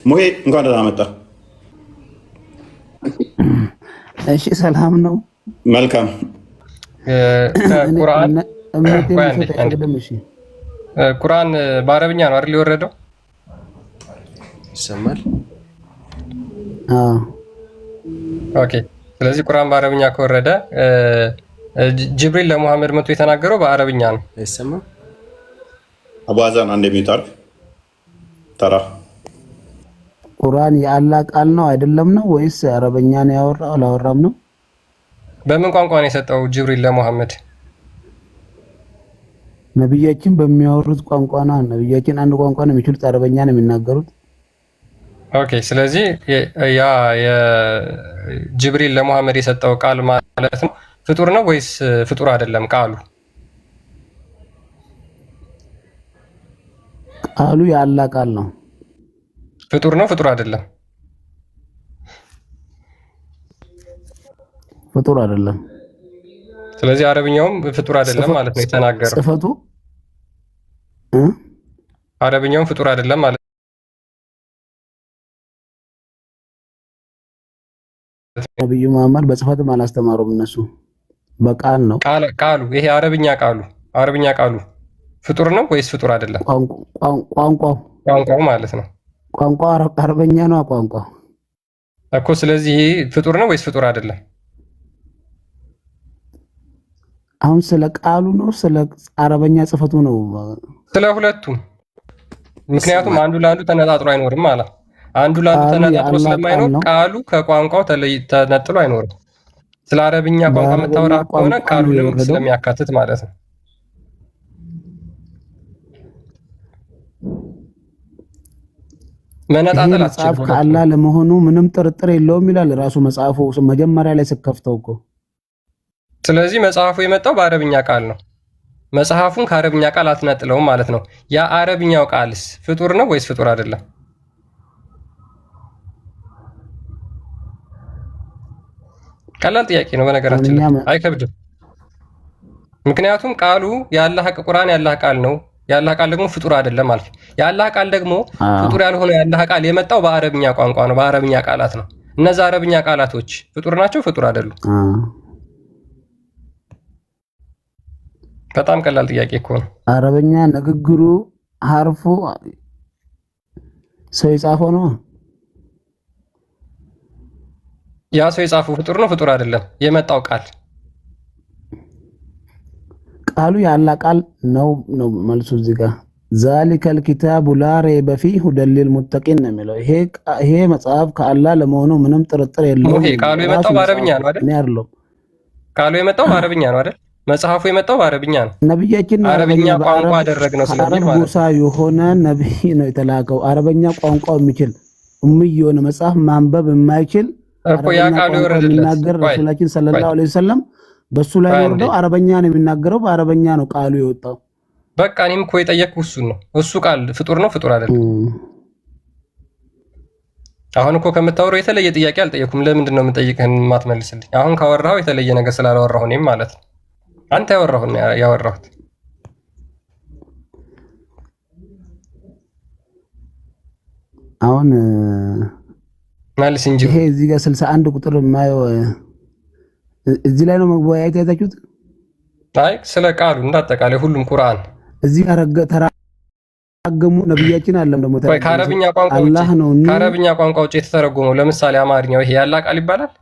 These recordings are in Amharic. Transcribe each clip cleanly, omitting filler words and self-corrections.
ሙሄ እንኳን ደህና መጣ። እሺ ሰላም ነው። መልካም ቁርአን በአረብኛ ነው አይደል የወረደው? ይሰማል? ኦኬ። ስለዚህ ቁርአን በአረብኛ ከወረደ ጅብሪል ለሙሐመድ መጥቶ የተናገረው በአረብኛ ነው። አይሰማም? አቡ አዛን አንድ የሚታርክ ተራ ቁርአን የአላህ ቃል ነው አይደለም ነው ወይስ አረበኛ ነው ያወራው አላወራም ነው? በምን ቋንቋ ነው የሰጠው ጅብሪል ለሙሐመድ? ነብያችን በሚያወሩት ቋንቋ ነው። ነብያችን አንድ ቋንቋ ነው የሚችሉት፣ አረበኛ ነው የሚናገሩት። ኦኬ። ስለዚህ ያ የጅብሪል ለሙሐመድ የሰጠው ቃል ማለት ነው ፍጡር ነው ወይስ ፍጡር አይደለም? ቃሉ የአላህ ቃል ነው። ፍጡር ነው ፍጡር አይደለም? ፍጡር አይደለም። ስለዚህ አረብኛውም ፍጡር አይደለም ማለት ነው የተናገረው። ጽፈቱ አረብኛውም ፍጡር አይደለም ማለት ነብዩ መሐመድ በጽፈትም አላስተማሩም። እነሱ በቃል ነው። ቃሉ ይሄ አረብኛ ቃሉ ፍጡር ነው ወይስ ፍጡር አይደለም? ቋንቋው ማለት ነው። ቋንቋ አረበኛ ነው ቋንቋ እኮ። ስለዚህ ይሄ ፍጡር ነው ወይስ ፍጡር አይደለም? አሁን ስለ ቃሉ ነው ስለ አረበኛ ጽፈቱ ነው? ስለ ሁለቱም። ምክንያቱም አንዱ ለአንዱ ተነጣጥሎ አይኖርም ማለት አንዱ ለአንዱ ተነጣጥሎ ስለማይኖር ቃሉ ከቋንቋው ተነጥሎ አይኖርም። ስለ አረብኛ ቋንቋ የምታወራ ከሆነ ቃሉንም ስለሚያካትት ማለት ነው። መነጣጠል መጽሐፍ ከአላህ ለመሆኑ ምንም ጥርጥር የለውም ይላል ራሱ መጽሐፉ መጀመሪያ ላይ ስከፍተው እኮ። ስለዚህ መጽሐፉ የመጣው በአረብኛ ቃል ነው። መጽሐፉን ከአረብኛ ቃል አትነጥለውም ማለት ነው። ያ አረብኛው ቃልስ ፍጡር ነው ወይስ ፍጡር አይደለም? ቀላል ጥያቄ ነው በነገራችን ላይ አይከብድም። ምክንያቱም ቃሉ የአላህ ቁርአን የአላህ ቃል ነው። የአላህ ቃል ደግሞ ፍጡር አይደለም ማለት ነው። የአላህ ቃል ደግሞ ፍጡር ያልሆነ የአላህ ቃል የመጣው በአረብኛ ቋንቋ ነው፣ በአረብኛ ቃላት ነው። እነዛ አረብኛ ቃላቶች ፍጡር ናቸው ፍጡር አይደሉም? በጣም ቀላል ጥያቄ እኮ ነው። አረበኛ ንግግሩ ሐርፉ ሰው የጻፈው ነው። ያ ሰው የጻፈው ፍጡር ነው ፍጡር አይደለም? የመጣው ቃሉ የአላህ ቃል ነው መልሱ እዚህ ጋር። ዛሊከል ኪታቡ ላ ረይበ ፊህ ሁደን ሊልሙተቂን ነው የሚለው። ይሄ መጽሐፍ ከአላህ ለመሆኑ ምንም ጥርጥር የለውም። ቃሉ የመጣው በአረብኛ ነው አይደል? ቃሉ የመጣው በአረብኛ ነው አይደል? መጽሐፉ የመጣው በአረብኛ ነው። ነብያችን አረብኛ ቋንቋ አደረግነው ስለሚል ማለት ጎሳ የሆነ ነብይ ነው የተላከው። አረበኛ ቋንቋ የሚችል ኡምይ የሆነ መጽሐፍ ማንበብ የማይችል እኮ ያ ቃሉ ይወረደለት ረሱላችን ሰለላሁ ዐለይሂ ወሰለም በሱ ላይ ወርደው አረበኛ ነው የሚናገረው። በአረበኛ ነው ቃሉ የወጣው። በቃ እኔም እኮ የጠየቅኩህ እሱን ነው። እሱ ቃል ፍጡር ነው ፍጡር አይደለም? አሁን እኮ ከምታወራው የተለየ ጥያቄ አልጠየኩም። ለምንድን ነው የምጠይቅህን የማትመልስልኝ? አሁን ካወራኸው የተለየ ነገር ስላላወራሁ እኔም ማለት ነው። አንተ ያወራሁት አሁን መልስ እንጂ ይሄ እዚህ ጋር 61 ቁጥር የማየው እዚህ ላይ ነው መወያየት ያዛችሁት። አይ ስለ ቃሉ እንዳጠቃላይ ሁሉም ቁርአን እዚህ ተራገሙ ነብያችን አለም ደግሞ ከአረብኛ ቋንቋ ውጭ የተተረጎመው ለምሳሌ አማርኛው ይሄ ያላህ ቃል ይባላል።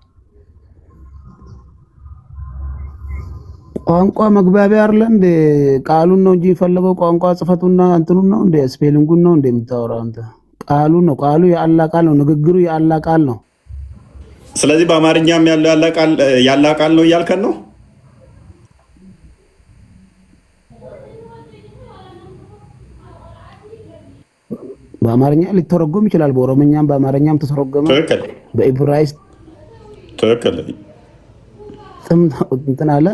ቋንቋ መግባቢያ አይደለ እንደ ቃሉን ነው እንጂ የፈለገው ቋንቋ ጽፈቱና እንትኑን ነው እንደ ስፔሊንጉን ነው እንደ የምታወራው አንተ። ቃሉ ነው። ቃሉ የአላህ ቃል ነው። ንግግሩ የአላህ ቃል ነው። ስለዚህ በአማርኛም ያለው ያላህ ቃል ነው እያልከን ነው? በአማርኛ ሊተረጎም ይችላል። በኦሮምኛም በአማርኛም ተተረጎመ። በኢብራይስጥ ትክክል እንትን አለ።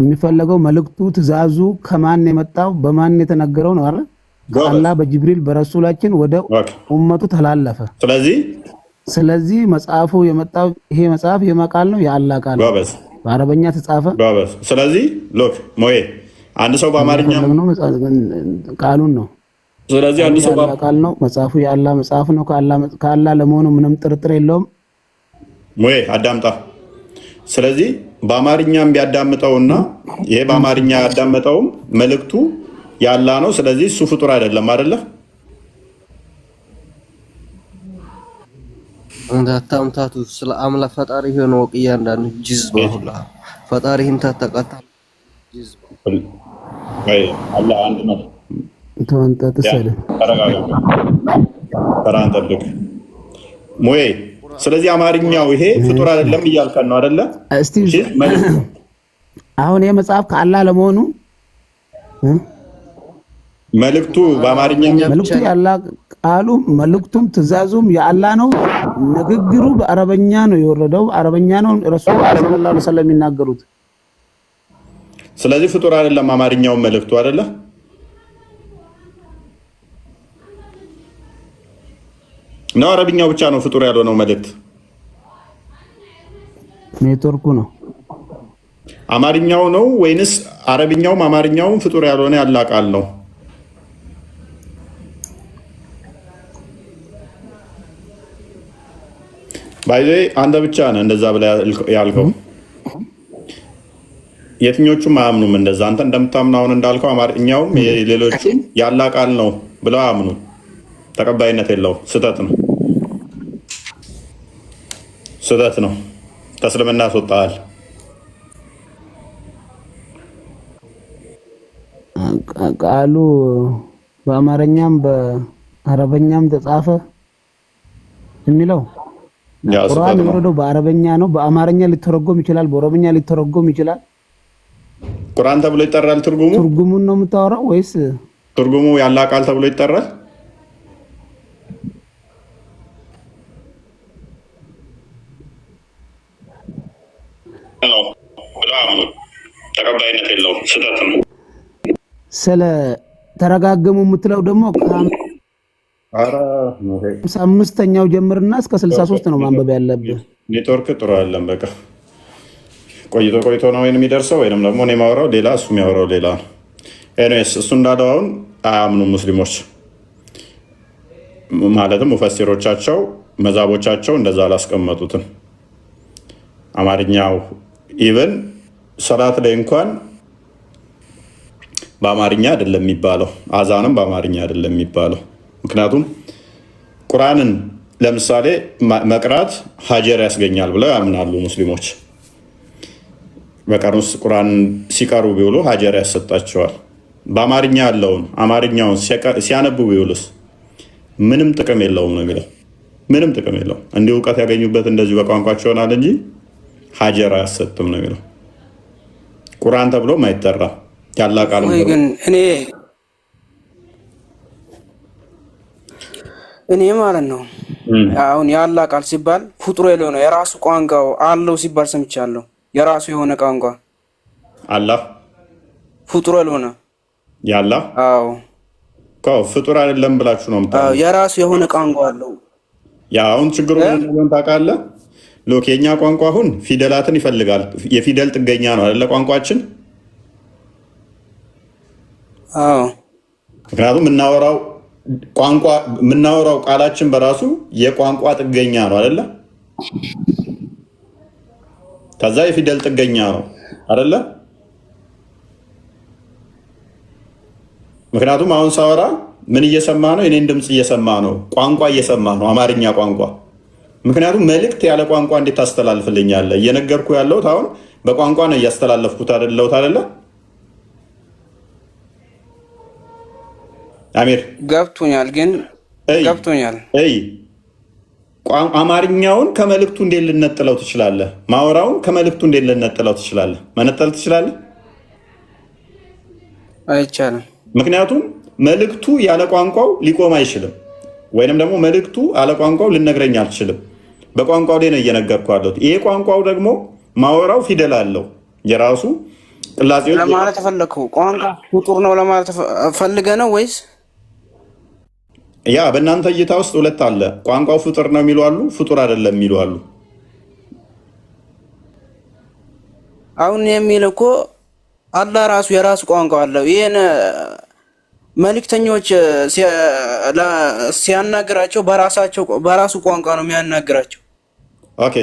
የሚፈለገው መልእክቱ ትእዛዙ ከማን የመጣው በማን የተነገረው ነው አይደል? አላህ በጅብሪል በረሱላችን ወደ ኡመቱ ተላለፈ። ስለዚህ መጽሐፉ የመጣው ይሄ መጽሐፍ የማቃል ነው የአላህ ቃል ነው። በአረበኛ ተጻፈ። ስለዚህ ሎክ ሞዬ አንድ ሰው በአማርኛ ቃሉን ነው። ስለዚህ አንድ ሰው ቃል ነው መጽሐፉ የአላህ መጽሐፍ ነው። ከአላህ ለመሆኑ ምንም ጥርጥር የለውም ወይ አዳምጣ። ስለዚህ በአማርኛም ቢያዳምጠውና ይሄ በአማርኛ ያዳምጠውም መልእክቱ የአላህ ነው። ስለዚህ እሱ ፍጡር አይደለም አይደለ? እንዳታምታቱ ስለ አምላክ ፈጣሪ ሆኖ እያንዳንዱ ጅዝባ ሁላ ፈጣሪህን ታተቀጣ ጅዝባ ወይ አላህ አንድ ነው። ተወንተ ተሰለ ተራን ጠብቅ ሞዬ። ስለዚህ አማርኛው ይሄ ፍጡር አይደለም እያልከን ነው አይደለ? እስቲ አሁን የመጽሐፍ ከአላህ ለመሆኑ መልእክቱ በአማርኛ መልእክቱ የአላህ ቃሉ መልእክቱም ትእዛዙም የአላህ ነው። ንግግሩ በአረበኛ ነው የወረደው፣ አረበኛ ነው ረሱል ሰለላሁ ዐለይሂ ወሰለም የሚናገሩት። ስለዚህ ፍጡር አይደለም አማርኛው መልእክቱ አይደለ? ነው አረብኛው ብቻ ነው ፍጡር ያልሆነው መልእክት? ኔትወርኩ ነው። አማርኛው ነው ወይንስ አረብኛውም አማርኛውም ፍጡር ያልሆነ ያላህ ቃል ነው? ባይዘ አንተ ብቻ ነህ እንደዛ ብለህ ያልከው። የትኞቹም አያምኑም እንደዛ። አንተ እንደምታምነው አሁን እንዳልከው አማርኛውም ሌሎቹም ያላህ ቃል ነው ብለው አያምኑ። ተቀባይነት የለው። ስህተት ነው፣ ስህተት ነው። ከእስልምና ያስወጣሃል። ቃሉ በአማርኛም በአረበኛም ተጻፈ የሚለው ቁርአን የወረደው በአረበኛ ነው። በአማርኛ ሊተረጎም ይችላል፣ በኦሮምኛ ሊተረጎም ይችላል። ቁርአን ተብሎ ይጠራል። ትርጉሙን ነው የምታወራው ወይስ ትርጉሙ ያላህ ቃል ተብሎ ይጠራል? ተቀባይነት የለውም። ስህተት ነው። ስለ ተረጋገሙ የምትለው ደግሞ አምስተኛው ጀምርና እስከ 63 ነው ማንበብ ያለብህ። ኔትወርክ ጥሩ አይደለም። በቃ ቆይቶ ነው ወይንም የሚደርሰው ወይንም ደግሞ እኔ የማወራው ሌላ እሱ የሚያወራው ሌላ ነው። ኤኒዌይስ እሱ እንዳለው አሁን አያምኑም ሙስሊሞች፣ ማለትም ሙፈሲሮቻቸው መዛቦቻቸው እንደዛ አላስቀመጡትም። አማርኛው ኢቨን ሰላት ላይ እንኳን በአማርኛ አይደለም የሚባለው፣ አዛንም በአማርኛ አይደለም የሚባለው። ምክንያቱም ቁርአንን ለምሳሌ መቅራት ሀጀር ያስገኛል ብለው ያምናሉ ሙስሊሞች። በቀን ውስጥ ቁርአን ሲቀሩ ቢውሉ ሀጀር ያሰጣቸዋል። በአማርኛ ያለውን አማርኛውን ሲያነቡ ቢውሉስ ምንም ጥቅም የለውም ነው የሚለው። ምንም ጥቅም የለውም። እንዲህ እውቀት ያገኙበት እንደዚሁ በቋንቋቸው ይሆናል እንጂ ሀጀር አያሰጥም ነው የሚለው። ቁርአን ተብሎም አይጠራም። ያላህ ቃል ነው። ግን እኔ ማለት ነው አሁን ያላህ ቃል ሲባል ፍጡር የለው ነው የራሱ ቋንቋው አለው ሲባል ሰምቻለሁ። የራሱ የሆነ ቋንቋ አላህ ፍጡር የለው ነው ያላህ። አዎ ፍጡር አይደለም ብላችሁ ነው የምታውቁት። የራሱ የሆነ ቋንቋ አለው። ያ አሁን ችግሩ ምን ታውቃለህ? ሎክ የኛ ቋንቋ አሁን ፊደላትን ይፈልጋል። የፊደል ጥገኛ ነው አይደለ ቋንቋችን? አዎ ምክንያቱም የምናወራው ቃላችን በራሱ የቋንቋ ጥገኛ ነው አይደለ? ከዛ የፊደል ጥገኛ ነው አይደለ? ምክንያቱም አሁን ሳወራ ምን እየሰማ ነው? የኔን ድምፅ እየሰማ ነው። ቋንቋ እየሰማ ነው፣ አማርኛ ቋንቋ። ምክንያቱም መልእክት ያለ ቋንቋ እንዴት ታስተላልፍልኛለህ? እየነገርኩ ያለሁት አሁን በቋንቋ ነው እያስተላለፍኩት አይደለሁት አይደለ? አሚር ገብቶኛል፣ ግን ገብቶኛል። አማርኛውን ከመልእክቱ እንዴት ልነጥለው ትችላለህ? ማወራውን ከመልእክቱ እንዴት ልነጥለው ትችላለህ? መነጠል ትችላለህ? አይቻልም። ምክንያቱም መልእክቱ ያለ ቋንቋው ሊቆም አይችልም። ወይንም ደግሞ መልእክቱ ያለ ቋንቋው ልነግረኝ አልችልም። በቋንቋው ላይ ነው እየነገርኩ ያለሁት። ይሄ ቋንቋው ደግሞ ማወራው ፊደል አለው የራሱ ቅላጼዎች። ለማለት ተፈለከው ቋንቋ ፍጡር ነው ለማለት ፈልገህ ነው ወይስ? ያ በእናንተ እይታ ውስጥ ሁለት አለ። ቋንቋው ፍጡር ነው የሚሉ አሉ፣ ፍጡር አይደለም የሚሉ አሉ። አሁን የሚል እኮ አላህ ራሱ የራሱ ቋንቋ አለው። ይሄን መልእክተኞች ሲያናግራቸው በራሱ ቋንቋ ነው የሚያናግራቸው። ኦኬ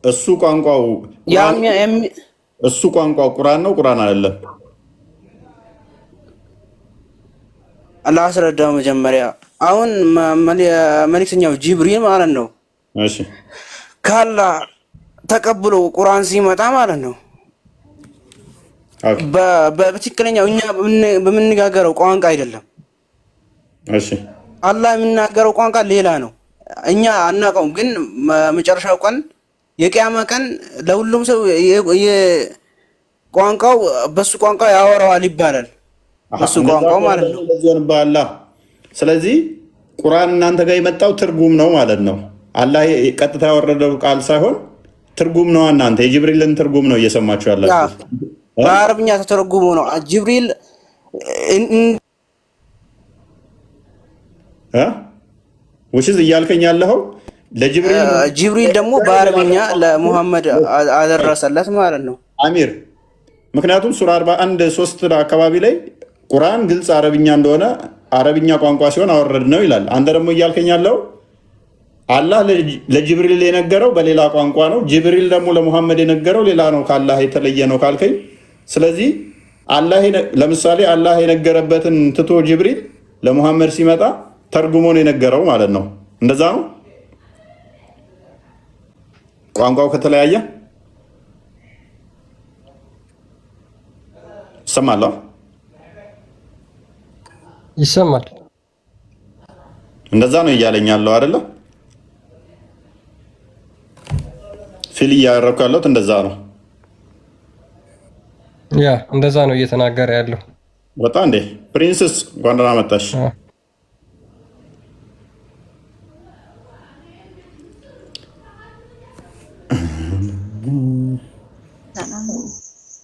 እሱ ቋንቋው ቁርአን ነው ቁርአን አይደለም? ላስረዳው መጀመሪያ። አሁን መልእክተኛው ጅብሪል ማለት ነው። እሺ ካላ ተቀብሎ ቁርአን ሲመጣ ማለት ነው በትክክለኛው እኛ በምንነጋገረው ቋንቋ አይደለም። እሺ አላህ የሚናገረው ቋንቋ ሌላ ነው፣ እኛ አናውቀውም። ግን መጨረሻው ቀን የቂያማ ቀን ለሁሉም ሰው ቋንቋው በሱ ቋንቋ ያወራዋል ይባላል። በሱ ቋንቋው ማለት ነው። ስለዚህ ቁርአን እናንተ ጋር የመጣው ትርጉም ነው ማለት ነው። አላህ ቀጥታ ያወረደው ቃል ሳይሆን ትርጉም ነው። እናንተ የጅብሪልን ትርጉም ነው እየሰማችሁ ያላችሁ። በአረብኛ ተተረጉሞ ነው ጅብሪል ውሽዝ እያልከኝ ያለኸው ጅብሪል ደግሞ በአረብኛ ለሙሐመድ አደረሰለት ማለት ነው አሚር። ምክንያቱም ሱራ 41:3 አካባቢ ላይ ቁርአን ግልጽ አረብኛ እንደሆነ አረብኛ ቋንቋ ሲሆን አወረድ ነው ይላል። አንተ ደግሞ እያልከኝ ያለው አላህ ለጅብሪል የነገረው በሌላ ቋንቋ ነው፣ ጅብሪል ደግሞ ለሙሐመድ የነገረው ሌላ ነው፣ ከአላህ የተለየ ነው ካልከኝ፣ ስለዚህ ለምሳሌ አላህ የነገረበትን ትቶ ጅብሪል ለሙሐመድ ሲመጣ ተርጉሞ ነው የነገረው ማለት ነው። እንደዛ ነው ቋንቋው ከተለያየ ይሰማል። ይሰማል። እንደዛ ነው እያለኝ ያለው አይደለ? ፊል እያደረኩ ያለሁት እንደዛ ነው። ያ እንደዛ ነው እየተናገረ ያለው። በጣም እንዴ ፕሪንስስ እንኳን ደህና መጣሽ።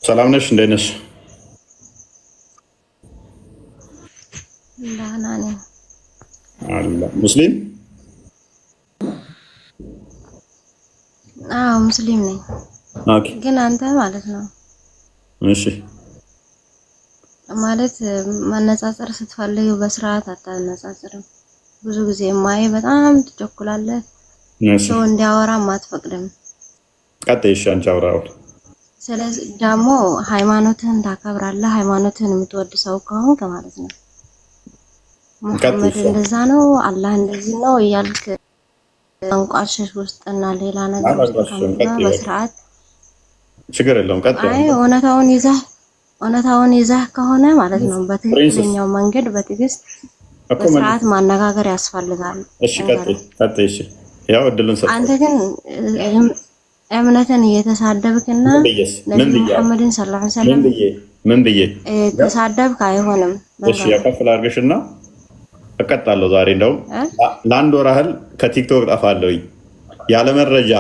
ሰላም ነሽ? እንዴት ነሽ? ሙስሊም? አዎ ሙስሊም ነኝ። ግን አንተ ማለት ነው እሺ ማለት ማነጻጸር ስትፈልግ በስርዓት አታነጻጽርም። ብዙ ጊዜ ማይ በጣም ትቸኩላለህ። ሰው እንዲያወራም አትፈቅድም። ቀጥይሽ አንቺ አውራው። ስለዚህ ደግሞ ሃይማኖትህን ታከብራለህ። ሃይማኖትህን የምትወድ ሰው ከሆንክ ማለት ነው ሙሐመድ እንደዛ ነው አላህ እንደዚህ ነው እያልክ አንቋሸሽ ውስጥና ሌላ ነገር በስርዓት ችግር የለውም። ቀጥይ። አይ እውነታውን ይዘህ ከሆነ ማለት ነው በትክክለኛው መንገድ በትዕግስት በስርዓት ማነጋገር ያስፈልጋል። እሺ ቀጥይ። እሺ ያው እድሉን ሰጠ። አንተ ግን እምነትን እየተሳደብክና ነብዩ መሐመድን ሰለላሁ ዐለይሂ ወሰለም ምን ብዬ ተሳደብክ አይሆንም። እሺ ያከፍል አድርገሽና እቀጣለሁ። ዛሬ እንደውም ለአንድ ወር ያህል ከቲክቶክ ጠፋለሁኝ ያለ መረጃ።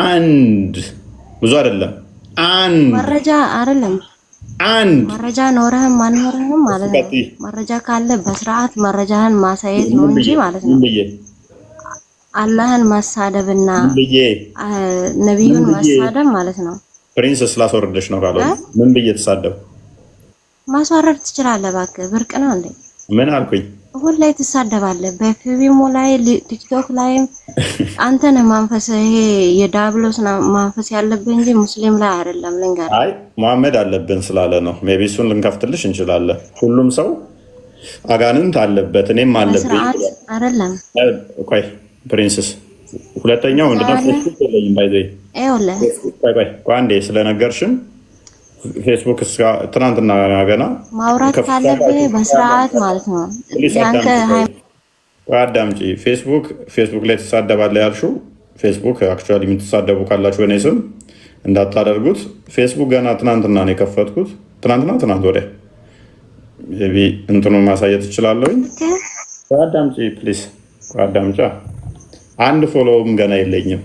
አንድ ብዙ አይደለም አንድ መረጃ ኖረህም አልኖረህም ማለት ነው። መረጃ ካለ በስርዓት መረጃህን ማሳየት ነው እንጂ ማለት ነው አላህን ማሳደብና ነብዩን ማሳደብ ማለት ነው። ፕሪንሰስ ላስወርደሽ ነው ካለው ምን ብዬ ተሳደብ? ማስወረድ ትችላለህ። እባክህ ብርቅ ነው እንዴ? ምን አልኩኝ? ሁሌ ትሳደባለህ። በፊቪሙ ላይ ቲክቶክ ላይ አንተ ነህ መንፈስ፣ ይሄ የዳብሎስ መንፈስ ያለብህ እንጂ ሙስሊም ላይ አይደለም። ልንገር፣ አይ መሐመድ አለብን ስላለ ነው። ሜቢ እሱን ልንከፍትልሽ እንችላለን። ሁሉም ሰው አጋንንት አለበት፣ እኔም አለብኝ አይደለም። ቆይ ፕሪንሰስ፣ ሁለተኛው ምንድነው? ፌስቡክ የለኝም ባይዘይ። ቆይ አንዴ ስለነገርሽን ፌስቡክ ትናንትና ገና ማውራት ካለብህ በስርዓት ማለት ነው። ያንተ አዳምጪ። ፌስቡክ ላይ ትሳደባለህ ያልሽው ፌስቡክ አክቹዋሊ የምትሳደቡ ካላችሁ በእኔ ስም እንዳታደርጉት። ፌስቡክ ገና ትናንትና ነው የከፈትኩት። ትናንት ወዲያ እንትኑን ማሳየት እችላለሁኝ። አዳምጪ ፕሊዝ፣ አዳምጫ። አንድ ፎሎውም ገና የለኝም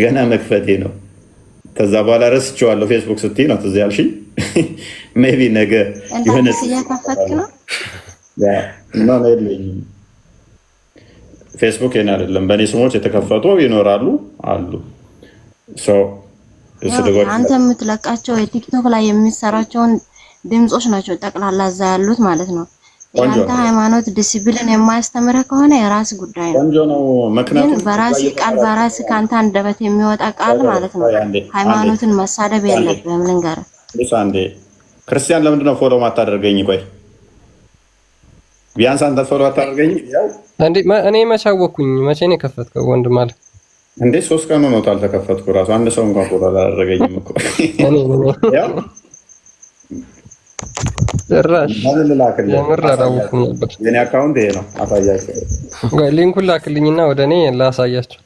ገና መክፈቴ ነው። ከዛ በኋላ ረስቼዋለሁ። ፌስቡክ ስትይ ነው ትዝ ያልሽኝ። ሜቢ ነገ የሆነ የለኝም። ፌስቡክ የኔ አይደለም፣ በእኔ ስሞች የተከፈቱ ይኖራሉ አሉ። አንተ የምትለቃቸው የቲክቶክ ላይ የሚሰራቸውን ድምፆች ናቸው ጠቅላላ እዛ ያሉት ማለት ነው። ያንተ ሃይማኖት ዲሲፕሊን የማያስተምርህ ከሆነ የራስ ጉዳይ ነው። ቆንጆ ነው። ምክንያቱም ግን በራስ ቃል በራስ ካንተ አንደበት የሚወጣ ቃል ማለት ነው ሃይማኖትን መሳደብ የለብህም። ልንገርህ አንዴ ክርስቲያን ለምንድን ነው ፎሎ ማታደርገኝ? ቆይ ቢያንስ አንተ ፎሎ አታደርገኝ? ያው እኔ መቼ አወኩኝ? መቼ ነው የከፈትከው ወንድም አለ እንዴ? 3 ቀን ነው አልተከፈትኩ። ራሱ አንድ ሰው እንኳን ፎሎ አላደረገኝም እኮ ያው ጭራሽ የምር አላወኩም ነበር። የኔ አካውንት ይሄ ነው። አሳያቸው። ሊንኩን ላክልኝና ወደ እኔ ላሳያቸው።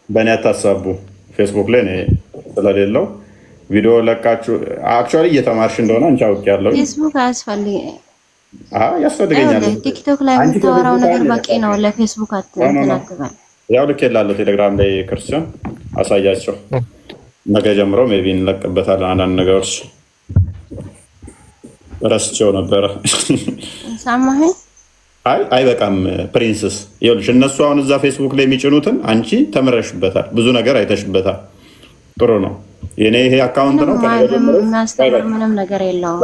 በእኔ አታሳቡ። ፌስቡክ ላይ እኔ ስለሌለው ቪዲዮ ለቃችሁ አክቹዋሊ እየተማርሽ እንደሆነ አንቺ አውቄያለሁ። ፌስቡክ አያስፈልግም። ያስፈልገኛል። ቲክቶክ ላይ የምታወራው ነገር በቂ ነው። ለፌስቡክ አትናገባል። ያው ልኬላለሁ ቴሌግራም ላይ ክርስቲያን አሳያቸው። ነገ ጀምሮ ሜይ ቢ እንለቅበታለን አንዳንድ ነገሮች። ረስቼው ነበረ። ሰማኸኝ? አይበቃም ፕሪንስስ። ይኸውልሽ እነሱ አሁን እዛ ፌስቡክ ላይ የሚጭኑትን አንቺ ተምረሽበታል፣ ብዙ ነገር አይተሽበታል። ጥሩ ነው። የኔ ይሄ አካውንት ነው። ምንም ነገር የለውም።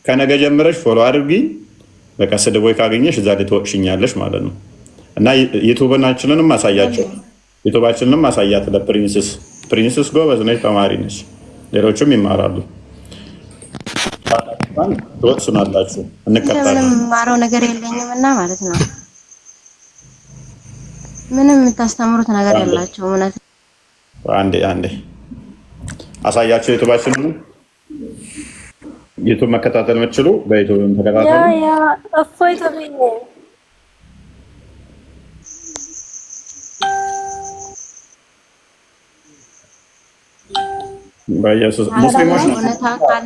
ከነገ ጀምረሽ ፎሎ አድርጊ። በቃ ስድቦይ ካገኘሽ እዛ ላይ ትወቅሽኛለሽ ማለት ነው። እና ዩቱብናችንንም አሳያቸው። ዩቱባችንንም አሳያት ለፕሪንስስ። ፕሪንስስ ጎበዝ ነች፣ ተማሪ ነች። ሌሎቹም ይማራሉ። ትወቅሱናላችሁ፣ እንቀጣለን። ምንም የማረው ነገር የለኝም እና ማለት ነው። ምንም የምታስተምሩት ነገር የላቸው። እውነት አንዴ አሳያቸው። ዩቱባችንን ዩቱብ መከታተል የምትችሉ በዩቱብም ተከታተሉ። እፎይ ተብዬ በኢየሱስ ሙስሊሞች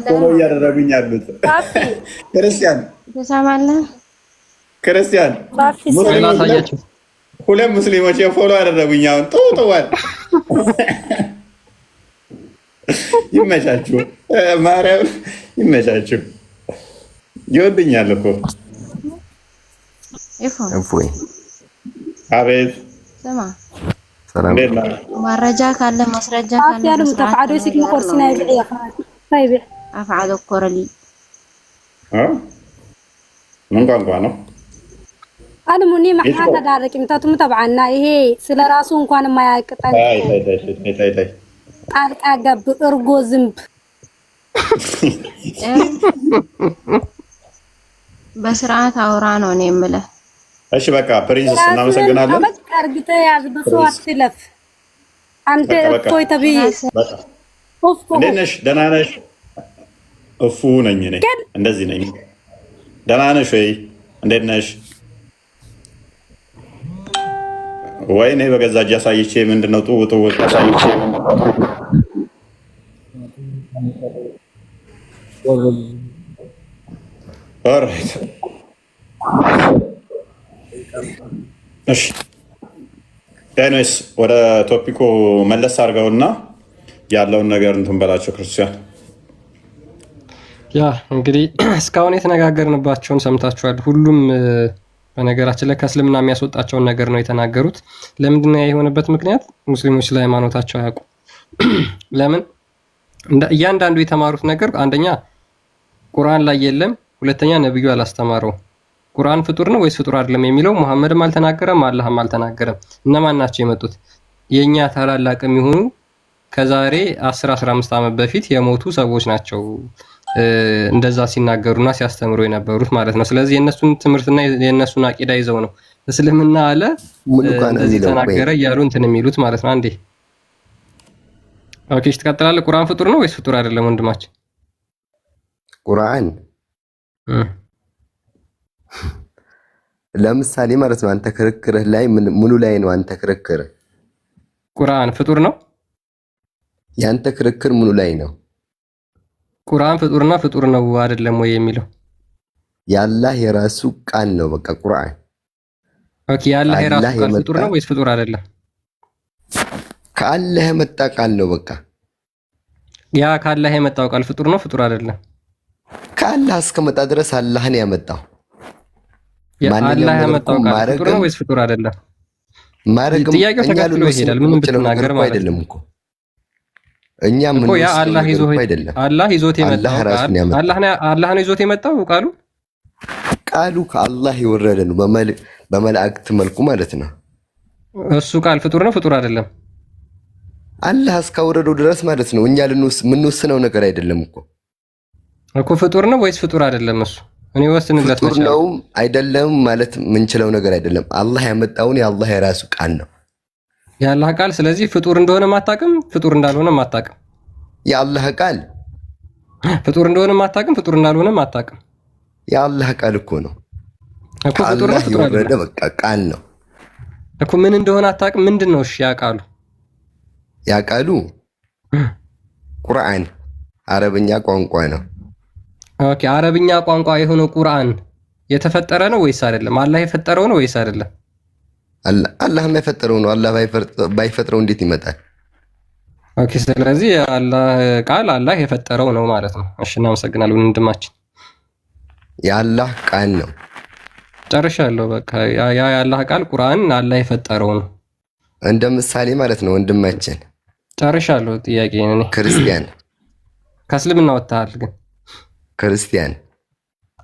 ፎሎ እያደረጉኝ ያሉት ክርስቲያን ትሰማለህ? ክርስቲያን ሁለት ሙስሊሞች የፎሎ ያደረጉኝ አሁን ጥዋል። ይመቻችሁ፣ ማርያም ይመቻችሁ። ይወድኛል እኮ እፎይ። አቤት ስማ፣ ሰላም መረጃ ካለ ማስረጃ ካለ ያሉም ተፋዶ ሲክ ኮርሲና ይብያ ታይብ አፍዓዶ ኮረሊ ምን ቋንቋ ነው? አልሙኒ ማህና ተዳረቂ ምታቱም ተባዓና ይሄ ስለራሱ እንኳን የማያቅጠን ጣልቃ ገብ እርጎ ዝንብ በስርዓት አውራ ነው እኔ የምልህ። እሺ በቃ ፕሪንስስ እናመሰግናለን። በቃ እርግጠ ያዝ በሰው አትለፍ። አንተ እፎይ ተብዬ እንዴት ነሽ? ደህና ነሽ? እፉ ነኝ እኔ እንደዚህ ነኝ። ደህና ነሽ ወይ? እንዴት ነሽ? ወይኔ በገዛ እጅ አሳይቼ ምንድነው ጥው አሳይቼ ኦልራይት እሺ ኤኒዌይስ ወደ ቶፒኩ መለስ አድርገውና ያለውን ነገር እንትን በላቸው ክርስቲያን። ያ እንግዲህ እስካሁን የተነጋገርንባቸውን ሰምታችኋል። ሁሉም በነገራችን ላይ ከእስልምና የሚያስወጣቸውን ነገር ነው የተናገሩት። ለምንድን ነው የሆነበት ምክንያት? ሙስሊሞች ስለ ሃይማኖታቸው አያውቁ። ለምን? እያንዳንዱ የተማሩት ነገር አንደኛ ቁርአን ላይ የለም፣ ሁለተኛ ነብዩ አላስተማረው። ቁርአን ፍጡር ነው ወይስ ፍጡር አይደለም የሚለው መሐመድም አልተናገረም፣ አላህም አልተናገረም። እነማን ናቸው የመጡት? የኛ ታላላቅ የሚሆኑ ከዛሬ 10-15 ዓመት በፊት የሞቱ ሰዎች ናቸው እንደዛ ሲናገሩና ሲያስተምሩ የነበሩት ማለት ነው። ስለዚህ የነሱን ትምህርትና የነሱን አቂዳ ይዘው ነው እስልምና አለ እንደዚህ ተናገረ እያሉ እንትን የሚሉት ማለት ነው። አንዴ ኦኬ፣ ትቀጥላለህ። ቁርአን ፍጡር ነው ወይስ ፍጡር አይደለም ወንድማችን? ቁርአን ለምሳሌ ማለት ነው አንተ ክርክርህ ላይ ምኑ ላይ ነው አንተ ክርክርህ? ቁርአን ፍጡር ነው? ያንተ ክርክር ምኑ ላይ ነው? ቁርአን ፍጡርና ፍጡር ነው አይደለም ወይ የሚለው የአላህ የራሱ ቃል ነው። በቃ ቁርአን ኦኬ፣ የአላህ የራሱ ቃል ፍጡር ነው ወይስ ፍጡር አይደለም? ከአላህ የመጣ ቃል ነው። በቃ ያ ከአላህ የመጣው ቃል ፍጡር ነው ፍጡር አይደለም? ከአላህ እስከመጣ ድረስ አላህን ያመጣው አላህ ያመጣው ቃል ፍጡር ነው ወይስ ፍጡር አይደለም? ማረግም ጥያቄው ተከትሎ ይሄዳል። ምንም ብትናገር ማለት አይደለም እኮ እኛ ምን ያ አላህ ይዞት የመጣው ቃል አላህ ነው ይዞት የመጣው ቃሉ ቃሉ ከአላህ የወረደ ነው በመላእክት መልኩ ማለት ነው። እሱ ቃል ፍጡር ነው ፍጡር አይደለም? አላህ እስካወረደው ድረስ ማለት ነው። እኛ የምንወስነው ነገር አይደለም እኮ ፍጡር ነው ወይስ ፍጡር አይደለም? እሱ እኔ ወስንለት ፍጡር ነው አይደለም ማለት የምንችለው ነገር አይደለም። አላህ ያመጣውን የአላህ የራሱ ቃል ነው የአላህ ቃል። ስለዚህ ፍጡር እንደሆነ ማታቅም ፍጡር እንዳልሆነ ማታቅም። የአላህ ቃል ፍጡር እንደሆነ ማታቅም ፍጡር እንዳልሆነ ማታቅም። የአላህ ቃል እኮ ነው እኮ ፍጡር ነው ፍጡር የወረደ በቃ ቃል ነው እኮ። ምን እንደሆነ አታቅም። ምንድን ነው እሺ? ያቃሉ ያቃሉ ቁርአን አረብኛ ቋንቋ ነው። ኦኬ አረብኛ ቋንቋ የሆነው ቁርአን የተፈጠረ ነው ወይስ አይደለም? አላህ የፈጠረው ነው ወይስ አይደለም? አላህ የፈጠረው ነው። አላህ ባይፈጥረው እንዴት ይመጣል? ኦኬ ስለዚህ አላህ ቃል አላህ የፈጠረው ነው ማለት ነው። እሺ እናመሰግናለን ወንድማችን። የአላህ ቃል ነው። ጨርሻለሁ በቃ። ያ የአላህ ቃል ቁርአን አላህ የፈጠረው ነው እንደ ምሳሌ ማለት ነው ወንድማችን። ጨርሻለሁ ጥያቄ እኔ። ክርስቲያን ከእስልምና ወጥተሃል ግን ክርስቲያን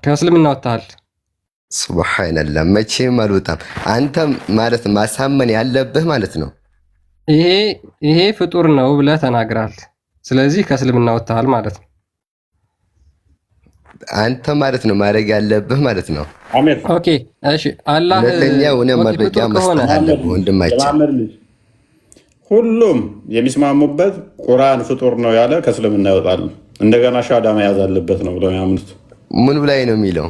ከእስልምና ወጥተሃል። ሱብሃንአላህ መቼም አልወጣም። አንተ ማለት ማሳመን ያለብህ ማለት ነው ይሄ ፍጡር ነው ብለህ ተናግራል። ስለዚህ ከእስልምና ወጥተሃል ማለት ነው። አንተ ማለት ነው ማድረግ ያለብህ ማለት ነው። ኦኬ እሺ አላህ ለኛ ሆነ መረጃ መስጠት አለብህ ወንድማችን። ሁሉም የሚስማሙበት ቁርአን ፍጡር ነው ያለ ከእስልምና ይወጣል። እንደገና ሻዳ መያዝ አለበት ነው ብለው ያምኑት። ምን ላይ ነው የሚለው?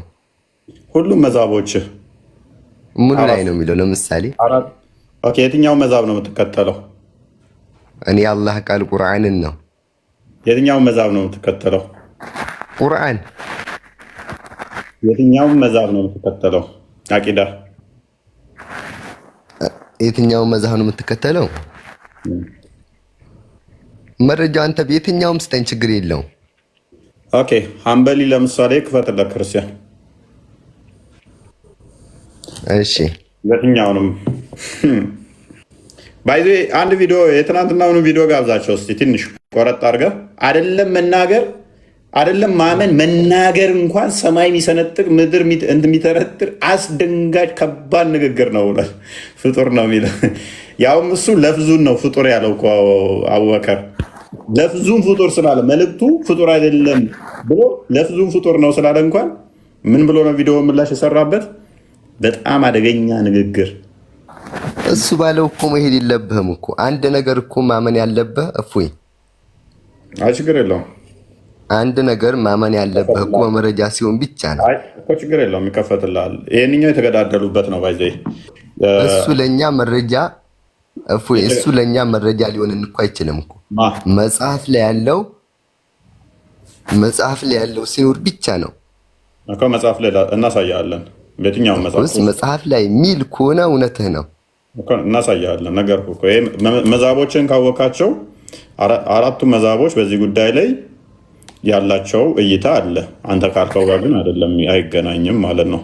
ሁሉም መዛቦች ምን ላይ ነው የሚለው? ለምሳሌ ኦኬ የትኛው መዛብ ነው የምትከተለው? እኔ አላህ ቃል ቁርአንን ነው። የትኛው መዛብ ነው የምትከተለው? ቁርአን። የትኛው መዛብ ነው የምትከተለው? አቂዳ። የትኛው መዛብ ነው የምትከተለው? መረጃ አንተ በየትኛውም ስጠኝ ችግር የለውም። ኦኬ ሐንበሊ ለምሳሌ ክፈትለት ክርስቲያን። እሺ የትኛውንም ባይዜ አንድ ቪዲዮ የትናንትናውን ቪዲዮ ጋብዛቸው እስቲ ትንሽ ቆረጥ አድርገህ አይደለም መናገር አይደለም ማመን መናገር እንኳን ሰማይ የሚሰነጥቅ ምድር የሚተረትር አስደንጋጭ ከባድ ንግግር ነው። ፍጡር ነው የሚለው ያውም እሱ ለፍዙን ነው ፍጡር ያለው እኮ አቡበከር። ለፍዙን ፍጡር ስላለ መልእክቱ ፍጡር አይደለም ብሎ ለፍዙን ፍጡር ነው ስላለ እንኳን ምን ብሎ ነው ቪዲዮ ምላሽ የሰራበት? በጣም አደገኛ ንግግር። እሱ ባለው እኮ መሄድ የለብህም እኮ አንድ ነገር እኮ ማመን ያለብህ እፎይ። አይ ችግር የለውም። አንድ ነገር ማመን ያለብህ እኮ በመረጃ ሲሆን ብቻ ነው። አይ እኮ ችግር የለውም ይከፈትልሃል። ይሄንኛው የተገዳደሉበት ነው ባይዘ እሱ ለኛ መረጃ እፎይ እሱ ለኛ መረጃ ሊሆን እንኳ አይችልም እኮ መጽሐፍ ላይ ያለው ሲኖር ብቻ ነው እኮ መጽሐፍ ላይ እናሳያለን። በየትኛው መጽሐፍ ላይ ሚል ከሆነ እውነትህ ነው እኮ እናሳያለን። ነገር እኮ ይሄ መዛቦችን ካወቃቸው አራቱ መዛቦች በዚህ ጉዳይ ላይ ያላቸው እይታ አለ። አንተ ካልከው ጋር ግን አይደለም፣ አይገናኝም ማለት ነው።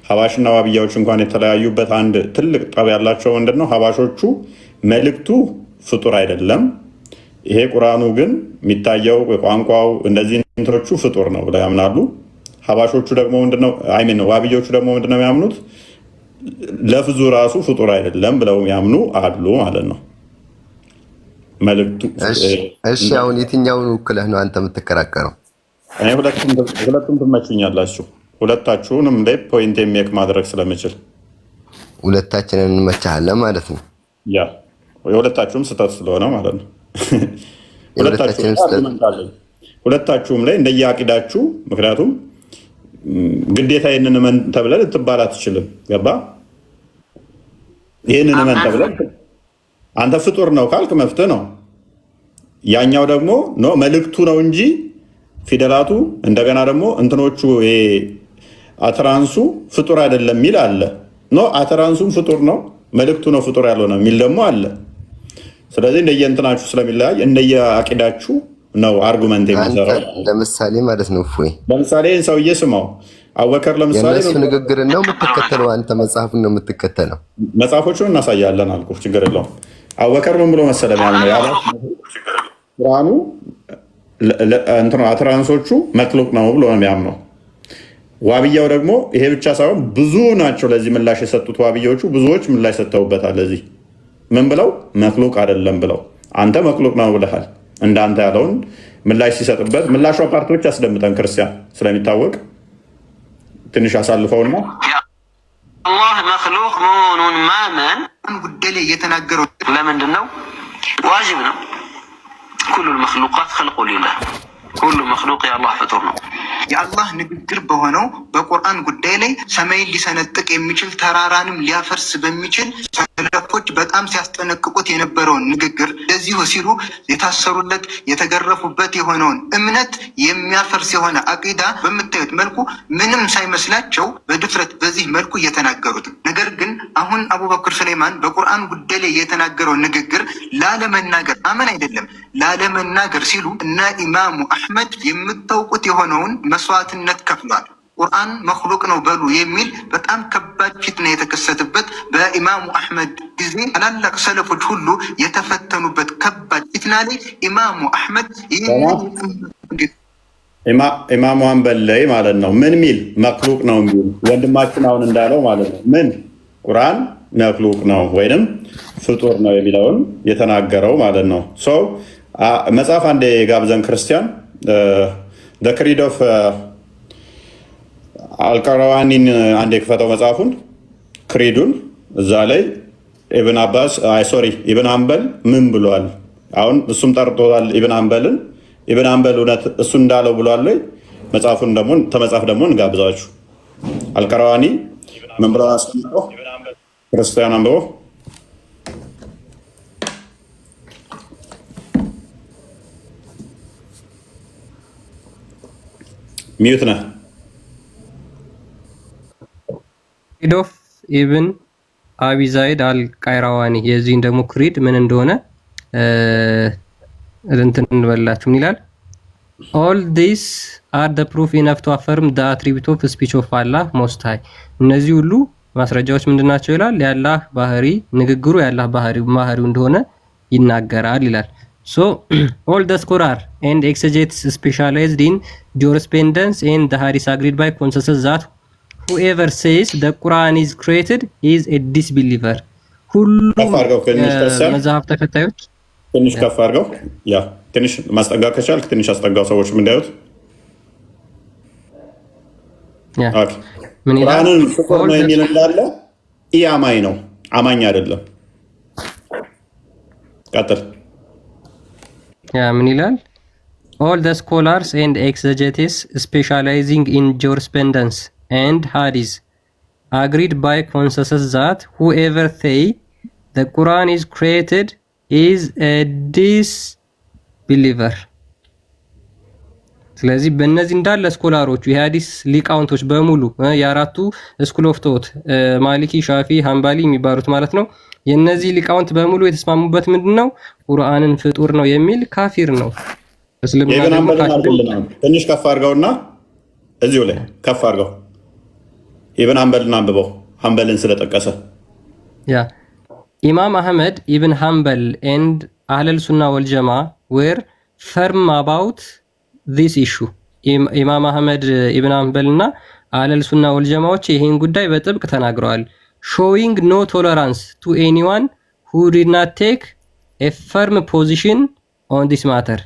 ሀባሽና ዋብያዎች እንኳን የተለያዩበት አንድ ትልቅ ጠብ ያላቸው ምንድን ነው? ሀባሾቹ መልእክቱ ፍጡር አይደለም፣ ይሄ ቁርአኑ ግን የሚታየው ቋንቋው እንደዚህ እንትኖቹ ፍጡር ነው ብለው ያምናሉ። ሀባሾቹ ደግሞ ምንድነው አይሚን ዋብያዎቹ ደግሞ ምንድነው የሚያምኑት? ለፍዙ ራሱ ፍጡር አይደለም ብለው ያምኑ አሉ ማለት ነው። መልእክቱ እሺ አሁን የትኛውን ውክለህ ነው አንተ የምትከራከረው? እኔ ሁለቱም ትመቹኛላችሁ። ሁለታችሁንም ላይ ፖይንት ሜክ ማድረግ ስለምችል ሁለታችንን እንመቻለን ማለት ነው። ያ የሁለታችሁም ስህተት ስለሆነ ማለት ነው። ሁለታችሁም ላይ እንደየአቂዳችሁ፣ ምክንያቱም ግዴታ ይህንን እመን ተብለን ልትባል አትችልም። ገባ? ይህንን እመን ተብለን አንተ ፍጡር ነው ካልክ መፍትህ ነው። ያኛው ደግሞ ኖ መልእክቱ ነው እንጂ ፊደላቱ እንደገና ደግሞ እንትኖቹ አትራንሱ ፍጡር አይደለም የሚል አለ። ኖ አትራንሱም ፍጡር ነው መልእክቱ ነው ፍጡር ያልሆነ የሚል ደግሞ አለ። ስለዚህ እንደየእንትናችሁ ስለሚለያይ እንደየአቂዳችሁ ነው አርጉመንት የሚሰራው። ለምሳሌ ማለት ነው እፎይ፣ ለምሳሌ ሰውዬ ስማው አቡበከር ለምሳሌ የነሱ ንግግር ነው የምትከተለው አንተ መጽሐፉን ነው የምትከተለው። መጽሐፎቹን እናሳያለን አልኩህ፣ ችግር የለውም። አቡበከር ምን ብሎ መሰለም ያለው ያለው ቁርአኑ እንትኑ አትራንሶቹ መክሉቅ ነው ብሎ ነው የሚያምነው። ዋብያው ደግሞ ይሄ ብቻ ሳይሆን ብዙ ናቸው ለዚህ ምላሽ የሰጡት ዋብያዎቹ ብዙዎች ምላሽ ሰጥተውበታል። ለዚህ ምን ብለው መክሉቅ አይደለም ብለው አንተ መክሉቅ ነው ብለሃል። እንዳንተ ያለውን ምላሽ ሲሰጥበት ምላሿ ፓርቲዎች ያስደምጠን ክርስቲያን ስለሚታወቅ ትንሽ አሳልፈውና አላህ መክሉቅ መሆኑን ማመን ጉዳይ ላይ እየተናገረው ለምንድን ነው? ዋጅብ ነው። ኩሉ መክሉቃት ኸልቁ ሊላህ ሁሉ መክሉቅ የአላህ ፍጡር ነው። የአላህ ንግግር በሆነው በቁርአን ጉዳይ ላይ ሰማይን ሊሰነጥቅ የሚችል ተራራንም ሊያፈርስ በሚችል ሰለፎች በጣም ሲያስጠነቅቁት የነበረውን ንግግር እንደዚሁ ሲሉ የታሰሩለት የተገረፉበት የሆነውን እምነት የሚያፈርስ የሆነ አቂዳ በምታዩት መልኩ ምንም ሳይመስላቸው በድፍረት በዚህ መልኩ እየተናገሩት። ነገር ግን አሁን አቡበክር ሱለይማን በቁርአን ጉዳይ ላይ የተናገረው ንግግር ላለመናገር አመን አይደለም ላለመናገር ሲሉ እና ኢማሙ አሕመድ የምታውቁት የሆነውን መስዋዕትነት ከፍሏል። ቁርአን መክሉቅ ነው በሉ የሚል በጣም ከባድ ፊትና የተከሰተበት በኢማሙ አሕመድ ጊዜ ታላላቅ ሰለፎች ሁሉ የተፈተኑበት ከባድ ፊትና ላይ ኢማሙ አሕመድ ኢማሙ ሐንበል ላይ ማለት ነው ምን ሚል መክሉቅ ነው የሚል ወንድማችን አሁን እንዳለው ማለት ነው ምን ቁርአን መክሉቅ ነው ወይንም ፍጡር ነው የሚለውን የተናገረው ማለት ነው። መጽሐፍ አንዴ ጋብዘን ክርስቲያን the creed of አልቀራዋኒን አንዴ ክፈተው መጽሐፉን ክሪዱን እዛ ላይ ኢብን ሐንበል ምን ብሏል? አሁን እሱም ጠርቶታል ኢብን ሐንበልን። ኢብን ሐንበል እውነት እሱ እንዳለው ብሏል ወይ? መጽሐፉን ደግሞ ተመጽሐፍ ደግሞ እንጋብዛችሁ። አልቀራዋኒ ምን ብሏል? አስቀምጠው ክርስቲያን አንብቦ ሚዩት ነህ። ክሪድ ኦፍ ኢብን አቢ ዛይድ አልቃይራዋኒ የዚህን ደግሞ ክሪድ ምን እንደሆነ እንትን እንበላችሁ ምን ይላል? all these are the proof enough to affirm the attribute of speech of Allah most high እነዚህ ሁሉ ማስረጃዎች ምንድናቸው ይላል? የአላህ ባህሪ ንግግሩ የአላህ ባህሪው እንደሆነ ይናገራል ይላል። So all the scholars and exegetes specialized in jurisprudence and the hadith agreed by consensus that whoever says the Quran is created is a disbeliever. ሁሉም መዛሀብ ተከታዮች ትንሽ ከፍ አድርገው ያ ትንሽ ማስጠጋት ከቻልክ ትንሽ አስጠጋው ሰዎች እንዳዩት። ቁርአንን ፍጡር ነው የሚል እንዳለ ኢአማኝ ነው አማኝ አይደለም። ቀጥል። ምን ይላል? all the scholars and exegetes specializing in jurisprudence and hadith agreed by consensus that whoever say the Quran is created is a disbeliever. ስለዚህ በእነዚህ እንዳለ ስኮላሮቹ የሐዲስ ሊቃውንቶች በሙሉ የአራቱ ስኩል ኦፍ ቶት ማሊኪ፣ ሻፊ፣ ሐንባሊ የሚባሉት ማለት ነው። የነዚህ ሊቃውንት በሙሉ የተስማሙበት ምንድነው? ቁርአንን ፍጡር ነው የሚል ካፊር ነው። እስልምና ደግሞ ትንሽ ከፍ አድርገውና እዚሁ ላይ ከፍ አድርገው ኢብን ሐንበልን አንብበው ሐንበልን ስለጠቀሰ ያ ኢማም አህመድ ኢብን ሐንበል and አህለል ሱና ወልጀማ were firm about this issue ኢማም አህመድ ኢብን ሐንበል እና አህለል ሱና ወልጀማዎች ይሄን ጉዳይ በጥብቅ ተናግረዋል። showing no tolerance to anyone who did not take a firm position on this matter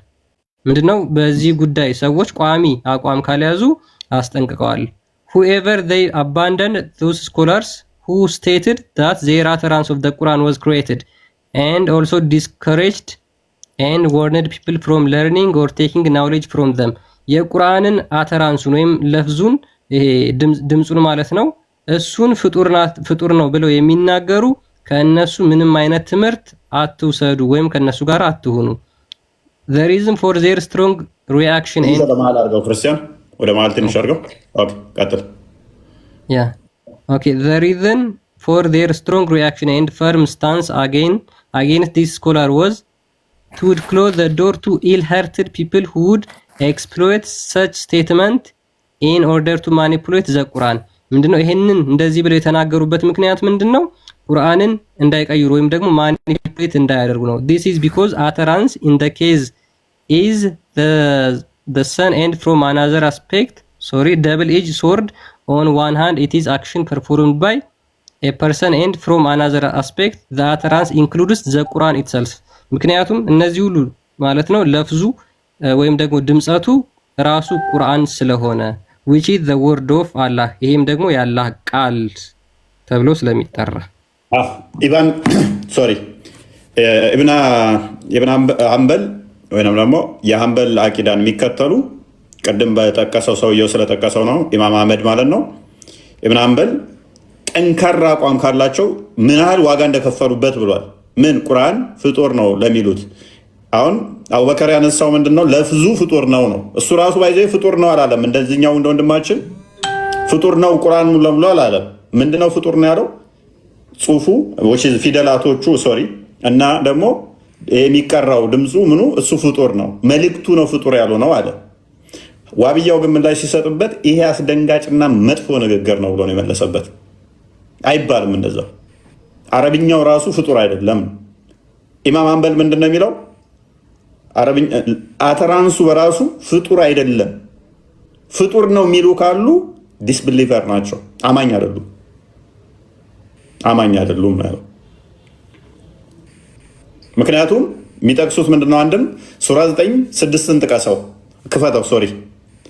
ምንድነው? በዚህ ጉዳይ ሰዎች ቋሚ አቋም ካልያዙ አስጠንቅቀዋል። whoever they abandoned those scholars who stated that their utterance of the Quran was created and also discouraged and warned people from learning or taking knowledge from them የቁርአንን አተራንሱን ወይም ለፍዙን ይሄ ድምጹን ማለት ነው እሱን ፍጡር ነው ብለው የሚናገሩ ከነሱ ምንም አይነት ትምህርት አትውሰዱ ወይም ከነሱ ጋር አትሁኑ። the reason for their strong reaction and ወደ መሃል አድርገው ክርስቲያን ወደ መሃል ትንሽ አድርገው ኦኬ ቀጥል ያ ኦኬ the reason for their strong reaction and firm stance against this scholar was to close the door to ill-hearted people who would exploit such statement in order to manipulate the Quran ምንድነው? ይሄንን እንደዚህ ብለው የተናገሩበት ምክንያት ምንድነው? ቁርአንን እንዳይቀይሩ ወይም ደግሞ ማኒፑሌት እንዳያደርጉ ነው። this is because utterance in the case is the son and from another aspect double edged sword. On one hand it is action performed by a person and from another aspect the utterance includes the Quran itself. ምክንያቱም እነዚህ ሁሉ ማለት ነው ለፍዙ ወይም ደግሞ ድምጸቱ ራሱ ቁርአን ስለሆነ which is the word of Allah ይሄም ደግሞ የአላህ ቃል ተብሎ ስለሚጠራ ኢብን ሐንበል ወይንም ደግሞ የሐንበል አቂዳን የሚከተሉ ቀደም በተጠቀሰው ሰውየው ስለተጠቀሰው ነው ኢማም አህመድ ማለት ነው። ኢብን ሐንበል ጠንካራ አቋም ካላቸው ምን ያህል ዋጋ እንደከፈሉበት ብሏል። ምን ቁርአን ፍጡር ነው ለሚሉት አሁን አቡበከር ያነሳው ምንድነው ለፍዙ ፍጡር ነው ነው እሱ ራሱ ባይዘይ ፍጡር ነው አላለም። እንደዚህኛው እንደወንድማችን ፍጡር ነው ቁርአን ለምሎ አላለም። ምንድነው ፍጡር ነው ያለው? ጽሁፉ ፊደላቶቹ እና ደግሞ የሚቀራው ድምፁ ምኑ እሱ ፍጡር ነው፣ መልእክቱ ነው ፍጡር ያለው ነው አለ። ዋብያው ግን ምላሽ ሲሰጥበት ይሄ አስደንጋጭና መጥፎ ንግግር ነው ብሎ ነው የመለሰበት። አይባልም እንደዛ። አረብኛው ራሱ ፍጡር አይደለም። ኢማም ሐንበል ምንድነው የሚለው? አተራንሱ በራሱ ፍጡር አይደለም። ፍጡር ነው የሚሉ ካሉ ዲስብሊቨር ናቸው፣ አማኝ አይደሉም ያለው። ምክንያቱም የሚጠቅሱት ምንድነው? አንድም ሱራ 9:6ን ጥቀሰው ክፈተው።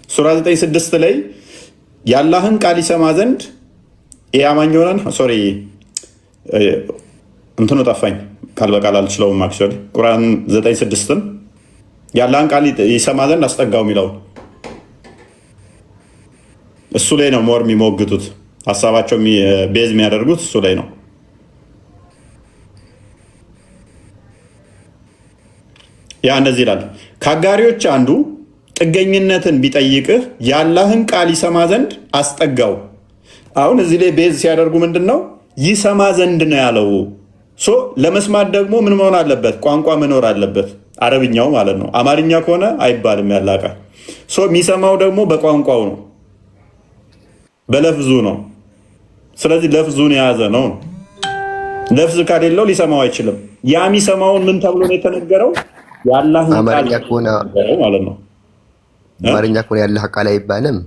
ሱራ 9:6 ላይ የአላህን ቃል ይሰማ ዘንድ አማኝ ሆነን እንትኑ ጠፋኝ ቃል በቃል አልችለውም። አክቹዋሊ ቁርአን 9:6ን የአላህን ቃል ይሰማ ዘንድ አስጠጋው የሚለው እሱ ላይ ነው ሞር የሚሞግቱት፣ ሀሳባቸው ቤዝ የሚያደርጉት እሱ ላይ ነው። ያ እንደዚህ ይላል፣ ከአጋሪዎች አንዱ ጥገኝነትን ቢጠይቅህ የአላህን ቃል ይሰማ ዘንድ አስጠጋው። አሁን እዚህ ላይ ቤዝ ሲያደርጉ ምንድን ነው? ይሰማ ዘንድ ነው ያለው። ለመስማት ደግሞ ምን መሆን አለበት? ቋንቋ መኖር አለበት፣ አረብኛው ማለት ነው። አማርኛ ከሆነ አይባልም ያላህ ቃል። የሚሰማው ደግሞ በቋንቋው ነው፣ በለፍዙ ነው። ስለዚህ ለፍዙን የያዘ ነው። ለፍዝ ከሌለው ሊሰማው አይችልም። ያ የሚሰማውን ምን ተብሎ ነው የተነገረው? የአላህን ቃል ማለት ነው። አማርኛ ከሆነ ያላህ ቃል አይባልም።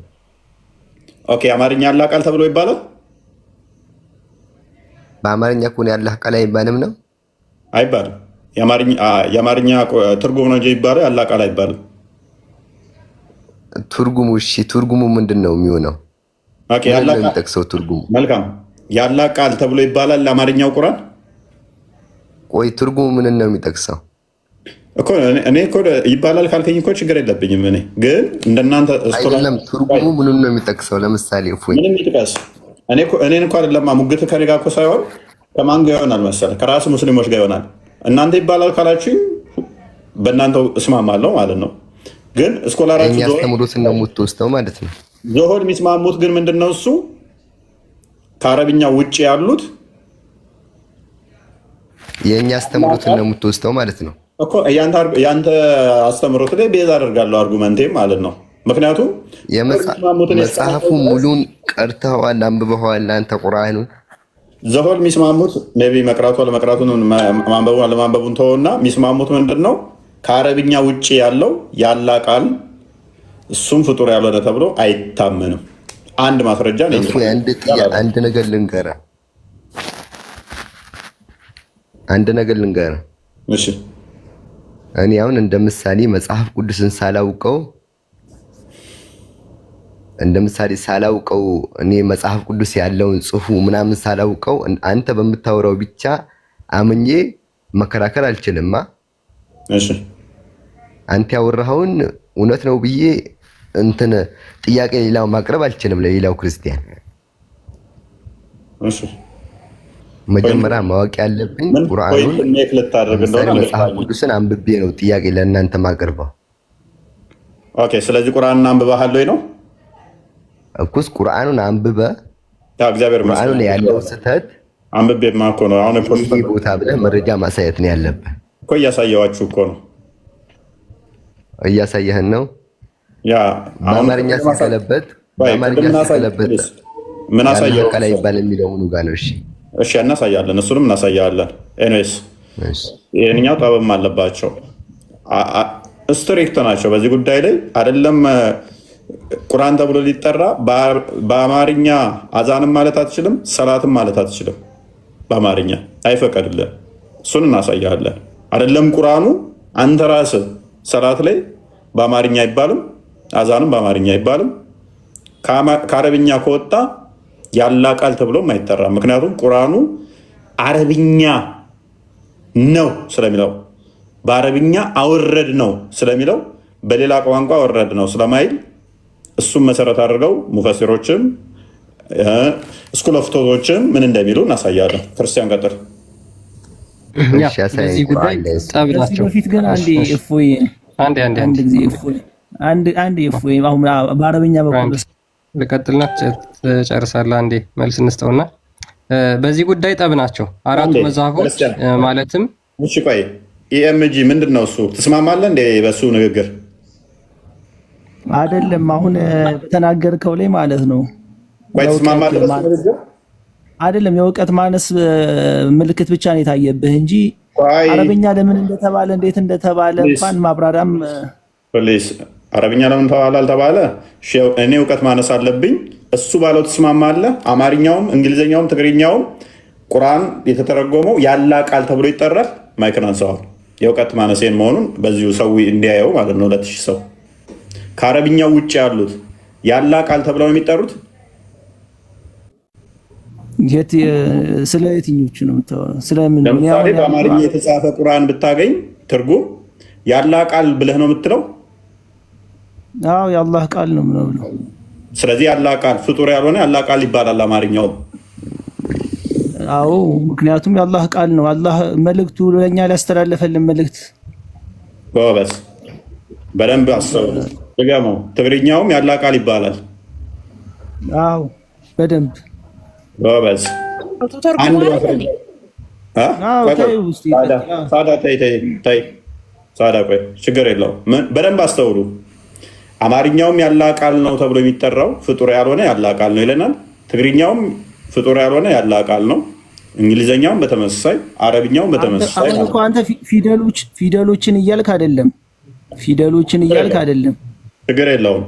ኦኬ፣ አማርኛ ያላህ ቃል ተብሎ ይባላል። በአማርኛ ከሆነ ያላህ ቃል አይባልም ነው? አይባልም። የአማርኛ ትርጉም ነው እንጂ ይባላል፣ ያላህ ቃል አይባልም። ትርጉሙ ትርጉሙ ምንድን ነው የሚሆነው? ኦኬ፣ ያላህ ቃል ጠቅሰው ትርጉሙ መልካም፣ ያላህ ቃል ተብሎ ይባላል ለአማርኛው ቁርአን። ቆይ ትርጉሙ ምን ነው የሚጠቅሰው? እኔ ይባላል ካልከኝ እኮ ችግር የለብኝም። እኔ ግን እንደናንተ አይደለም፣ ትርጉሙ ምን ነው የሚጠቅሰው? ለምሳሌ ምንም ይጥቀስ። እኔን እኮ አይደለም ሙግት ከኔ ጋር እኮ ሳይሆን ከማን ጋር ይሆናል መሰለህ? ከራሱ ሙስሊሞች ጋር ይሆናል። እናንተ ይባላል ካላችሁኝ በእናንተው እስማማለሁ ማለት ነው። ግን እስኮላራችሁ ያስተምሩት ነው የምትወስደው ማለት ነው። ዞሆድ የሚስማሙት ግን ምንድነው? እሱ ከአረብኛ ውጭ ያሉት የኛ አስተምሩት ነው የምትወስደው ማለት ነው እኮ። ያንተ አስተምሮት ላይ ቤዛ አደርጋለሁ አርጉመንቴ ማለት ነው። ምክንያቱም መጽሐፉ ሙሉን ቀርተዋል፣ አንብበዋል። አንተ ቁርአኑን ዘሆል የሚስማሙት ነቢ መቅራቱ አለመቅራቱን ማንበቡ አለማንበቡን ተወውና የሚስማሙት ምንድን ነው? ከአረብኛ ውጭ ያለው ያላ ቃል እሱም ፍጡር ያልሆነ ተብሎ አይታመንም። አንድ ማስረጃ ነው። አንድ ነገር ልንገርህ። እሺ፣ እኔ አሁን እንደ ምሳሌ መጽሐፍ ቅዱስን ሳላውቀው እኔ መጽሐፍ ቅዱስ ያለውን ጽሑፉ ምናምን ሳላውቀው አንተ በምታወራው ብቻ አምኜ መከራከር አልችልማ። እሺ፣ አንተ ያወራኸውን እውነት ነው ብዬ ጥያቄ ሌላው ማቅረብ አልችልም ለሌላው ክርስቲያን። እሺ፣ መጀመሪያ ማወቅ ያለብኝ ቁርአኑን መጽሐፍ ቅዱስን አንብቤ ነው ጥያቄ ለእናንተ ማቅረበው። ኦኬ፣ ስለዚህ ቁርአንን አንብበሃል ወይ ነው እኩስ ቁርአኑን አንብበ እግዚአብሔር ቁርአኑን ያለው ስህተት አንብቤማ እኮ ነው። አሁን ቦታ ብለህ መረጃ ማሳየት ነው ያለብህ እኮ። እያሳየዋችሁ እኮ ነው። እያሳየህን ነው። ያ በአማርኛ ሲገለበት ምን አሳየው ከላይ ይባል የሚለው ምኑ ጋር ነው? እሺ፣ እናሳያለን። እሱንም እናሳያለን። ኤኒዌይስ ይሄንኛው ጠበም አለባቸው፣ ስትሪክት ናቸው በዚህ ጉዳይ ላይ አይደለም። ቁርአን ተብሎ ሊጠራ በአማርኛ አዛንም ማለት አትችልም፣ ሰላትም ማለት አትችልም። በአማርኛ አይፈቀድልህ። እሱን እናሳያለን። አይደለም ቁርአኑ አንተ ራስህ ሰላት ላይ በአማርኛ አይባልም፣ አዛንም በአማርኛ አይባልም። ከአረብኛ ከወጣ ያላ ቃል ተብሎም አይጠራም። ምክንያቱም ቁርአኑ አረብኛ ነው ስለሚለው፣ በአረብኛ አወረድ ነው ስለሚለው፣ በሌላ ቋንቋ አወረድ ነው ስለማይል እሱም መሰረት አድርገው ሙፈሲሮችም ስኩል ኦፍ ቶቶችም ምን እንደሚሉ እናሳያለን። ክርስቲያን ቀጥል። በዚህ ጉዳይ ጠብ ናቸው። በፊት ግን አንድ እፎይ አሁን በአረብኛ በኩል ልቀጥልና ጨርሳለህ። አንዴ መልስ እንስጠውና በዚህ ጉዳይ ጠብ ናቸው አራቱ መዛህቦች ማለትም። እሺ ቆይ ኢኤምጂ ምንድን ነው እሱ? ትስማማለህ እንደ በሱ ንግግር? አይደለም አሁን በተናገርከው ላይ ማለት ነው። ቆይ ትስማማለህ? አይደለም የእውቀት ማነስ ምልክት ብቻ ነው የታየብህ እንጂ አረብኛ ለምን እንደተባለ እንዴት እንደተባለ እንኳን ማብራሪያም ፕሊስ። አረብኛ ለምን ተባለ አልተባለ እኔ እውቀት ማነስ አለብኝ። እሱ ባለው ትስማማለህ? አማርኛውም እንግሊዝኛውም ትግርኛውም ቁርአን የተተረጎመው ያላ ቃል ተብሎ ይጠራል። ማይክን አንሳው የእውቀት ማነሴን መሆኑን በዚሁ ሰው እንዲያየው ማለት ነው። 2000 ሰው ከአረብኛው ውጭ ያሉት ያላ ቃል ተብለው የሚጠሩት ስለ የትኞቹ ነው የምታወራው? ስለምን? ለምሳሌ በአማርኛ የተጻፈ ቁርአን ብታገኝ ትርጉም ያላ ቃል ብለህ ነው የምትለው? አዎ የአላህ ቃል ነው የምለው። ስለዚህ ያላ ቃል ፍጡር ያልሆነ ያላ ቃል ይባላል አማርኛው። አዎ ምክንያቱም የአላህ ቃል ነው። አላህ መልእክቱ ለኛ ሊያስተላልፈልን መልእክት። ጎበዝ፣ በደንብ አስተውል፣ ድገመው። ትግርኛውም ያላ ቃል ይባላል። አዎ በደንብ ጎበዝ። አንድ ሳዳ ቆይ ችግር የለውም። በደንብ አስተውሉ። አማርኛውም ያላ ቃል ነው ተብሎ የሚጠራው ፍጡር ያልሆነ ያላ ቃል ነው ይለናል። ትግርኛውም ፍጡር ያልሆነ ያላ ቃል ነው። እንግሊዘኛውም በተመሳሳይ፣ አረብኛውም በተመሳሳይ። አንተ ፊደሎችን እያልክ አይደለም፣ ችግር የለውም።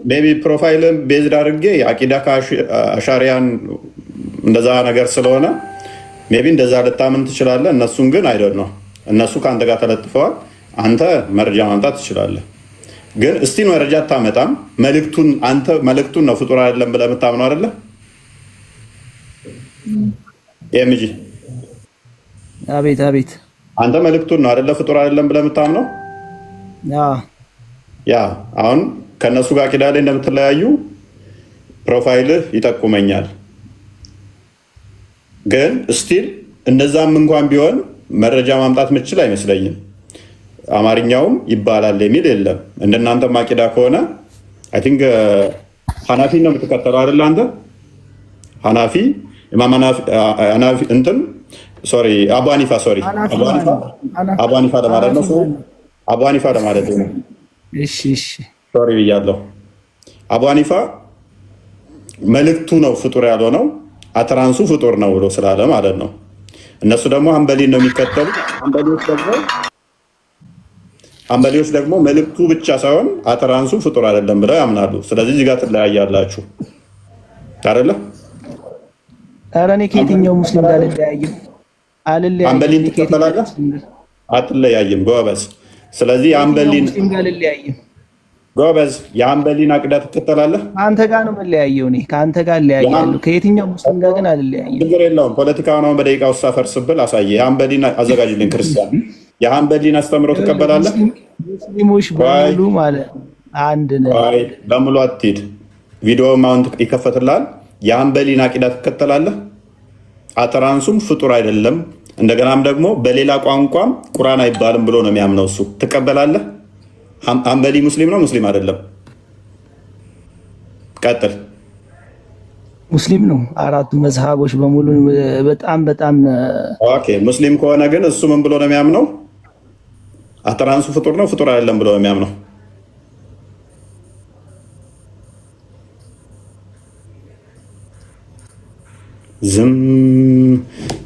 ቤቢ ፕሮፋይልን ቤዝድ አድርጌ አቂዳ ከአሻሪያን እንደዛ ነገር ስለሆነ ሜይ ቢ እንደዛ ልታምን ትችላለህ። እነሱን ግን አይደል ነው። እነሱ ከአንተ ጋር ተለጥፈዋል። አንተ መረጃ ማምጣት ትችላለህ። ግን እስቲ መረጃ አታመጣም። አንተ መልእክቱን ነው ፍጡር አይደለም ብለህ የምታምነው አይደለ? ኤምጂ አቤት አቤት። አንተ መልእክቱን ነው አይደለ ፍጡር አይደለም ብለህ የምታምነው? ያ አሁን ከነሱ ጋር አቂዳ ላይ እንደምትለያዩ ፕሮፋይልህ ይጠቁመኛል። ግን ስቲል እነዛም እንኳን ቢሆን መረጃ ማምጣት ምችል አይመስለኝም። አማርኛውም ይባላል የሚል የለም። እንደናንተ አቂዳ ከሆነ አይ ቲንክ ሐናፊ ነው የምትከተለው አይደል? አንተ ሐናፊ ኢማም ሐናፊ እንትን ሶሪ አቡ ሐኒፋ ሶሪ አቡ ሐኒፋ ለማለት ነው። አቡ ሐኒፋ ለማለት ነው። እሺ ሶሪ ብያለሁ። አቡ ሐኒፋ መልእክቱ ነው ፍጡር ያልሆነው አትራንሱ ፍጡር ነው ብሎ ስላለ ማለት ነው። እነሱ ደግሞ ሐንበሊን ነው የሚከተሉት። ሐንበሊዎች ደግሞ መልእክቱ ብቻ ሳይሆን አትራንሱ ፍጡር አይደለም ብለው ያምናሉ። ስለዚህ እዚህ ጋር ትለያያላችሁ አይደለ? ኧረ እኔ ከየትኛው ሙስሊም ጋር ልለያየው? ሐንበሊን ትከተላለህ? አትለያይም። ጎበዝ። ስለዚህ ሙስሊም ጋር ልለያየው? ጎበዝ። የሐንበሊን አቂዳ ትከተላለህ? አንተ ጋር ነው የምለያየው። እኔ ከአንተ ጋር እለያያለሁ፣ ከየትኛው ሙስሊም ጋር ግን አልለያየም። ችግር የለውም። ፖለቲካውን አሁን በደቂቃ ውስጥ አፈርስብል አሳየ። የሐንበሊን አዘጋጅልኝ ክርስቲያን። የሐንበሊን አስተምሮ ትቀበላለህ? ሙስሊሞች በሙሉ ማለት አንድ ነው። በሙሉ አትሂድ። ቪዲዮ ማውንት ይከፈትልሃል። የሐንበሊን አቂዳ ትከተላለህ? አተራንሱም ፍጡር አይደለም፣ እንደገናም ደግሞ በሌላ ቋንቋም ቁርአን አይባልም ብሎ ነው የሚያምነው እሱ። ትቀበላለህ? ሐንበሊ ሙስሊም ነው ሙስሊም አይደለም? ቀጥል። ሙስሊም ነው። አራቱ መዝሃቦች በሙሉ በጣም ኦኬ። ሙስሊም ከሆነ ግን እሱ ምን ብሎ ነው የሚያምነው? አተራንሱ ፍጡር ነው ፍጡር አይደለም ብሎ ነው የሚያምነው። ዝም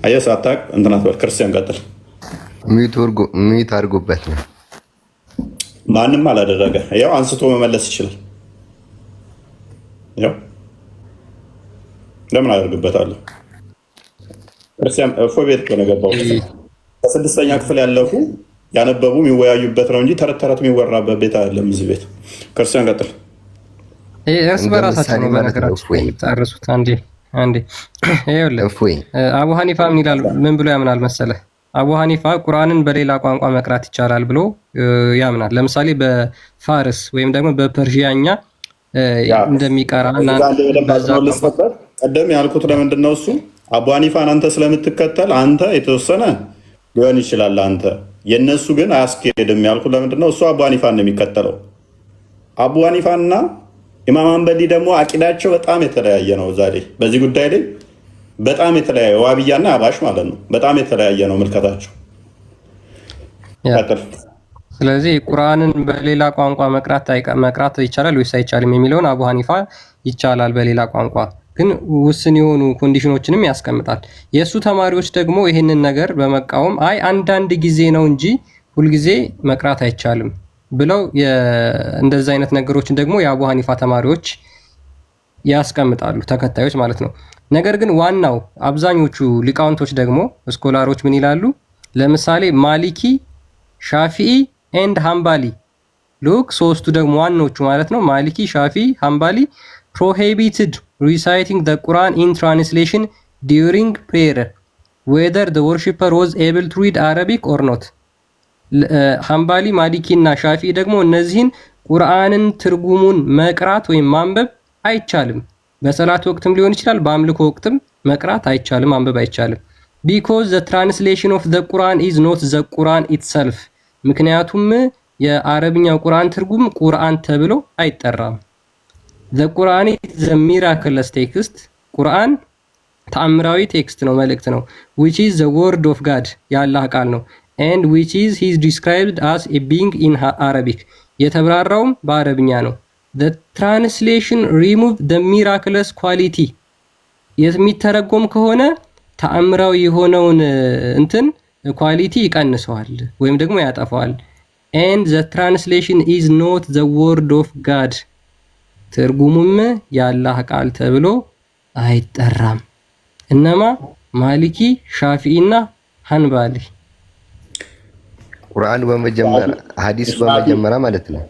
አየህ፣ ሳታውቅ እንትን አትበል። ክርስቲያን ቀጥል። ሚዩት አድርጎበት ነው። ማንም አላደረገ። ያው አንስቶ መመለስ ይችላል። ያው ለምን አደርግበታለሁ? ክርስቲያን እፎይ ቤት እኮ ነው የገባው። ከስድስተኛ ክፍል ያለፉ ያነበቡ የሚወያዩበት ነው እንጂ ተረት ተረት የሚወራበት ቤት አይደለም እዚህ ቤት። ክርስቲያን ቀጥል። እርስ በራሳቸው ነው በነገራችን ታርሱት። አንዴ ይኸውልህ አቡ ሐኒፋ ምን ይላል? ምን ብሎ ያምናል መሰለህ? አቡ ሐኒፋ ቁርአንን በሌላ ቋንቋ መቅራት ይቻላል ብሎ ያምናል። ለምሳሌ በፋርስ ወይም ደግሞ በፐርሺያኛ እንደሚቀራ እና ቀደም ያልኩት ለምንድን ነው እሱ አቡ ሐኒፋን አንተ ስለምትከተል አንተ የተወሰነ ሊሆን ይችላል አንተ የነሱ ግን አያስኬድም ያልኩት ለምንድን ነው? እሱ አቡ ሐኒፋን ነው የሚከተለው። አቡ ሐኒፋና ኢማም አንበሊ ደግሞ አቂዳቸው በጣም የተለያየ ነው። ዛሬ በዚህ ጉዳይ ላይ በጣም የተለያየ ዋብያና አባሽ ማለት ነው። በጣም የተለያየ ነው ምልከታቸው። ስለዚህ ቁርአንን በሌላ ቋንቋ መቅራት ይቻላል ወይስ አይቻልም የሚለውን አቡ ሐኒፋ ይቻላል በሌላ ቋንቋ ግን ውስን የሆኑ ኮንዲሽኖችንም ያስቀምጣል። የእሱ ተማሪዎች ደግሞ ይህንን ነገር በመቃወም አይ አንዳንድ ጊዜ ነው እንጂ ሁልጊዜ መቅራት አይቻልም ብለው እንደዚህ አይነት ነገሮችን ደግሞ የአቡ ሐኒፋ ተማሪዎች ያስቀምጣሉ፣ ተከታዮች ማለት ነው። ነገር ግን ዋናው አብዛኞቹ ሊቃውንቶች ደግሞ ስኮላሮች ምን ይላሉ? ለምሳሌ ማሊኪ፣ ሻፊኢ ኤንድ ሃምባሊ ሉክ ሶስቱ ደግሞ ዋናዎቹ ማለት ነው ማሊኪ፣ ሻፊኢ፣ ሃምባሊ prohibited reciting the Quran in translation during prayer whether the worshipper was able to read Arabic or not. ሃምባሊ፣ ማሊኪ እና ሻፊ ደግሞ እነዚህን ቁርአንን ትርጉሙን መቅራት ወይም ማንበብ አይቻልም። በሰላት ወቅትም ሊሆን ይችላል፣ በአምልኮ ወቅትም መቅራት አይቻልም፣ ማንበብ አይቻልም። because the translation of the Quran is not the Quran itself ምክንያቱም የአረብኛው ቁርአን ትርጉም ቁርአን ተብሎ አይጠራም። the Quran is the miraculous text ቁርአን ተአምራዊ ቴክስት ነው፣ መልእክት ነው። which is the word of God የአላህ ቃል ነው። and which is he is described as a being in Arabic የተብራራውም በአረብኛ ነው። the translation remove the miraculous quality የሚተረጎም ከሆነ ተአምራዊ የሆነውን እንትን ኳሊቲ ይቀንሰዋል ወይም ደግሞ ያጠፋዋል። and the translation is not the word of God ትርጉሙም የአላህ ቃል ተብሎ አይጠራም። እነማ ማሊኪ፣ ሻፊኢ እና ሃንባሊ ቁርአን በመጀመሪያ ሐዲስ በመጀመሪያ ማለት ነው።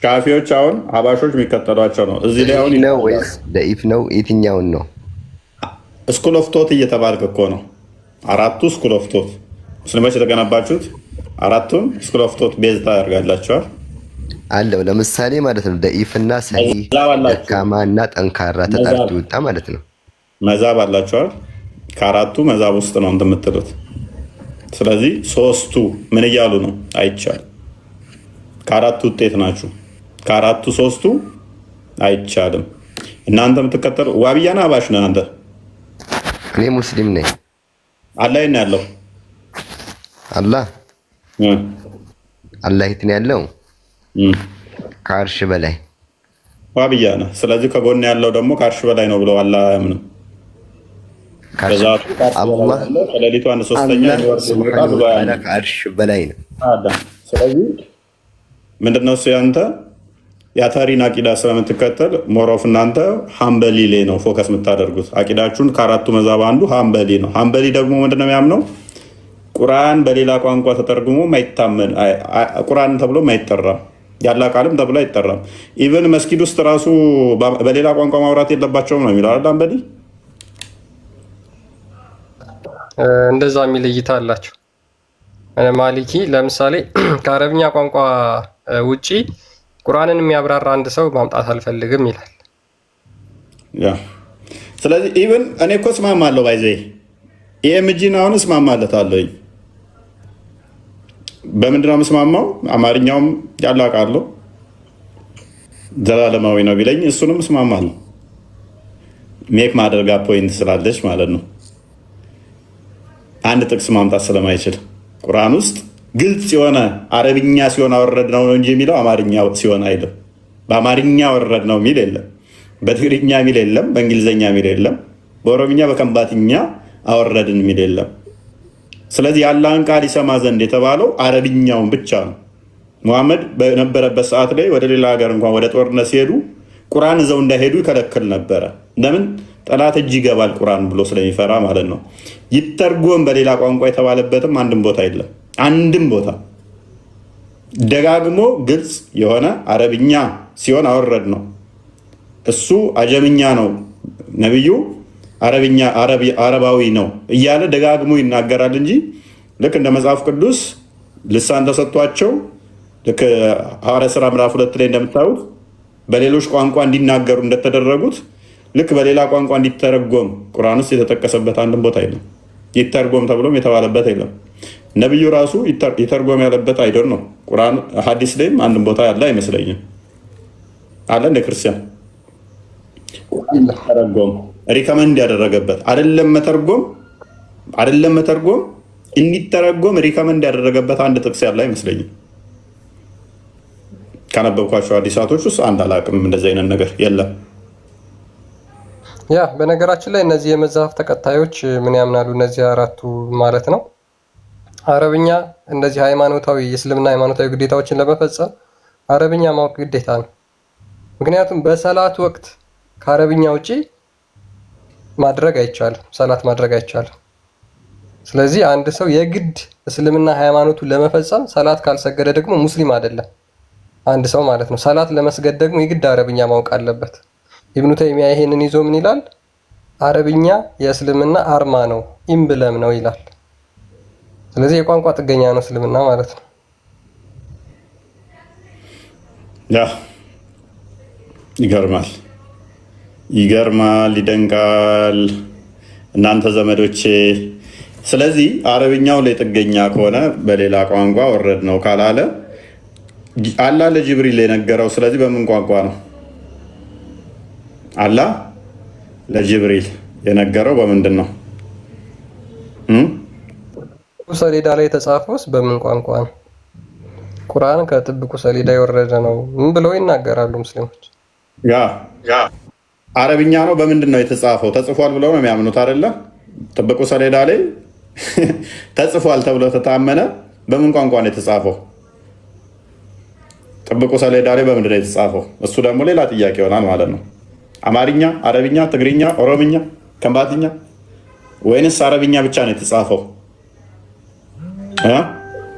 ሻፊዎች አሁን አባሾች የሚከተሏቸው ነው። እዚህ ላይ አሁን ነው ወይስ ደኢፍ ነው? የትኛውን ነው? ስኩል ኦፍ ቶት እየተባልክ እኮ ነው። አራቱ ስኩል ኦፍ ቶት ሙስሊሞች የተገነባችሁት አራቱም ስኩል ኦፍ ቶት ቤዝ ታደርጋላችኋል አለው። ለምሳሌ ማለት ነው ደኢፍና ሰሂህ፣ ደካማና ጠንካራ ተጣርቶ ይወጣ ማለት ነው። መዛብ አላችኋል። ከአራቱ መዛብ ውስጥ ነው እንደምትሉት። ስለዚህ ሶስቱ ምን እያሉ ነው? አይቻልም። ከአራቱ ውጤት ናችሁ። ከአራቱ ሶስቱ አይቻልም። እናንተ የምትከተሉ ዋብያና አባሽ ነህ አንተ። እኔ ሙስሊም ነኝ። አላህ የት ነው ያለው? አላህ የት ነው ያለው? ከአርሽ በላይ። ዋብያ ነህ። ስለዚህ ከጎን ያለው ደግሞ ከአርሽ በላይ ነው ብለው አላህ አያምንም። ከሌሊቱ 1/3 ከአርሽ በላይ ነው። ስለዚህ ምንድነው እሱ ያንተ የአታሪን አቂዳ ስለምትከተል ሞሮፍ እናንተ ሃምበሊ ላይ ነው ፎከስ የምታደርጉት። አቂዳችሁን ከአራቱ መዛብ አንዱ ሃምበሊ ነው። ሃምበሊ ደግሞ ምንድነው የሚያምነው? ቁርአን በሌላ ቋንቋ ተተርጉሞ ማይታመን ቁርአን ተብሎ ማይጠራም፣ ያላ ቃልም ተብሎ አይጠራም። ኢቨን መስጊድ ውስጥ ራሱ በሌላ ቋንቋ ማውራት የለባቸውም ነው የሚለው አይደል? ሃምበሊ እንደዛ የሚል እይታ አላቸው። ማሊኪ ለምሳሌ ከአረብኛ ቋንቋ ውጪ ቁርአንን የሚያብራራ አንድ ሰው ማምጣት አልፈልግም ይላል። ስለዚህ ኢቨን እኔ እኮ እስማማለሁ ባይዘ ኤምጂን አሁን እስማማለታለሁ። በምንድን ነው የምስማማው? አማርኛውም ያላቃለሁ ዘላለማዊ ነው ቢለኝ እሱንም እስማማለሁ። ሜክ ማድረጋ ፖይንት ስላለች ማለት ነው። አንድ ጥቅስ ማምጣት ስለማይችል ቁርአን ውስጥ ግልጽ የሆነ አረብኛ ሲሆን አወረድ ነው እንጂ የሚለው አማርኛ ሲሆን አይልም። በአማርኛ ወረድ ነው የሚል የለም፣ በትግርኛ የሚል የለም፣ በእንግሊዝኛ የሚል የለም፣ በኦሮምኛ በከንባትኛ አወረድን የሚል የለም። ስለዚህ የአላህን ቃል ይሰማ ዘንድ የተባለው አረብኛውን ብቻ ነው። ሙሐመድ በነበረበት ሰዓት ላይ ወደ ሌላ ሀገር እንኳን ወደ ጦርነት ሲሄዱ ቁርአን ይዘው እንዳይሄዱ ይከለክል ነበረ። ለምን? ጠላት እጅ ይገባል ቁርአን ብሎ ስለሚፈራ ማለት ነው። ይተርጎም በሌላ ቋንቋ የተባለበትም አንድም ቦታ የለም። አንድም ቦታ ደጋግሞ ግልጽ የሆነ አረብኛ ሲሆን አወረድ ነው። እሱ አጀምኛ ነው፣ ነቢዩ አረብኛ አረባዊ ነው እያለ ደጋግሞ ይናገራል እንጂ ልክ እንደ መጽሐፍ ቅዱስ ልሳን ተሰጥቷቸው ልክ ሐዋርያት ሥራ ምዕራፍ 2 ላይ እንደምታዩት በሌሎች ቋንቋ እንዲናገሩ እንደተደረጉት ልክ በሌላ ቋንቋ እንዲተረጎም ቁርአን ውስጥ የተጠቀሰበት አንድም ቦታ የለም። ይተርጎም ተብሎም የተባለበት የለም። ነቢዩ ራሱ ይተርጎም ያለበት አይደል ነው። ቁርአን ሐዲስ ላይም አንድም ቦታ ያለ አይመስለኝም። አለ እንደ ክርስቲያን ተረጎም ሪከመንድ ያደረገበት አይደለም። መተርጎም እንዲተረጎም ሪከመንድ ያደረገበት አንድ ጥቅስ ያለ አይመስለኝም። ካነበብኳቸው ሐዲሳቶች ውስጥ አንድ አላቅም። እንደዚህ አይነት ነገር የለም። ያ በነገራችን ላይ እነዚህ የመጽሐፍ ተከታዮች ምን ያምናሉ? እነዚህ አራቱ ማለት ነው አረብኛ እንደዚህ ሃይማኖታዊ የእስልምና ሃይማኖታዊ ግዴታዎችን ለመፈጸም አረብኛ ማወቅ ግዴታ ነው። ምክንያቱም በሰላት ወቅት ከአረብኛ ውጪ ማድረግ አይቻልም፣ ሰላት ማድረግ አይቻልም። ስለዚህ አንድ ሰው የግድ እስልምና ሃይማኖቱን ለመፈጸም ሰላት ካልሰገደ ደግሞ ሙስሊም አይደለም አንድ ሰው ማለት ነው። ሰላት ለመስገድ ደግሞ የግድ አረብኛ ማወቅ አለበት። ኢብኑ ተይሚያ ይሄንን ይዞ ምን ይላል? አረብኛ የእስልምና አርማ ነው፣ ኢምብለም ነው ይላል። ስለዚህ የቋንቋ ጥገኛ ነው እስልምና ማለት ነው። ያ ይገርማል፣ ይደንቃል እናንተ ዘመዶቼ። ስለዚህ አረብኛው ላይ ጥገኛ ከሆነ በሌላ ቋንቋ ወረድ ነው ካላለ አላህ ለጅብሪል የነገረው ስለዚህ በምን ቋንቋ ነው? አላህ ለጅብሪል የነገረው በምንድን ነው? ሰሌዳ ላይ የተጻፈውስ በምን ቋንቋ ነው? ቁርአን ከጥብቁ ሰሌዳ የወረደ ነው ብለው ይናገራሉ ሙስሊሞች። ያ አረብኛ ነው። በምንድን ነው የተጻፈው? ተጽፏል ብለው ነው የሚያምኑት አይደለ? ጥብቁ ሰሌዳ ላይ ተጽፏል ተብሎ ተታመነ። በምን ቋንቋ ነው የተጻፈው? ጥብቁ ሰሌዳ ላይ በምንድን ነው የተጻፈው? እሱ ደግሞ ሌላ ጥያቄ ይሆናል ማለት ነው። አማርኛ፣ አረብኛ፣ ትግርኛ፣ ኦሮምኛ፣ ከምባትኛ ወይንስ አረብኛ ብቻ ነው የተጻፈው?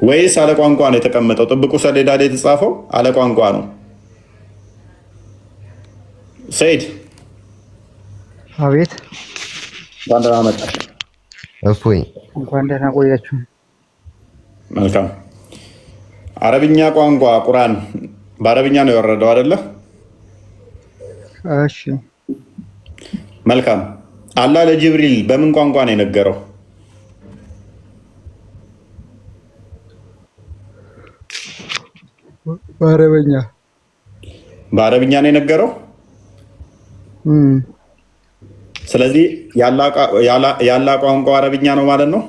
ወይስ አለ ቋንቋ ነው የተቀመጠው? ጥብቁ ሰሌዳ ላይ የተጻፈው አለ ቋንቋ ነው። ሰይድ አቤት። እንኳን ደህና መጣህ። እፎይ እንኳን ደህና ቆያችሁ። መልካም። አረብኛ ቋንቋ ቁርአን በአረብኛ ነው የወረደው አይደለ? እሺ መልካም። አላህ ለጅብሪል በምን ቋንቋ ነው የነገረው? በአረበኛ። በአረብኛ ነው የነገረው። ስለዚህ ያላ ቋንቋ አረብኛ ነው ማለት ነው።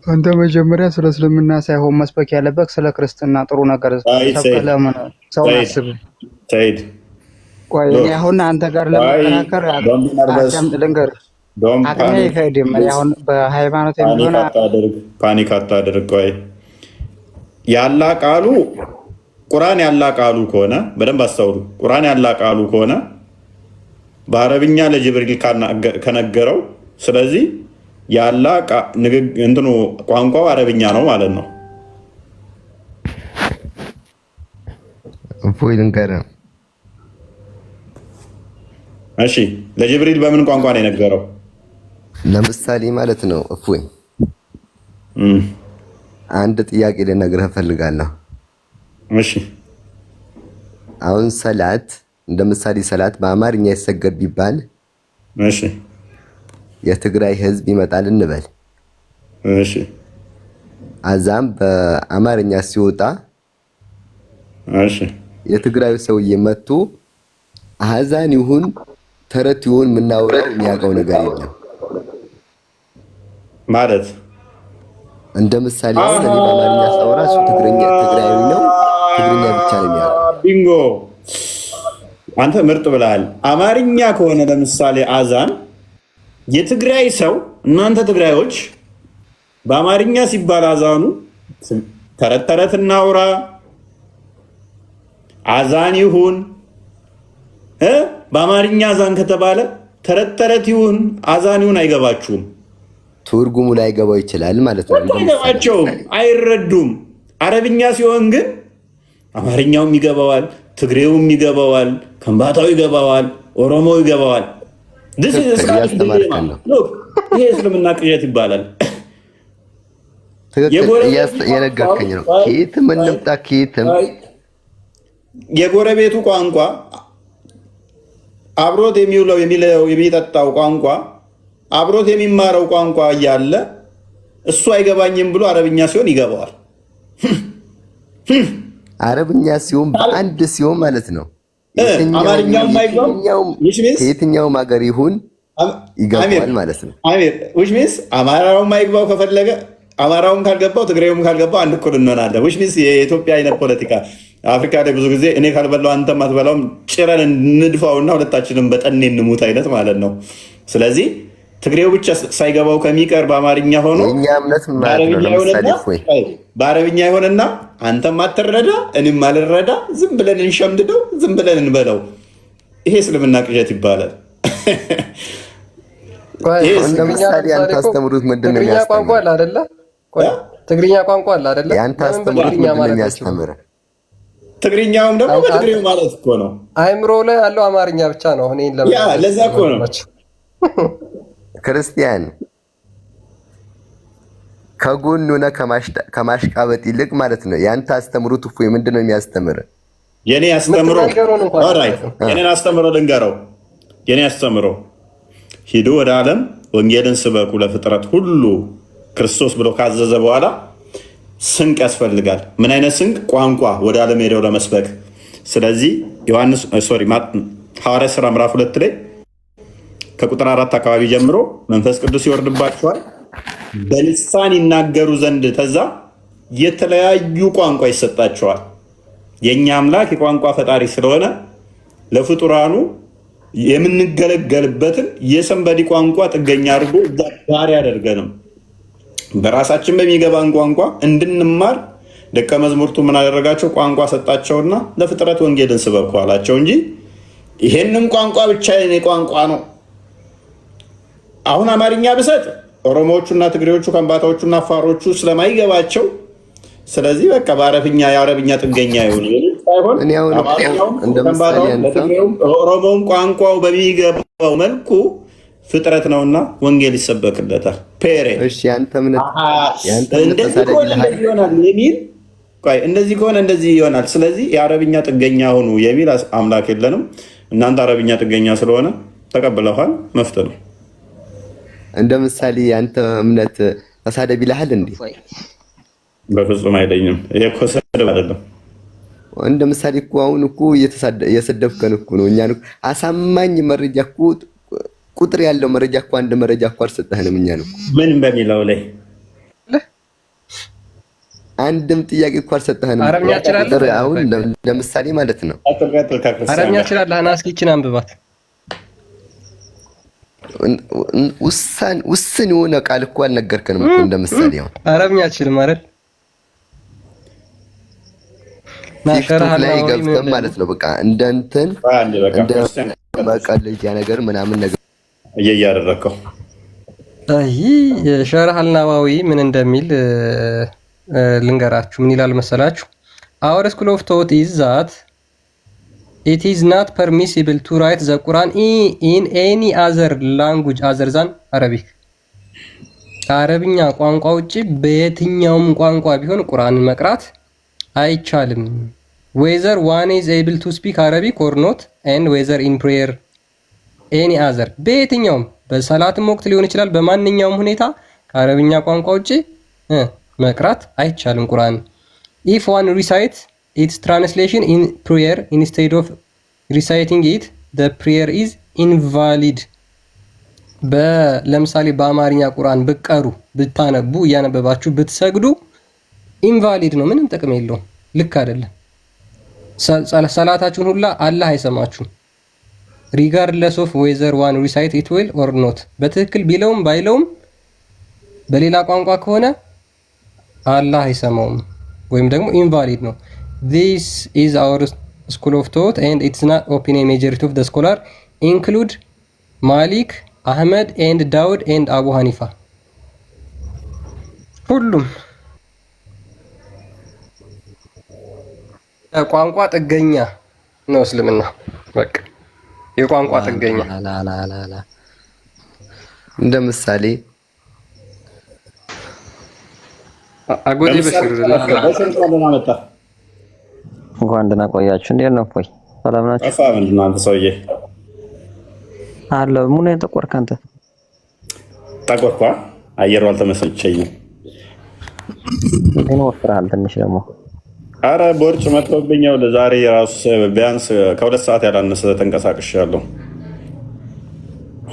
አንተ መጀመሪያ ስለ እስልምና ሳይሆን መስበክ ያለበት ስለ ክርስትና ጥሩ ነገር ለምን ሰው አስብ። ሰይድ ቆይ እኔ አሁን አንተ ጋር ለመከራከር ልንገርህ፣ አቅሜ አይፈቅድም። አሁን በሃይማኖት የሚሆን ፓኒክ አታድርግ። ቆይ ያላ ቃሉ ቁርአን ያላ ቃሉ ከሆነ በደንብ አስተውሉ። ቁርአን ያላ ቃሉ ከሆነ በአረብኛ ለጅብሪል ከነገረው ስለዚህ ያላ እንትኑ ቋንቋው አረብኛ ነው ማለት ነው። እፎይ ልንገርህ። እሺ ለጅብሪል በምን ቋንቋ ነው የነገረው? ለምሳሌ ማለት ነው እፎይ አንድ ጥያቄ ልነግርህ እፈልጋለሁ። እሺ አሁን ሰላት እንደ ምሳሌ ሰላት በአማርኛ ይሰገድ ቢባል እሺ የትግራይ ህዝብ ይመጣል እንበል። እሺ አዛም በአማርኛ ሲወጣ እሺ የትግራዩ ሰውዬ መጥቶ አዛን ይሁን ተረት ይሁን የምናወራው የሚያውቀው ነገር የለም ማለት እንደ ምሳሌ ሰሌ በአማርኛ ሳወራ እሱ ትግራያዊ ነው፣ ትግርኛ ብቻ ነው የሚያውቀው። ቢንጎ አንተ ምርጥ ብለሃል። አማርኛ ከሆነ ለምሳሌ አዛን የትግራይ ሰው እናንተ ትግራዮች በአማርኛ ሲባል አዛኑ ተረት ተረት እናውራ፣ አዛን ይሁን በአማርኛ አዛን ከተባለ ተረት ተረት ይሁን አዛን ይሁን አይገባችሁም። ትርጉሙ ላይ ገባው ይችላል ማለት ነው። አይገባቸውም፣ አይረዱም። አረብኛ ሲሆን ግን አማርኛውም ይገባዋል፣ ትግሬውም ይገባዋል፣ ከምባታው ይገባዋል፣ ኦሮሞው ይገባዋል። ይሄ እስልምና ቅዠት ይባላል። የነገርከኝ ነው። ከየትም እንምጣ ከየትም የጎረቤቱ ቋንቋ አብሮት የሚውለው የሚጠጣው ቋንቋ አብሮት የሚማረው ቋንቋ እያለ እሱ አይገባኝም ብሎ አረብኛ ሲሆን ይገባዋል። አረብኛ ሲሆን በአንድ ሲሆን ማለት ነው። ከየትኛውም ሀገር ይሁን ይገባዋል ማለት ነው። ዊች ሚንስ አማራውም አይግባው ከፈለገ አማራውም ካልገባው ትግሬውም ካልገባው አንድ እኩል እንሆናለን። ዊች ሚንስ የኢትዮጵያ አይነት ፖለቲካ አፍሪካ ላይ ብዙ ጊዜ እኔ ካልበላው አንተም አትበላውም፣ ጭረን እንድፋውና ሁለታችንም በጠኔ እንሙት አይነት ማለት ነው። ስለዚህ ትግሬው ብቻ ሳይገባው ከሚቀር በአማርኛ ሆኖ በአረብኛ ይሆንና አንተም አትረዳ እኔም አልረዳ፣ ዝም ብለን እንሸምድደው፣ ዝም ብለን እንበለው። ይሄ እስልምና ቅዠት ይባላል። ለምሳሌ አንተ አስተምሩት ምንድን ነው የሚያስተምረው? ትግርኛ ቋንቋ አለ አይደለ? ያንተ አስተምሩት ምንድን ነው የሚያስተምረው? ትግርኛውም ደግሞ በትግሬው ማለት እኮ ነው። አይምሮ ላይ ያለው አማርኛ ብቻ ነው። እኔ ለዛ እኮ ነው ክርስቲያን ከጎን ሆነ ከማሽቃበጥ ይልቅ ማለት ነው። ያንተ አስተምሩት እፎይ ምንድን ነው የሚያስተምረው? የኔ አስተምሮ የኔን አስተምሮ ልንገረው። የኔ አስተምሮ ሂዱ ወደ ዓለም ወንጌልን ስበኩ ለፍጥረት ሁሉ ክርስቶስ ብሎ ካዘዘ በኋላ ስንቅ ያስፈልጋል። ምን አይነት ስንቅ? ቋንቋ፣ ወደ ዓለም ሄደው ለመስበክ። ስለዚህ ሐዋርያት ሥራ ምዕራፍ 2 ላይ ከቁጥር 4 አካባቢ ጀምሮ መንፈስ ቅዱስ ይወርድባቸዋል፣ በልሳን ይናገሩ ዘንድ ተዛ የተለያዩ ቋንቋ ይሰጣቸዋል። የእኛ አምላክ የቋንቋ ፈጣሪ ስለሆነ ለፍጡራኑ የምንገለገልበትን የሰንበዲ ቋንቋ ጥገኛ አድርጎ ጋር ያደርገንም በራሳችን በሚገባን ቋንቋ እንድንማር ደቀ መዝሙርቱ ምን አደረጋቸው? ቋንቋ ሰጣቸውና ለፍጥረት ወንጌልን ስበኩ አላቸው እንጂ ይሄንን ቋንቋ ብቻ የኔ ቋንቋ ነው። አሁን አማርኛ ብሰጥ ኦሮሞዎቹና ትግሬዎቹ ከምባታዎቹና አፋሮቹ ስለማይገባቸው ስለዚህ በቃ በአረብኛ የአረብኛ ጥገኛ ይሆን ሳይሆን ኦሮሞም ቋንቋው በሚገባው መልኩ ፍጥረት ነውና ወንጌል ይሰበክለታል። እንደዚህ ከሆነ እንደዚህ ይሆናል። ስለዚህ የአረብኛ ጥገኛ ሆኑ የሚል አምላክ የለንም። እናንተ አረብኛ ጥገኛ ስለሆነ ተቀብለዋል፣ መፍት ነው። እንደ ምሳሌ ያንተ እምነት ተሳደብ ይልሃል እንዴ? በፍጹም አይለኝም። ይሄ እኮ ስድብ አይደለም። እንደ ምሳሌ እኮ አሁን እኮ እየሰደብከን እኮ ነው። እኛን አሳማኝ መረጃ እኮ ቁጥር ያለው መረጃ እኮ አንድ መረጃ እኮ አልሰጠህንም። እኛን እኮ ምን በሚለው ላይ አንድም ጥያቄ እኮ አልሰጠህንም። ቁጥር አሁን ለምሳሌ ማለት ነው። አረብኛ እችላለሁ። አናስኪችን አንብባት። ውስን የሆነ ቃል እኮ አልነገርከንም እኮ እንደ ምሳሌ አሁን አረብኛ አልችልም አይደል? ቲክቶክ ላይ ገብተን ማለት ነው በቃ እንደ እንትን እንደ መቀለጃ ነገር ምናምን ነገር እያደረከው ሸርህ አልናዋዊ ምን እንደሚል ልንገራችሁ። ምን ይላል መሰላችሁ? Our school of thought is that it is not permissible to write the Quran in any other language other than Arabic. ከአረብኛ ቋንቋ ውጪ በየትኛውም ቋንቋ ቢሆን ቁርአንን መቅራት አይቻልም። whether one is able to speak Arabic or not and whether in prayer any other በየትኛውም በሰላትም ወቅት ሊሆን ይችላል። በማንኛውም ሁኔታ ከአረብኛ ቋንቋ ውጪ መቅራት አይቻልም ቁርአን። if one recite its translation in prayer instead of reciting it the prayer is invalid. ለምሳሌ በአማርኛ ቁርአን ብቀሩ ብታነቡ እያነበባችሁ ብትሰግዱ ኢንቫሊድ ነው፣ ምንም ጥቅም የለውም፣ ልክ አይደለም። ሰላታችሁን ሁላ አላህ አይሰማችሁም። regardless of whether one recite it well or not በትክክል ቢለውም ባይለውም በሌላ ቋንቋ ከሆነ አላህ አይሰማውም ወይም ደግሞ ኢንቫሊድ ነው። this is our school of thought and it's not opinion majority of the scholar include Malik, Ahmed and Daud and Abu Hanifa ሁሉም ቋንቋ ጥገኛ ነው እስልምና። በቃ የቋንቋ ጥገኛ እንደ ምሳሌ አጎዴ በሽር እንኳን ደህና ቆያችሁ። እንዴት ነው? ቆይ ሰላም ናችሁ? አፋ ምንድን ነው አንተ ሰውዬ? አለ ምን ተቆርክ አንተ? ተቆርኳ አየሩ አልተመሰቸኝም። ምን ወፍራል ትንሽ ደግሞ። አረ ቦርጭ መጥቶብኛል ለዛሬ ራሱ ቢያንስ ከ2 ሰዓት ያላነሰ ተንቀሳቅሻለሁ።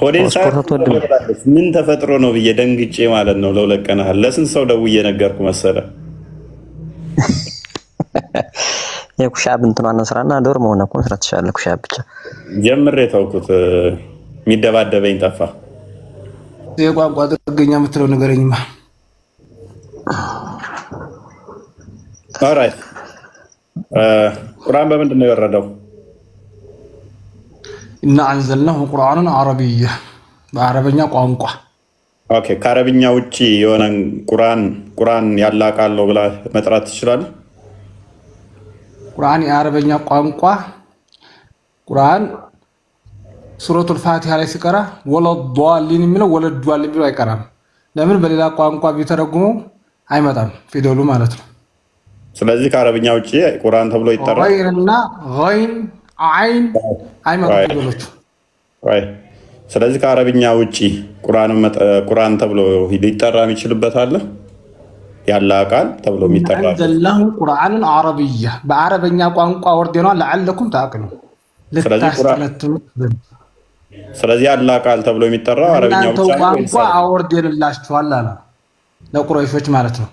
ሆዴን ምን ተፈጥሮ ነው ብዬ ደንግጬ ማለት ነው። ለሁለት ቀን ለስንት ሰው ደውዬ ነገርኩ መሰለ። የኩሻብ እንትኗን ስራና ዶርም ሆነ እኮ መስራት ትችላለህ። ኩሻብ ብቻ ጀምሬ ተውኩት። የሚደባደበኝ ጠፋ። የቋንቋ ጥገኛ የምትለው ነገረኝማ። ኦራይት ቁርአን በምንድን ነው የወረደው? እና አንዘልናሁ ቁርአንን አረብያ በአረበኛ ቋንቋ። ኦኬ ከአረብኛ ውጪ የሆነ ቁርአን ያላቃለው ብላ መጥራት ትችላለህ? ቁርአን የአረበኛ ቋንቋ ቁርአን ሱረቱል ፋቲሃ ላይ ሲቀራ ወለዷሊን የሚለው ወለዷል የሚለው አይቀራም። ለምን? በሌላ ቋንቋ ቢተረጉመው አይመጣም ፊደሉ ማለት ነው። ስለዚህ ከአረብኛ ውጪ ቁርአን ተብሎ ይጠራል። ገይርና ገይን አይን አይመጣም ፊደሎቹ። ስለዚህ ከአረብኛ ውጪ ቁርአን ተብሎ ሊጠራ የሚችልበት አለ? ያላ ቃል ተብሎ የሚጠራ ዘላሁ ቁርአንን አረብያ በአረበኛ ቋንቋ ወርደናል ለዓለኩም ተአቅሉ ለታስተለቱ። ስለዚህ ያላ ቃል ተብሎ የሚጠራው አረብኛ ብቻ ነው። ቋንቋ አወርደንላችኋል አለ ለቁረይሾች ማለት ነው።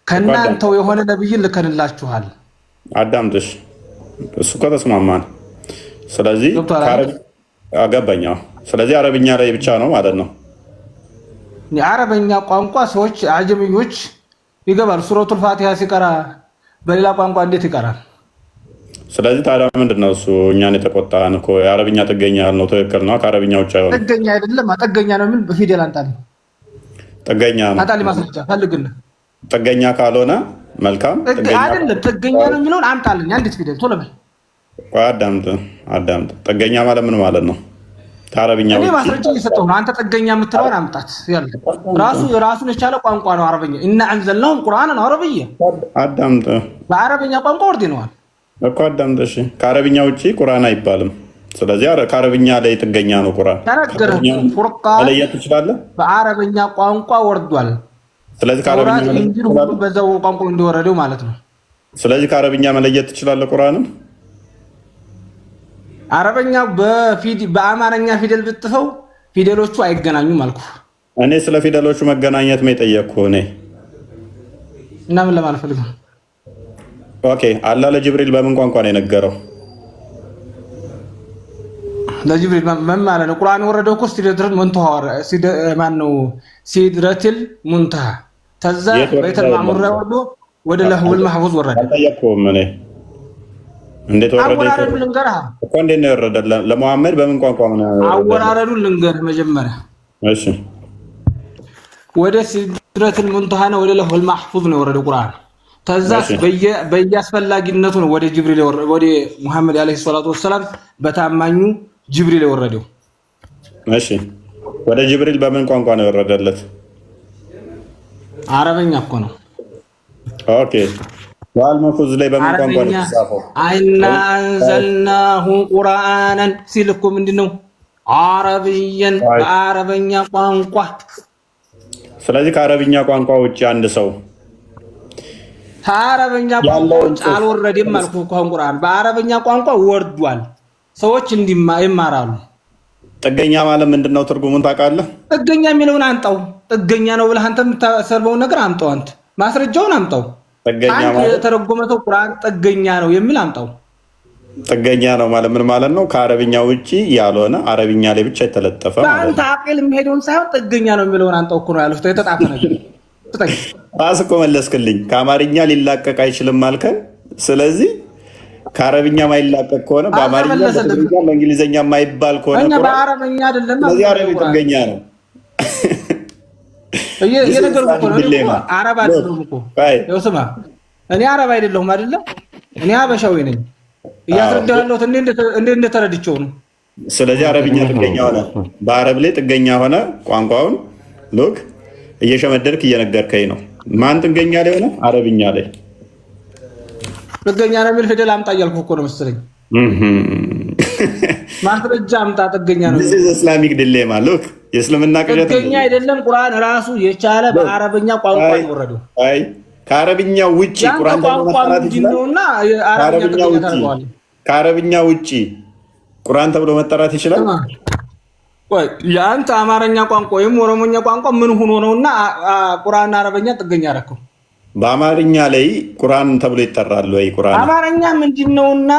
ከናንተው የሆነ ነብይ ልከንላችኋል። አዳምጥሽ እሱ ከተስማማን ስለዚህ አገባኛ። ስለዚህ አረብኛ ላይ ብቻ ነው ማለት ነው። የአረበኛ ቋንቋ ሰዎች አጀምዮች ይገባል። ሱረቱል ፋቲሃ ሲቀራ በሌላ ቋንቋ እንዴት ይቀራል? ስለዚህ ታዲያ ምንድነው እሱ እኛን የተቆጣን እኮ የአረብኛ ጥገኛ ያልነው ትክክል ነው። ከአረብኛ ውጭ አይሆንም። ጥገኛ አይደለም ጥገኛ ነው። ምን በፊደል አንጣልኝ። ጥገኛ ነው አንጣልኝ ማስረጃ ፈልግልህ። ጥገኛ ካልሆነ መልካም። ጥገኛ አይደለም ጥገኛ ነው የሚለውን አንጣልኝ። አንዲት ፊደል ቶሎ በል። ቆይ አዳምጥ። ጥገኛ ማለት ምን ማለት ነው? ከአረብኛ ውጭ እኔ ማስረጃ እየሰጠሁ ነው። አንተ ጥገኛ የምትለውን አምጣት። ያለ ራሱን የቻለ ቋንቋ ነው አረብኛ። እና አንዘልናሁ ቁርአንን አረብያ አዳምጥ። በአረብኛ ቋንቋ ወርደነዋል እኮ አዳምጥ። እሺ ከአረብኛ ውጪ ቁርአን አይባልም። ስለዚህ ከአረብኛ ላይ ጥገኛ ነው ቁርአን። ተነገረህ ፉርቃን መለየት ትችላለህ። በአረብኛ ቋንቋ ወርዷል። ስለዚህ ከአረብኛ እንዲሁ በዛው ቋንቋ እንደወረደው ማለት ነው። ስለዚህ ከአረብኛ መለየት ትችላለህ ቁርአንን። አረበኛ በአማርኛ ፊደል ብትፈው ፊደሎቹ አይገናኙም አልኩ። እኔ ስለ ፊደሎቹ መገናኘት ነው የጠየቅኩህ እኔ እና ምን ለማለት ፈልገህ? ኦኬ አላህ ለጅብሪል በምን ቋንቋ ነው የነገረው? ለጅብሪል ምን ማለት ነው? ቁርአን ወረደው እኮ ሲድረቱል ሙንተሃ ሲድረቱል ሙንተሃ ተዛ በይተል ማዕሙር ወርዶ ወደ ለህውል ማህፉዝ ወረደ። አልጠየቅኩም እኔ እንዴት ወረደ? አወራረዱን ልንገርህ እኮ እንዴት ነው የወረደ? ለሙሐመድ በምን ቋንቋ ነው አወራረዱን ልንገርህ መጀመሪያ። እሺ ወደ ሲድረቱል ሙንተሃ ነው ወደ ለህውል ማህፉዝ ነው የወረደው ቁርአን። ተዛስ በየአስፈላጊነቱ ነው ወደ ጅብሪል ወደ ሙሐመድ አለይሂ ሰላቱ ወሰለም በታማኙ ጅብሪል የወረደው። እሺ ወደ ጅብሪል በምን ቋንቋ ነው የወረደለት? አረበኛ እኮ ነው። ኦኬ ዋልመፉዝ ላይ በምን ቋንቋ ነው የተጻፈው? አይና አንዘልናሁ ቁርአናን ሲል እኮ ምንድነው? አረብየን በአረበኛ ቋንቋ። ስለዚህ ከአረብኛ ቋንቋ ውጪ አንድ ሰው ከአረበኛ ቋንቋ ውጪ አልወረደም አልኩህ እኮ ቁርአን በአረበኛ ቋንቋ ወርዷል። ሰዎች ይማራሉ። ጥገኛ ማለት ምንድነው? ትርጉሙን ታውቃለህ? ጥገኛ የሚለውን አንጣው። ጥገኛ ነው ብለህ አንተ የምታሰርበውን ነገር አምጣው። አንተ ማስረጃውን አምጣው። ጥገኛ ማለት የተረጎመ ሰው ቁርአን ጥገኛ ነው የሚል አምጣው። ጥገኛ ነው ማለት ምን ማለት ነው? ከአረብኛ ውጪ ያልሆነ አረብኛ ላይ ብቻ የተለጠፈ ማለት ነው። አንተ አቅል የሚሄደውን ሳይሆን ጥገኛ ነው የሚለውን አንጣው እኮ ነው ያሉት። የተጣፈ ነገር ራስ እኮ መለስክልኝ። ከአማርኛ ሊላቀቅ አይችልም አልከን። ስለዚህ ከአረብኛ ማይላቀቅ ከሆነ በአማርኛ በእንግሊዝኛ የማይባል ከሆነ በአረብኛ አይደለም። ስለዚህ አረብ ጥገኛ ነው። እየነገርኩህ እኮ ነው። አረብ አይደለም እኮ ይኸው ስማ፣ እኔ አረብ አይደለሁም አይደለም፣ እኔ ሀበሻዊ ነኝ። እያስረዳህ ያለሁት እንዴት እንደተረድቼው ነው። ስለዚህ አረብኛ ጥገኛ ሆነ፣ በአረብ ላይ ጥገኛ ሆነ። ቋንቋውን ሎክ እየሸመደድክ እየነገርከኝ ነው። ማን ጥገኛ ላይ ሆነ? አረብኛ ላይ ጥገኛ ነው የሚል ፊደል አምጣ እያልኩህ እኮ ነው መሰለኝ። ማስረጃ አምጣ። ጥገኛ ነው ኢስላሚክ ዲሌማ ሎክ የእስልምና ቅዠት ጥገኛ አይደለም። ቁርአን ራሱ የቻለ በአረብኛ ቋንቋ ይወረደው። አይ ከአረብኛ ውጪ ቁርአን ከአረብኛ ውጪ ቁርአን ተብሎ መጠራት ይችላል። ወይ የአንተ አማርኛ ቋንቋ ወይም ኦሮሞኛ ቋንቋ ምን ሆኖ ነውና ቁርአንና አረብኛ ጥገኛ አደረከው? በአማርኛ ላይ ቁርአን ተብሎ ይጠራል ወይ? ቁርአን አማርኛ ምንድነውና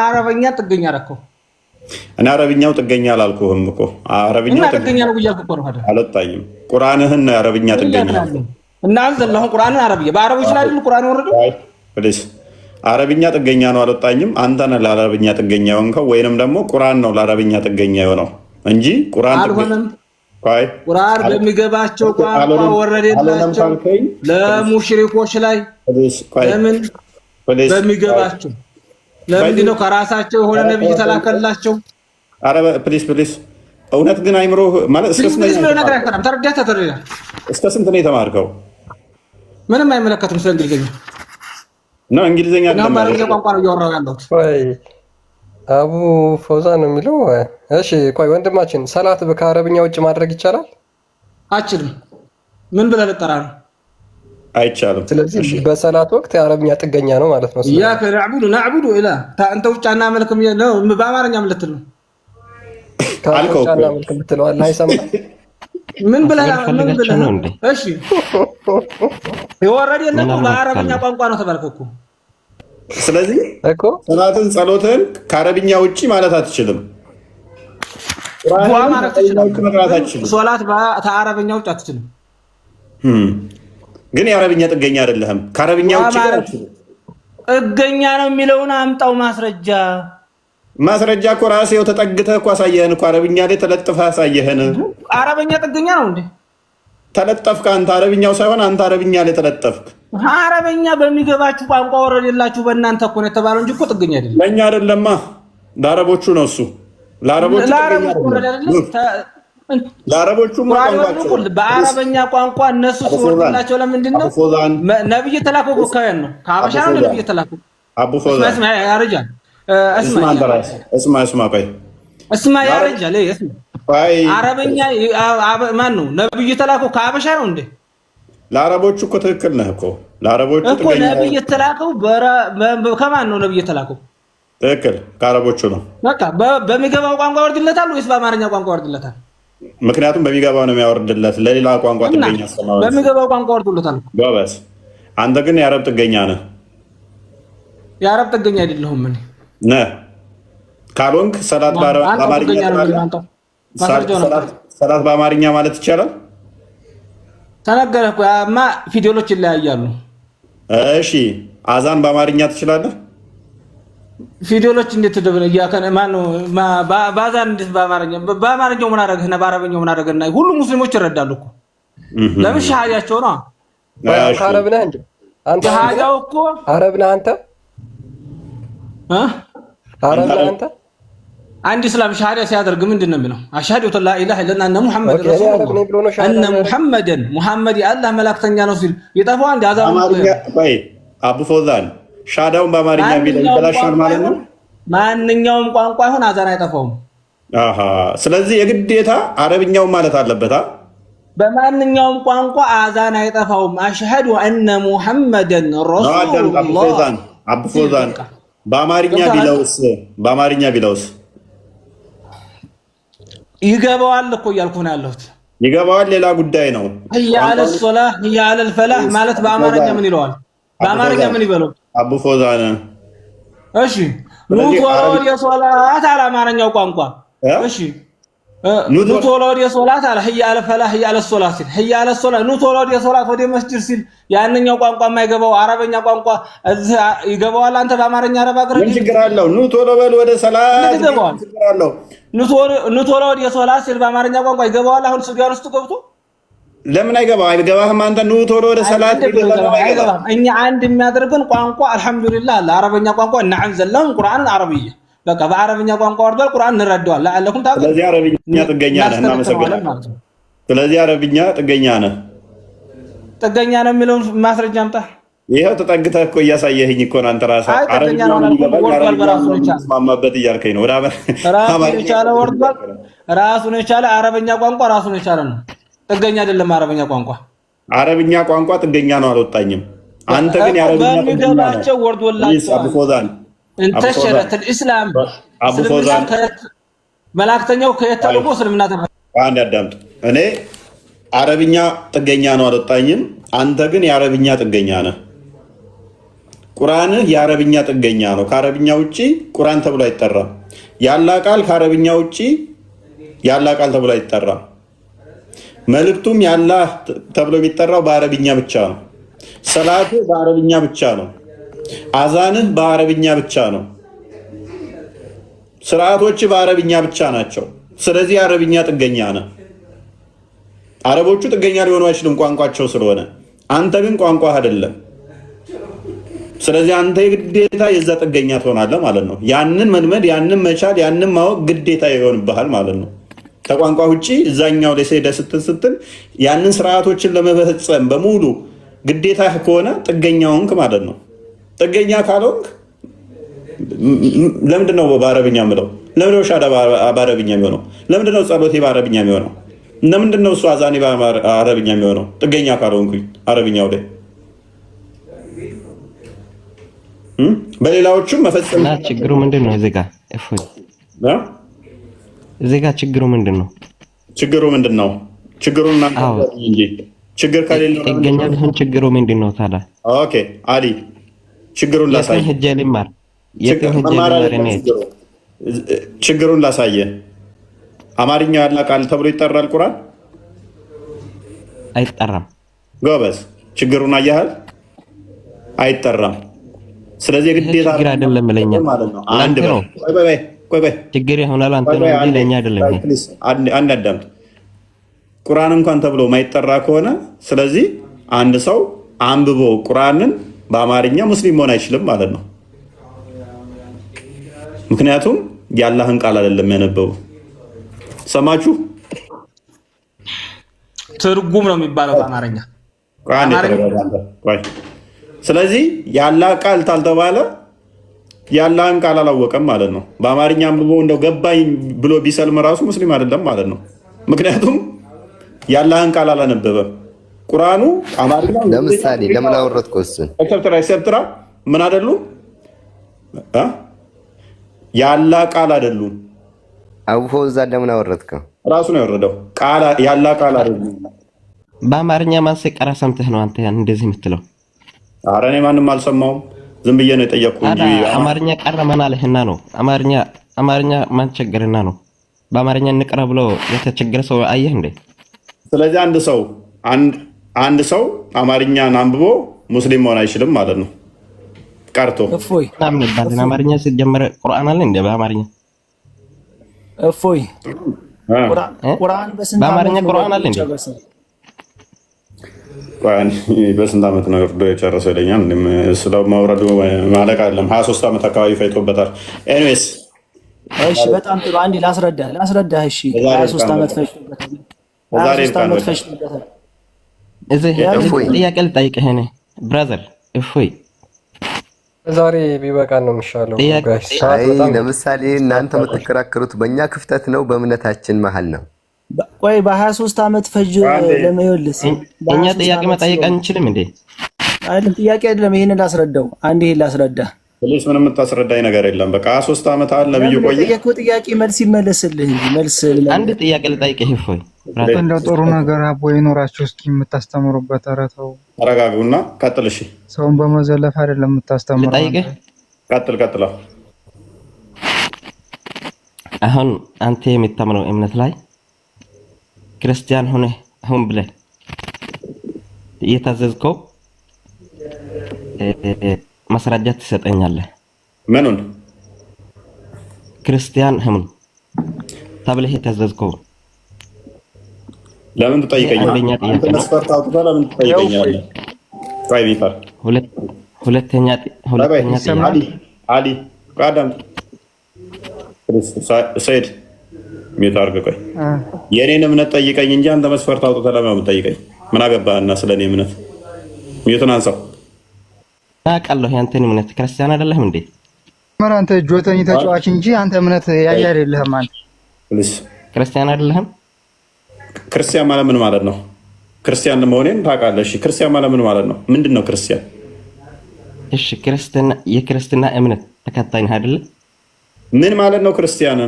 አረብኛ ጥገኛ አደረከው? እኔ አረብኛው ጥገኛ አላልኩህም እኮ። አረብኛው ጥገኛ ነው ብያለሁ እኮ ነው አይደል? አልወጣኝም። ቁርአንህን ነው አረብኛ ጥገኛ እና አልዘለሁ ቁርአንን አረብኛ በአረቦች ላይ አይደል ቁርአን ወረደ? ፕሊስ አረብኛ ጥገኛ ነው አልወጣኝም። አንተ ነህ ለአረብኛ ጥገኛ የሆንከው ወይንም ደግሞ ቁርአን ነው ለአረብኛ ጥገኛ የሆነው እንጂ ቁርአን አልሆነም። ቁርአን በሚገባቸው ቋንቋ ወረደላቸው ለሙሽሪኮች ላይ። ለምን በሚገባቸው? ለምንድን ነው ከራሳቸው የሆነ ነብይ ተላከላቸው? አረ ፕሊስ እውነት ግን አይምሮ ማለት እስከ ስንት ነው የተማርከው? ምንም አይመለከትም። ስለ እንግሊዝኛ ነው እንግሊዝኛ በአረብኛ ቋንቋ ነው እያወራሁ ያለሁት። አቡ ፈውዛን ነው የሚለው። እሺ ቆይ ወንድማችን ሰላት ከአረብኛ ውጭ ማድረግ ይቻላል? አችልም። ምን ብለህ ልጠራ ነው? አይቻልም። ስለዚህ በሰላት ወቅት የአረብኛ ጥገኛ ነው ማለት ነው። ያ ነዕቡዱ ኢላ አንተ ውጭ አናመልክም ነው። በአማርኛ ምን ልትል ነው? አልከው ብትለው አላህ አይሰማም። ምን ብለህ ነው? እሺ የወረደ የለም በአረብኛ ቋንቋ ነው ተባልከው እኮ። ስለዚህ እኮ ሰላትን ጸሎትን ከአረብኛ ውጪ ማለት አትችልም። ሶላት ከአረብኛ ውጪ አትችልም። ግን የአረብኛ ጥገኛ አይደለህም። ከአረብኛ ውጪ ጥገኛ ነው የሚለውን አምጣው ማስረጃ። ማስረጃ እኮ ራስህ ተጠግተህ እኮ አሳየህን እኮ። አረብኛ ላይ ተለጥፈህ አሳየህን። አረብኛ ጥገኛ ነው እንዴ? ተለጠፍክ አንተ። አረብኛው ሳይሆን አንተ አረብኛ ላይ ተለጠፍክ። አረብኛ በሚገባችሁ ቋንቋ ወረደላችሁ። በእናንተ እኮ ነው የተባለው እንጂ እኮ ጥገኛ አይደለም። ለእኛ አይደለማ፣ ለአረቦቹ ነው እሱ። ለአረቦቹ በአረበኛ ቋንቋ እነሱ ሲወርድላቸው ለምንድን ነው? ነብይ የተላከው ከወያን ነው። ከሀበሻ ነው ነብይ የተላከው። አቡ ፎዛን ያረጃል። እስማ ቆይ እስማ ያረጃል። አረበኛ ማን ነው ነብይ የተላከው? ከሀበሻ ነው እንዴ? ለአረቦቹ እኮ ትክክል ነህ እኮ። ለአረቦቹ እኮ ነብይ የተላከው ከማን ነው? ነብይ የተላከው ትክክል ከአረቦቹ ነው። በቃ በሚገባው ቋንቋ ወርድለታል ወይስ በአማርኛ ቋንቋ ወርድለታል? ምክንያቱም በሚገባው ነው የሚያወርድለት። ለሌላ ቋንቋ ጥገኛ አስተማሪ በሚገባው ቋንቋ ወርድለታል። ጎበዝ። አንተ ግን የአረብ ጥገኛ ነህ። የአረብ ጥገኛ አይደለሁም እኔ ነህ። ካልሆንክ ሰላት በአማርኛ ሰላት በአማርኛ ማለት ይቻላል? ተነገረህ እኮ ያማ ፊደሎች ይለያያሉ። እሺ አዛን በአማርኛ ትችላለህ? ፊደሎች እንዴት ተደብነ ያከነ ማን ነው ባዛን እንዴት በአማርኛው ምን አደረግህና በአረበኛው ምን አደረግህና? ሁሉ ሙስሊሞች ይረዳሉ እኮ። ለምን ሻሃዳቸው ነው? አረብ ነህ እንዴ አንተ? ሻሃዳው እኮ አረብ ነህ አንተ? አረብ ነህ አንተ? አንድ እስላም ሻሃዳ ሲያደርግ ምንድን ነው የሚለው? አሽሀዱ ላ ኢላሀ ኢለላህ አነ ሙሐመድ ረሱሉላህ አነ ሙሐመድ የአላህ መላእክተኛ ነው ሲል የጠፋው አንድ አዛን ወይ አቡ ፎዛን ሻዳውን በአማርኛ ቢለው ይበላሻል ማለት ነው። ማንኛውም ቋንቋ ይሁን አዛን አይጠፋውም። አሃ ስለዚህ የግዴታ አረብኛው ማለት አለበት። በማንኛውም ቋንቋ አዛን አይጠፋውም። አሽሀዱ አነ ሙሐመድን ረሱሉላህ። አቡ ፎዛን በአማርኛ ቢለውስ ይገባዋል እኮ እያልኩ ነው ያለሁት። ይገባዋል ሌላ ጉዳይ ነው። ህያ አለ ሶላህ ህያ አለ ፈላህ ማለት በአማርኛ ምን ይለዋል? በአማርኛ ምን ይበለው? አቡ ፎዛን እሺ ኑ ወደ ሶላት አለ አማርኛው ቋንቋ። እሺ ኑ ቶሎ ወደ ሶላት አለ ህያ አለ ፈላህ ህያ አለ ሶላት ሲል ህያ አለ ሶላት ኑ ቶሎ ወደ ሶላት ወደ መስጂድ ሲል ያንኛው ቋንቋ የማይገባው አረበኛ ቋንቋ እዚህ ይገባዋል። አንተ በአማርኛ አረብ አገር ምን ችግር አለው? ኑ ቶሎ በል ወደ ሰላት ችግር አለው? ኑ ቶሎ ወደ ሶላት ሲል በአማርኛ ቋንቋ ይገባዋል። አሁን ሱዳን ውስጥ ገብቶ ለምን አይገባም? አይገባህም? አንተ ኑ ቶሎ ወደ ሰላት አይገባም። እኛ አንድ የሚያደርገን ቋንቋ አልহামዱሊላህ አለ አረበኛ ቋንቋ እናንዘላውን ቁርአንን አረብይ በቃ በአረብኛ ቋንቋ ወርዷል። ቁርአን እንረዳዋል። ለአለኩም ታውቁ። ስለዚህ አረብኛ ጥገኛ ነህ። እናመሰግናለን። ስለዚህ አረብኛ ጥገኛ ነህ። ጥገኛ ነው የሚለውን ማስረጃ አምጣ። ይሄው ተጠግተህ እኮ እያሳየኸኝ እኮ ነው። አንተ ራስህ አረብኛ ማማበት እያልከኝ ነው። ራሱን የቻለ ወርዷል። ራሱን የቻለ አረብኛ ቋንቋ ራሱን የቻለ ነው። ጥገኛ አይደለም። አረብኛ ቋንቋ አረብኛ ቋንቋ ጥገኛ ነው አልወጣኝም። አንተ ግን የአረብኛ ጥገኛ ነው ወርዶላችኋል። انتشرت الاسلام አቡ ፎዛን መላእክተኛው ከየተጠቆ እስልምና አንድ አዳምጥ። እኔ አረብኛ ጥገኛ ነው አልወጣኝም። አንተ ግን የአረብኛ ጥገኛ ነህ። ቁርአንህ የአረብኛ ጥገኛ ነው። ከአረብኛ ውጪ ቁርአን ተብሎ አይጠራም። ያላ ቃል ከአረብኛ ውጪ ያላ ቃል ተብሎ አይጠራም። መልእክቱም ያላ ተብሎ የሚጠራው በአረብኛ ብቻ ነው። ሰላቱ በአረብኛ ብቻ ነው። አዛንህ በአረብኛ ብቻ ነው። ስርዓቶች በአረብኛ ብቻ ናቸው። ስለዚህ አረብኛ ጥገኛ ነህ። አረቦቹ ጥገኛ ሊሆኑ አይችልም ቋንቋቸው ስለሆነ፣ አንተ ግን ቋንቋ አይደለም። ስለዚህ አንተ የግዴታ የዛ ጥገኛ ትሆናለህ ማለት ነው። ያንን መልመድ፣ ያንን መቻል፣ ያንን ማወቅ ግዴታ ይሆንብሃል ማለት ነው። ከቋንቋ ውጪ እዛኛው ላይ ሄደህ ስትል ያንን ስርዓቶችን ለመፈጸም በሙሉ ግዴታ ከሆነ ጥገኛ ሆንክ ማለት ነው። ጥገኛ ካልሆንክ ለምንድን ነው በአረብኛ የምለው? ለምንድን ነው ሻዳ በአረብኛ የሚሆነው? ለምንድን ነው ጸሎቴ በአረብኛ የሚሆነው? ለምንድን ነው እሱ አዛኔ በአረብኛ የሚሆነው? ጥገኛ ካልሆንኩኝ አረብኛው ላይ በሌላዎቹም መፈጸም ችግሩ ምንድን ነው? እዚህ ጋር ችግሩ ምንድን ነው? ችግሩ ምንድን ነው? ችግሩን እንጂ ችግር ከሌለ ጥገኛ ቢሆን ችግሩ ምንድን ነው ታዲያ? ኦኬ አሊ ችግሩን ላሳየ ችግሩን ላሳየ። አማርኛ ያለ ቃል ተብሎ ይጠራል ቁርአን? አይጠራም። ጎበዝ ችግሩን አያህል አይጠራም። ስለዚህ ግዴታ ችግር አይደለም ለኛ አንድ ነው። ቆይ ችግር ይሆናል አንተ ነው እንጂ ለኛ አይደለም። አንድ አዳምጥ። ቁርአን እንኳን ተብሎ ማይጠራ ከሆነ ስለዚህ አንድ ሰው አንብቦ ቁርአንን በአማርኛ ሙስሊም መሆን አይችልም ማለት ነው። ምክንያቱም የአላህን ቃል አይደለም ያነበቡ። ሰማችሁ? ትርጉም ነው የሚባለው በአማርኛ። ስለዚህ የአላህ ቃል ታልተባለ የአላህን ቃል አላወቀም ማለት ነው። በአማርኛ አንብቦ እንደው ገባኝ ብሎ ቢሰልም ራሱ ሙስሊም አይደለም ማለት ነው። ምክንያቱም የአላህን ቃል አላነበበም። ቁርአኑ አማርኛ ለምሳሌ ለምን አወረድከው? እሱን ኤክሰፕትራ ምን አይደሉም? የአላህ ቃል አይደሉም። አቡ ፎዛን ለምን አወረድከው? ራሱ ነው ያወረደው። ቃል የአላህ ቃል አይደሉም። በአማርኛ ማን ሲቀራ ሰምተህ ነው አንተ እንደዚህ የምትለው? ኧረ እኔ ማንም አልሰማውም። ዝም ብዬ ነው የጠየቅኩህ እንጂ አማርኛ ቀረ ማን አለህና ነው? አማርኛ ማን ቸገረና ነው? በአማርኛ እንቅራ ብሎ የተቸገረ ሰው አየህ እንዴ? ስለዚህ አንድ ሰው አማርኛን አንብቦ ሙስሊም መሆን አይችልም ማለት ነው። ቀርቶ እፎይ ታምን ይባላል። አማርኛ ሲጀመር ቁርአን አለ እንዴ? በአማርኛ እፎይ ቁርአን በአማርኛ ቁርአን አለ እንዴ? በስንት ዓመት ነው ወርዶ የጨረሰው ይለኛል። ስለማውረዱ ማለቅ አይደለም 23 ዓመት አካባቢ ፈይቶበታል። ኤኒዌይስ እሺ፣ በጣም ጥሩ። አንዴ ላስረዳህ። እሺ 23 ዓመት ፈጅቶበታል። 23 ዓመት ፈጅቶበታል። እዚህ ጥያቄ ልጠይቅህ እኔ ብራዘር እፎይ፣ ዛሬ ቢበቃ ነው የሚሻለው። ለምሳሌ እናንተ የምትከራከሩት በእኛ ክፍተት ነው በእምነታችን መሀል ነው። ቆይ በ23 ዓመት ፈጅ ለመይወልስ እኛ ጥያቄ መጠየቅ አንችልም እንዴ? አይደለም ጥያቄ አይደለም። ይሄን ላስረዳው። አንዴ ይሄን ላስረዳ። ፕሊስ ምንም የምታስረዳኝ ነገር የለም። በቃ 23 ዓመት አለ ነብዩ ቆየ። ጠየቀው ጥያቄ መልስ ይመለስልህ እንጂ መልስ አንድ ጥያቄ ልጠይቅህ እፎይ። እንደው ጥሩ ነገር አቦ ይኖራችሁ እስኪ የምታስተምሩበት። ኧረ ተው ተረጋጉና ቀጥል። እሺ ሰውን በመዘለፍ አይደለም የምታስተምሩት። ልጠይቅህ። ቀጥል። አሁን አንተ የምታምነው እምነት ላይ ክርስቲያን ሆነ አሁን ብለህ እየታዘዝከው ማስረጃ ትሰጠኛለህ? ምኑን? ክርስቲያን ሆነ ተብለህ የታዘዝከው ለምን ትጠይቀኛለህ? አንተ መስፈርት አውጥተህ ለምን ትጠይቀኛለህ? ቆይ ቢፈር ሁለተኛ አሊ ቃዳም ሰይድ ሚታርግ ቆይ የኔን እምነት ጠይቀኝ እንጂ አንተ መስፈርት አውጥተህ ለምን የምትጠይቀኝ? ምን አገባህና ስለኔ እምነት? ሚዩትን አንሳው። አውቃለሁ ያንተን እምነት። ክርስቲያን አይደለህም እንዴ? አንተ ጆተኒ ተጫዋች እንጂ አንተ እምነት ያያ አይደለህም። አንተ ክርስቲያን አይደለህም? ክርስቲያን ማለት ምን ማለት ነው? ክርስቲያን መሆኔን ታውቃለህ? እሺ ክርስቲያን ማለት ምን ማለት ነው? ምንድን ነው ክርስቲያን? እሺ የክርስትና እምነት ተከታይ ነህ አይደለ? ምን ማለት ነው ክርስቲያን?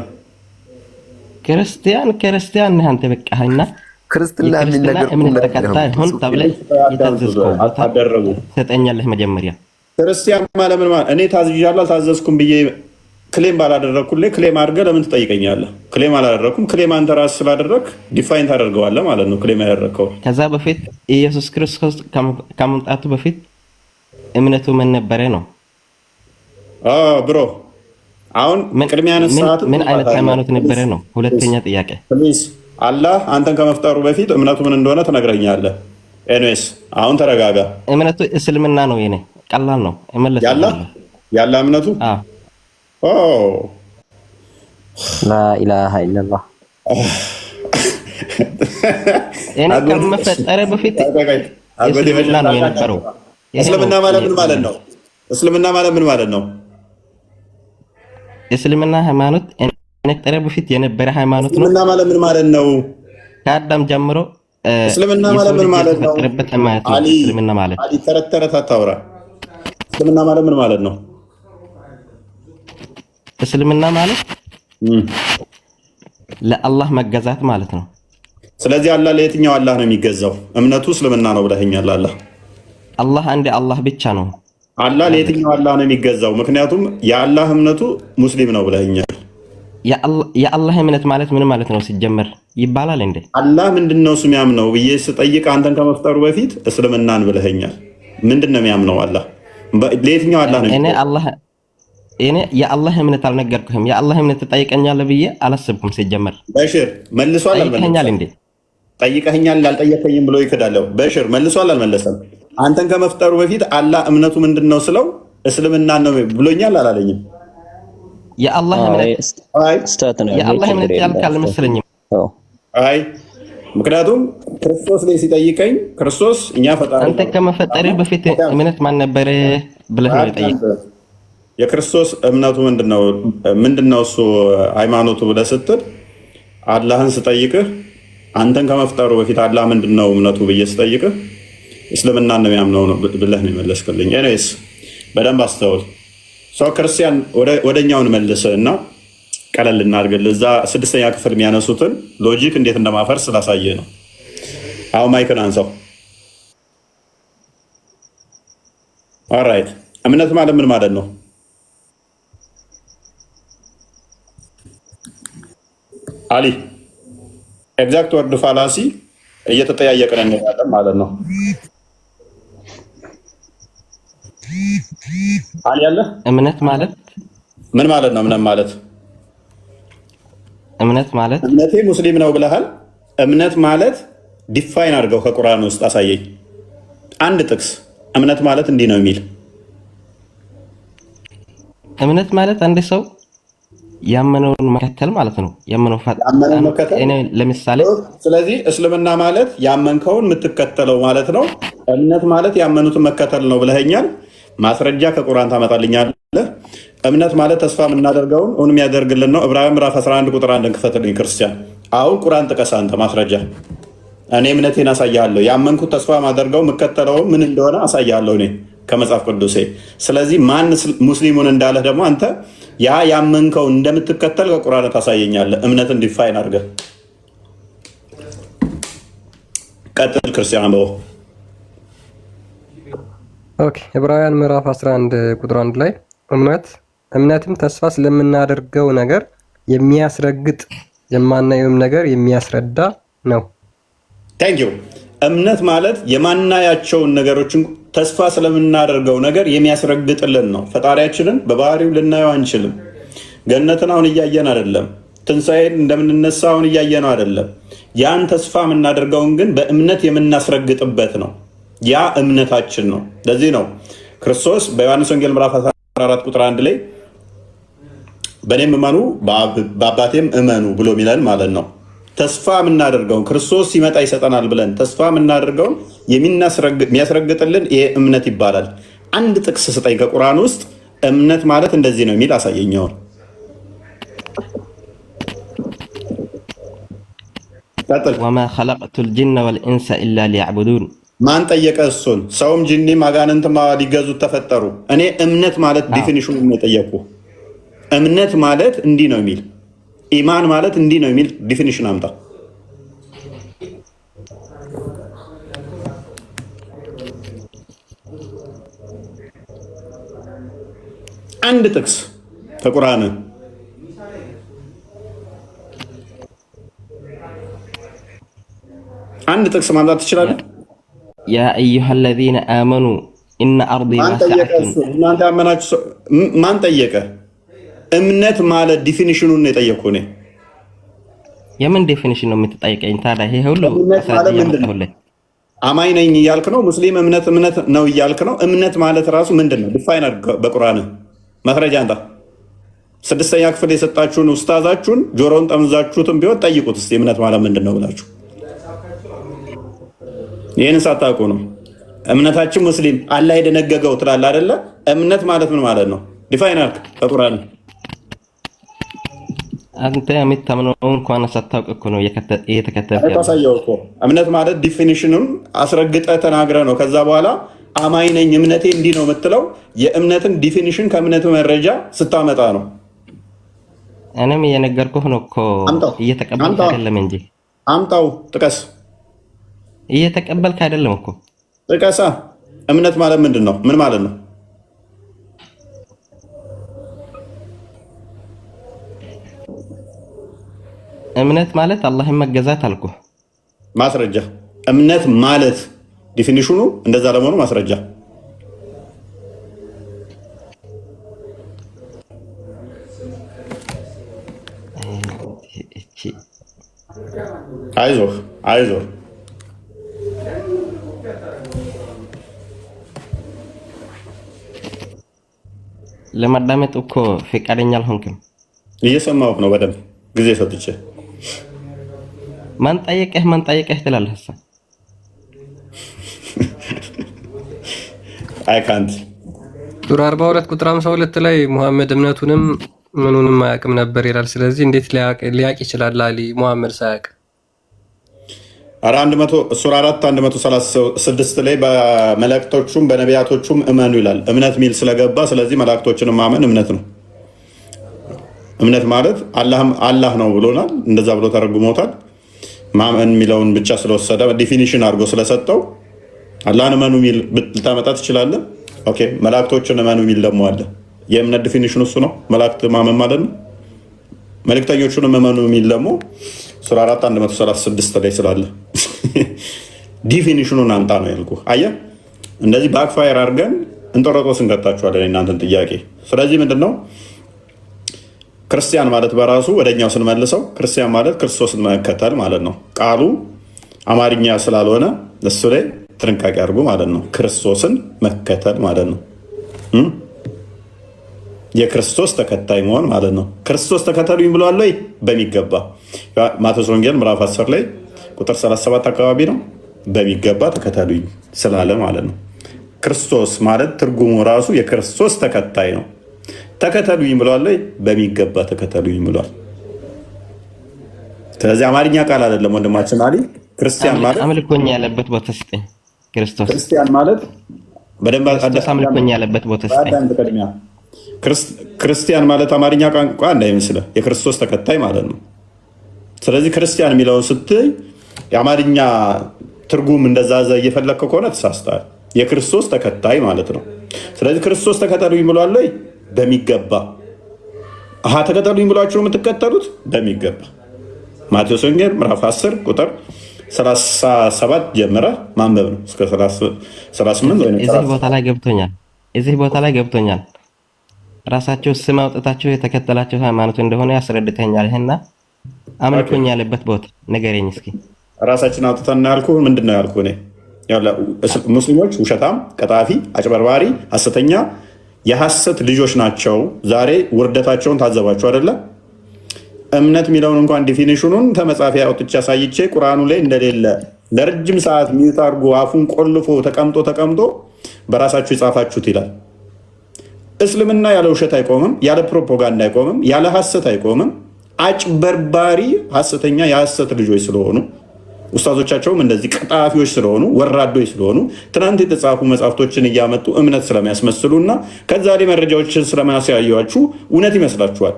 ክርስቲያን ነህ አንተ። በቃህና ክርስትና እምነት ተከታይ ሆን ተብለህ የታዘዝከው አደረጉ ትሰጠኛለህ መጀመሪያ። ክርስቲያን ማለት ምን ማለት? እኔ ታዝዣለሁ አልታዘዝኩም ብዬ ክሌም ባላደረግኩልህ ክሌም አድርገህ ለምን ትጠይቀኛለህ? ክሌም አላደረግኩም። ክሌም አንተ ራስህ ስላደረግ ዲፋይን ታደርገዋለህ ማለት ነው። ክሌም ያደረግከው ከዛ በፊት ኢየሱስ ክርስቶስ ከመምጣቱ በፊት እምነቱ ምን ነበረ ነው? ብሮ አሁን ቅድሚያ ያነሳሁት ምን አይነት ሃይማኖት ነበረ ነው? ሁለተኛ ጥያቄ ፕሊዝ። አላህ አንተን ከመፍጠሩ በፊት እምነቱ ምን እንደሆነ ትነግረኛለህ። ኤኒዌይስ አሁን ተረጋጋ። እምነቱ እስልምና ነው። የኔ ቀላል ነው እመለሳለሁ። ያላ እምነቱ ላኢላሃ ኢለላህ እኔ ከመፈጠረ በፊት እስልምና ነው የነበረው። እስልምና ማለት ምን ማለት ነው? እስልምና ማለት ምን ማለት ነው? እስልምና ሃይማኖት ከመፈጠረ በፊት የነበረ ሃይማኖት ነው። እስልምና ማለት ምን ማለት ነው? ከአዳም ጀምሮ እስልምና ማለት ምን ማለት ነው? እስልምና ማለት አሊ ተረት ተረት አታውራ። እስልምና ማለት ምን ማለት ነው? እስልምና ማለት ለአላህ መገዛት ማለት ነው። ስለዚህ አላህ ለየትኛው አላህ ነው የሚገዛው? እምነቱ እስልምና ነው ብለኸኛል። አላህ አንድ አላህ ብቻ ነው። አላህ ለየትኛው አላህ ነው የሚገዛው? ምክንያቱም የአላህ እምነቱ ሙስሊም ነው ብለኸኛል። የአላህ እምነት ማለት ምን ማለት ነው ሲጀመር ይባላል እንዴ? አላህ ምንድነው እሱ የሚያምነው ብዬ ስጠይቅ አንተን ከመፍጠሩ በፊት እስልምናን ብለኸኛል። ምንድነው የሚያምነው አላህ? ለየትኛው አላህ ነው? እኔ የአላህ እምነት አልነገርኩህም። የአላህ እምነት ትጠይቀኛለህ ብዬ አላሰብኩም ሲጀመር። በሽር መልሷል ጠይቀኛል እንዴ? ጠይቀኛል አልጠየቀኝም ብሎ ይክዳለው። በሽር መልሷል አልመለሰም? አንተን ከመፍጠሩ በፊት አላህ እምነቱ ምንድነው ስለው እስልምና ነው ብሎኛል አላለኝም? የአላህ እምነት ያልክ አልመሰለኝም። አይ ምክንያቱም ክርስቶስ ላይ ሲጠይቀኝ ክርስቶስ እኛ ፈጣሪ አንተ ከመፈጠርህ በፊት እምነት ማን ነበር ብለህ ነው የጠየቀው። የክርስቶስ እምነቱ ምንድነው እሱ ሃይማኖቱ ብለህ ስትል አላህን ስጠይቅህ አንተን ከመፍጠሩ በፊት አላህ ምንድነው እምነቱ ብዬ ስጠይቅህ እስልምና ነው የሚያምነው ብለህ ነው የመለስክልኝ። ኤኒዌይስ በደንብ አስተውል። ሰው ክርስቲያን ወደኛውን መልስ እና ቀለል እናድርግልህ። እዛ 6ኛ ክፍል የሚያነሱትን ሎጂክ እንዴት እንደማፈርስ ስላሳየ ነው። አሁን ማይክን አንሳው። ኦልራይት እምነት ማለት ምን ማለት ነው? አሊ ኤግዛክት ወርድ ፋላሲ እየተጠያየቅን እንሄዳለን ማለት ነው። አሊ ያለ እምነት ማለት ምን ማለት ነው? እምነት ማለት እምነቴ ሙስሊም ነው ብለሃል። እምነት ማለት ዲፋይን አድርገው ከቁርአን ውስጥ አሳየኝ አንድ ጥቅስ። እምነት ማለት እንዲህ ነው የሚል። እምነት ማለት አንድ ሰው ያመነውን መከተል ማለት ነው። ያመነውን መከተል ለምሳሌ። ስለዚህ እስልምና ማለት ያመንከውን የምትከተለው ማለት ነው። እምነት ማለት ያመኑትን መከተል ነው ብለኸኛል። ማስረጃ ከቁርአን ታመጣልኛለህ። እምነት ማለት ተስፋ የምናደርገውን እውን የሚያደርግልን ነው። ዕብራውያን ምዕራፍ 11 ቁጥር 1 ክፈትልኝ ክርስቲያን። አሁን ቁርአን ጥቀስ አንተ ማስረጃ። እኔ እምነቴን አሳያለሁ። ያመንኩት ተስፋ ማደርገው የምከተለው ምን እንደሆነ አሳያለሁ እኔ ከመጽሐፍ ቅዱሴ። ስለዚህ ማን ሙስሊሙን እንዳለህ ደግሞ አንተ ያ ያመንከውን እንደምትከተል ከቁርአን ታሳየኛለህ። እምነትን ዲፋይን አድርገህ ቀጥል ክርስቲያን አንብበው። ኦኬ ዕብራውያን ምዕራፍ 11 ቁጥር 1 ላይ እምነትም ተስፋ ስለምናደርገው ነገር የሚያስረግጥ የማናየውም ነገር የሚያስረዳ ነው ታንክ ዩ። እምነት ማለት የማናያቸውን ነገሮችን ተስፋ ስለምናደርገው ነገር የሚያስረግጥልን ነው። ፈጣሪያችንን በባህሪው ልናየው አንችልም። ገነትን አሁን እያየን አይደለም። ትንሣኤን እንደምንነሳ አሁን እያየነው አይደለም። ያን ተስፋ የምናደርገውን ግን በእምነት የምናስረግጥበት ነው። ያ እምነታችን ነው። ለዚህ ነው ክርስቶስ በዮሐንስ ወንጌል ምዕራፍ 14 ቁጥር 1 ላይ በእኔም እመኑ በአባቴም እመኑ ብሎ የሚለን ማለት ነው። ተስፋ የምናደርገውን ክርስቶስ ሲመጣ ይሰጠናል ብለን ተስፋ የምናደርገውን የሚያስረግጥልን ይሄ እምነት ይባላል። አንድ ጥቅስ ስጠኝ ከቁርአን ውስጥ እምነት ማለት እንደዚህ ነው የሚል አሳየኛውን። ወማ ኸለቅቱል ጅነ ወልኢንሰ ኢላ ሊያዕቡዱን። ማን ጠየቀ እሱን? ሰውም ጂኒም አጋንንትም ሊገዙት ተፈጠሩ። እኔ እምነት ማለት ዲፊኒሽኑ ነው የጠየቁ። እምነት ማለት እንዲህ ነው የሚል ኢማን ማለት እንዲህ ነው የሚል ዲፊኒሽን አምጣ። አንድ ጥቅስ ከቁርአን አንድ ጥቅስ ማምጣት ትችላለህ? ያ አዩሃ አለዚነ አመኑ ኢነ አርዲ ዋሲዐቱን። እናንተ ያመናችሁ ማን ጠየቀ? እምነት ማለት ዲፊኒሽኑን ነው የጠየኩህ እኔ። የምን ዲፊኒሽን ነው የምትጠይቀኝ ታዲያ? ይሄ ሁሉ አማኝ ነኝ እያልክ ነው። ሙስሊም እምነት ነው እያልክ ነው። እምነት ማለት ራሱ ምንድን ነው? ዲፋይን አድርገው በቁርአን ማስረጃ አንተ። 6ኛ ክፍል የሰጣችሁን ኡስታዛችሁን ጆሮውን ጠምዛችሁትም ቢሆን ጠይቁት እስቲ እምነት ማለት ምንድን ነው ብላችሁ። ይህን ሳታውቁ ነው እምነታችን ሙስሊም አላህ የደነገገው ትላለህ አይደለ? እምነት ማለት ምን ማለት ነው? ዲፋይን አድርግ በቁርአን። አንተ የምታምነው እንኳን ሳታውቅ እኮ ነው እየተከተልክ ያለው እኮ። እምነት ማለት ዲፊኒሽኑን አስረግጠህ ተናግረህ ነው ከዛ በኋላ አማኝ ነኝ እምነቴ እንዲህ ነው የምትለው። የእምነትን ዲፊኒሽን ከእምነት መረጃ ስታመጣ ነው። እኔም እየነገርኩህ ነው እኮ እየተቀበልክ አይደለም እንጂ። አምጣው፣ ጥቀስ። እየተቀበልክ አይደለም እኮ። ጥቀሳ። እምነት ማለት ምንድን ነው? ምን ማለት ነው? እምነት ማለት አላህን መገዛት አልኩ። ማስረጃ። እምነት ማለት ዲፊኒሽኑ እንደዛ ለመሆኑ ማስረጃ። አይዞህ አይዞህ። ለማዳመጥ እኮ ፈቃደኛ አልሆንክም። እየሰማሁህ ነው በደንብ ጊዜ ሰጥቼ። ማን ጠየቀህ ትላለህ? አይ ካንት ሱራ 42 ቁጥር 52 ላይ ሙሐመድ እምነቱንም ምኑንም አያውቅም ነበር ይላል። ስለዚህ እንዴት ሊያውቅ ይችላል? አሊ ሙሐመድ ሳያውቅ ሱራ 4 136 ላይ በመላእክቶቹም በነቢያቶቹም እመኑ ይላል። እምነት ሚል ስለገባ ስለዚህ መላእክቶችን ማመን እምነት ነው። እምነት ማለት አላህ ነው ብሎናል። እንደዛ ብሎ ተረጉሞታል። ማመን የሚለውን ብቻ ስለወሰደ ዲፊኒሽን አድርጎ ስለሰጠው አላህን እመኑ ሚል ልታመጣ ትችላለህ። ኦኬ፣ መላእክቶችን እመኑ ሚል ደግሞ አለ። የእምነት ዲፊኒሽን እሱ ነው። መላእክት ማመን ማለት ነው። መልእክተኞቹንም እመኑ ሚል ደግሞ ሱራ 4 136 ላይ ስላለ ዲፊኒሽኑን አምጣ ነው ያልኩህ። አየህ፣ እንደዚህ ባክፋየር አድርገን እንጦሮጦስ እንቀጣችኋለን እናንተን ጥያቄ። ስለዚህ ምንድን ነው ክርስቲያን ማለት? በራሱ ወደኛው ስንመልሰው ክርስቲያን ማለት ክርስቶስን መከተል ማለት ነው። ቃሉ አማርኛ ስላልሆነ እሱ ላይ ጥንቃቄ አድርጉ ማለት ነው። ክርስቶስን መከተል ማለት ነው። የክርስቶስ ተከታይ መሆን ማለት ነው። ክርስቶስ ተከተሉኝ ብለዋል ወይ? በሚገባ ማቴዎስ ወንጌል ምዕራፍ 10 ላይ ቁጥር 37 አካባቢ ነው። በሚገባ ተከተሉኝ ስላለ ማለት ነው። ክርስቶስ ማለት ትርጉሙ ራሱ የክርስቶስ ተከታይ ነው። ተከተሉኝ ብለዋል ወይ? በሚገባ ተከተሉኝ ብለዋል። ስለዚህ አማርኛ ቃል አይደለም ወንድማችን አሊ። ክርስቲያን ማለት አምልኮኛ ያለበት ቦታ ስጠኝ። ክርስቲያን ማለት በደንብ አምልኮኛ ያለበት ቦታ ስጠኝ። ክርስቲያን ማለት አማርኛ ቋንቋ እንዳይመስልህ የክርስቶስ ተከታይ ማለት ነው። ስለዚህ ክርስቲያን የሚለውን ስትይ የአማርኛ ትርጉም እንደዛዘ እየፈለግከ ከሆነ ተሳስተሃል። የክርስቶስ ተከታይ ማለት ነው። ስለዚህ ክርስቶስ ተከተሉኝ ብሏል ወይ? በሚገባ ተከተሉኝ ብሏችሁ የምትከተሉት በሚገባ። ማቴዎስ ወንጌል ምዕራፍ 10 ቁጥር 37 ጀምረህ ማንበብ ነው እስከ 38 ወይ እዚህ ቦታ ላይ ገብቶኛል። ራሳቸው ስም አውጥታቸው የተከተላቸው ሃይማኖት እንደሆነ ያስረድተኛል። ይሄና አምልኮኝ ያለበት ቦታ ንገረኝ እስኪ። ራሳችን አውጥተን ያልኩህ ምንድነው ያልኩህ? እኔ ሙስሊሞች ውሸታም፣ ቀጣፊ፣ አጭበርባሪ፣ ሐሰተኛ የሐሰት ልጆች ናቸው። ዛሬ ውርደታቸውን ታዘባችሁ አይደለ? እምነት የሚለውን እንኳን ዲፊኒሽኑን ተመጻፊ አውጥቼ አሳይቼ ቁርአኑ ላይ እንደሌለ ለረጅም ሰዓት ሚዩት አድርጎ አፉን ቆልፎ ተቀምጦ በራሳችሁ የጻፋችሁት ይላል። እስልምና ያለ ውሸት አይቆምም፣ ያለ ፕሮፓጋንዳ አይቆምም፣ ያለ ሐሰት አይቆምም። አጭበርባሪ ሐሰተኛ የሐሰት ልጆች ስለሆኑ ኡስታዞቻቸውም እንደዚህ ቀጣፊዎች ስለሆኑ ወራዶች ስለሆኑ ትናንት የተጻፉ መጽሐፍቶችን እያመጡ እምነት ስለሚያስመስሉና ከዛ ላይ መረጃዎችን ስለማያሳያችሁ እውነት ይመስላችኋል።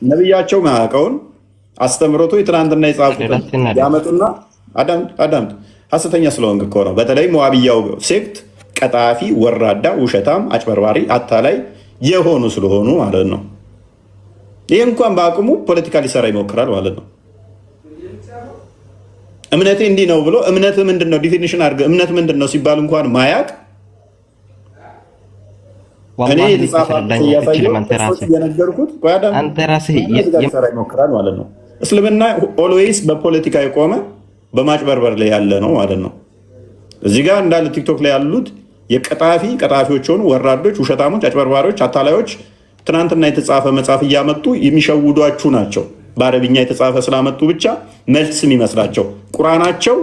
ነቢያቸው ማያውቀውን አስተምሮቶ የትናንትና የጻፉት ያመጡና አዳምጥ። ሐሰተኛ ስለሆንክ እኮ ነው። በተለይ ዋሃብያው ሴክት ቀጣፊ፣ ወራዳ፣ ውሸታም፣ አጭበርባሪ፣ አታላይ የሆኑ ስለሆኑ ማለት ነው። ይህ እንኳን በአቅሙ ፖለቲካ ሊሰራ ይሞክራል ማለት ነው። እምነቴ እንዲህ ነው ብሎ እምነት ምንድን ነው ዲፊኒሽን አድርገህ እምነት ምንድን ነው ሲባል እንኳን ማያቅ እኔ የነገርኩት ሊሰራ ይሞክራል ማለት ነው። እስልምና ኦልዌይስ በፖለቲካ የቆመ በማጭበርበር ላይ ያለ ነው ማለት ነው። እዚህ ጋር እንዳለ ቲክቶክ ላይ ያሉት ቀጣፊዎች ሆኑ ወራዶች፣ ውሸታሞች፣ አጭበርባሪዎች፣ አታላዮች ትናንትና የተጻፈ መጽሐፍ እያመጡ የሚሸውዷችሁ ናቸው። በአረብኛ የተጻፈ ስላመጡ ብቻ መልስ የሚመስላቸው ቁርአናቸው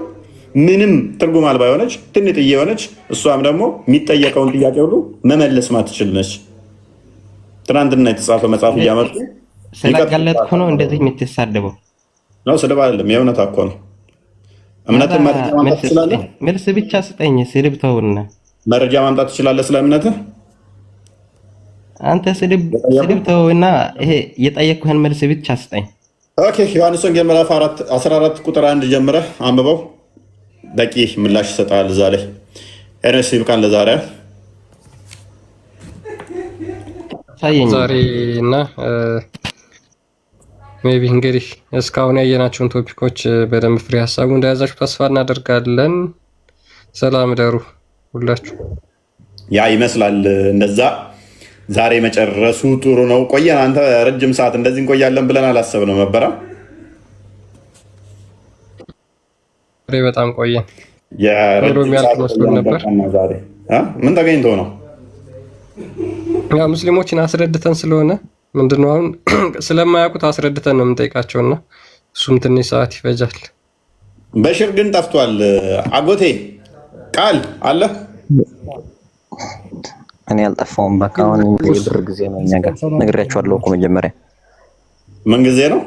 ምንም ትርጉም አልባ የሆነች ትንጥዬ የሆነች እሷም ደግሞ የሚጠየቀውን ጥያቄ ሁሉ መመለስ ማትችል ነች። ትናንትና የተጻፈ መጽሐፍ እያመጡ ስለቀለጥኩ ነው እንደዚህ የምትሳደበው ነው። ስድብ አይደለም፣ የእውነት እኮ ነው። እምነትን መረጃ ማምጣት ትችላለህ። መልስ ብቻ ስጠኝ። ስድብ ተውና መረጃ ማምጣት ትችላለህ ስለ እምነትህ። አንተ ስድብ ተውና ይሄ የጠየቅኩህን መልስ ብቻ ስጠኝ። ኦኬ፣ ዮሐንስ ወንጌል ምዕራፍ 14 ቁጥር 1 ጀምረህ አንብበው። በቂ ምላሽ ይሰጣል እዛ ላይ። ኤነስ ይብቃን ለዛሬ ዛሬ እና ሜቢ እንግዲህ እስካሁን ያየናቸውን ቶፒኮች በደንብ ፍሬ ሀሳቡ እንደያዛችሁ ተስፋ እናደርጋለን። ሰላም ደሩ ሁላችሁ። ያ ይመስላል እንደዛ። ዛሬ መጨረሱ ጥሩ ነው። ቆየን። አንተ ረጅም ሰዓት እንደዚህ እንቆያለን ብለን አላሰብነው ነበረ። በጣም ቆየን። ዛሬ ምን ተገኝቶ ነው? ሙስሊሞችን አስረድተን ስለሆነ ምንድነው አሁን ስለማያውቁት አስረድተን ነው የምንጠይቃቸውና እሱም ትንሽ ሰዓት ይፈጃል። በሽር ግን ጠፍቷል። አጎቴ ቃል አለ። እኔ አልጠፋውም። በቃ አሁን የብር ጊዜ ነው። እኛ ጋር ነግሬያቸዋለሁ እኮ መጀመሪያ። ምን ጊዜ ነው?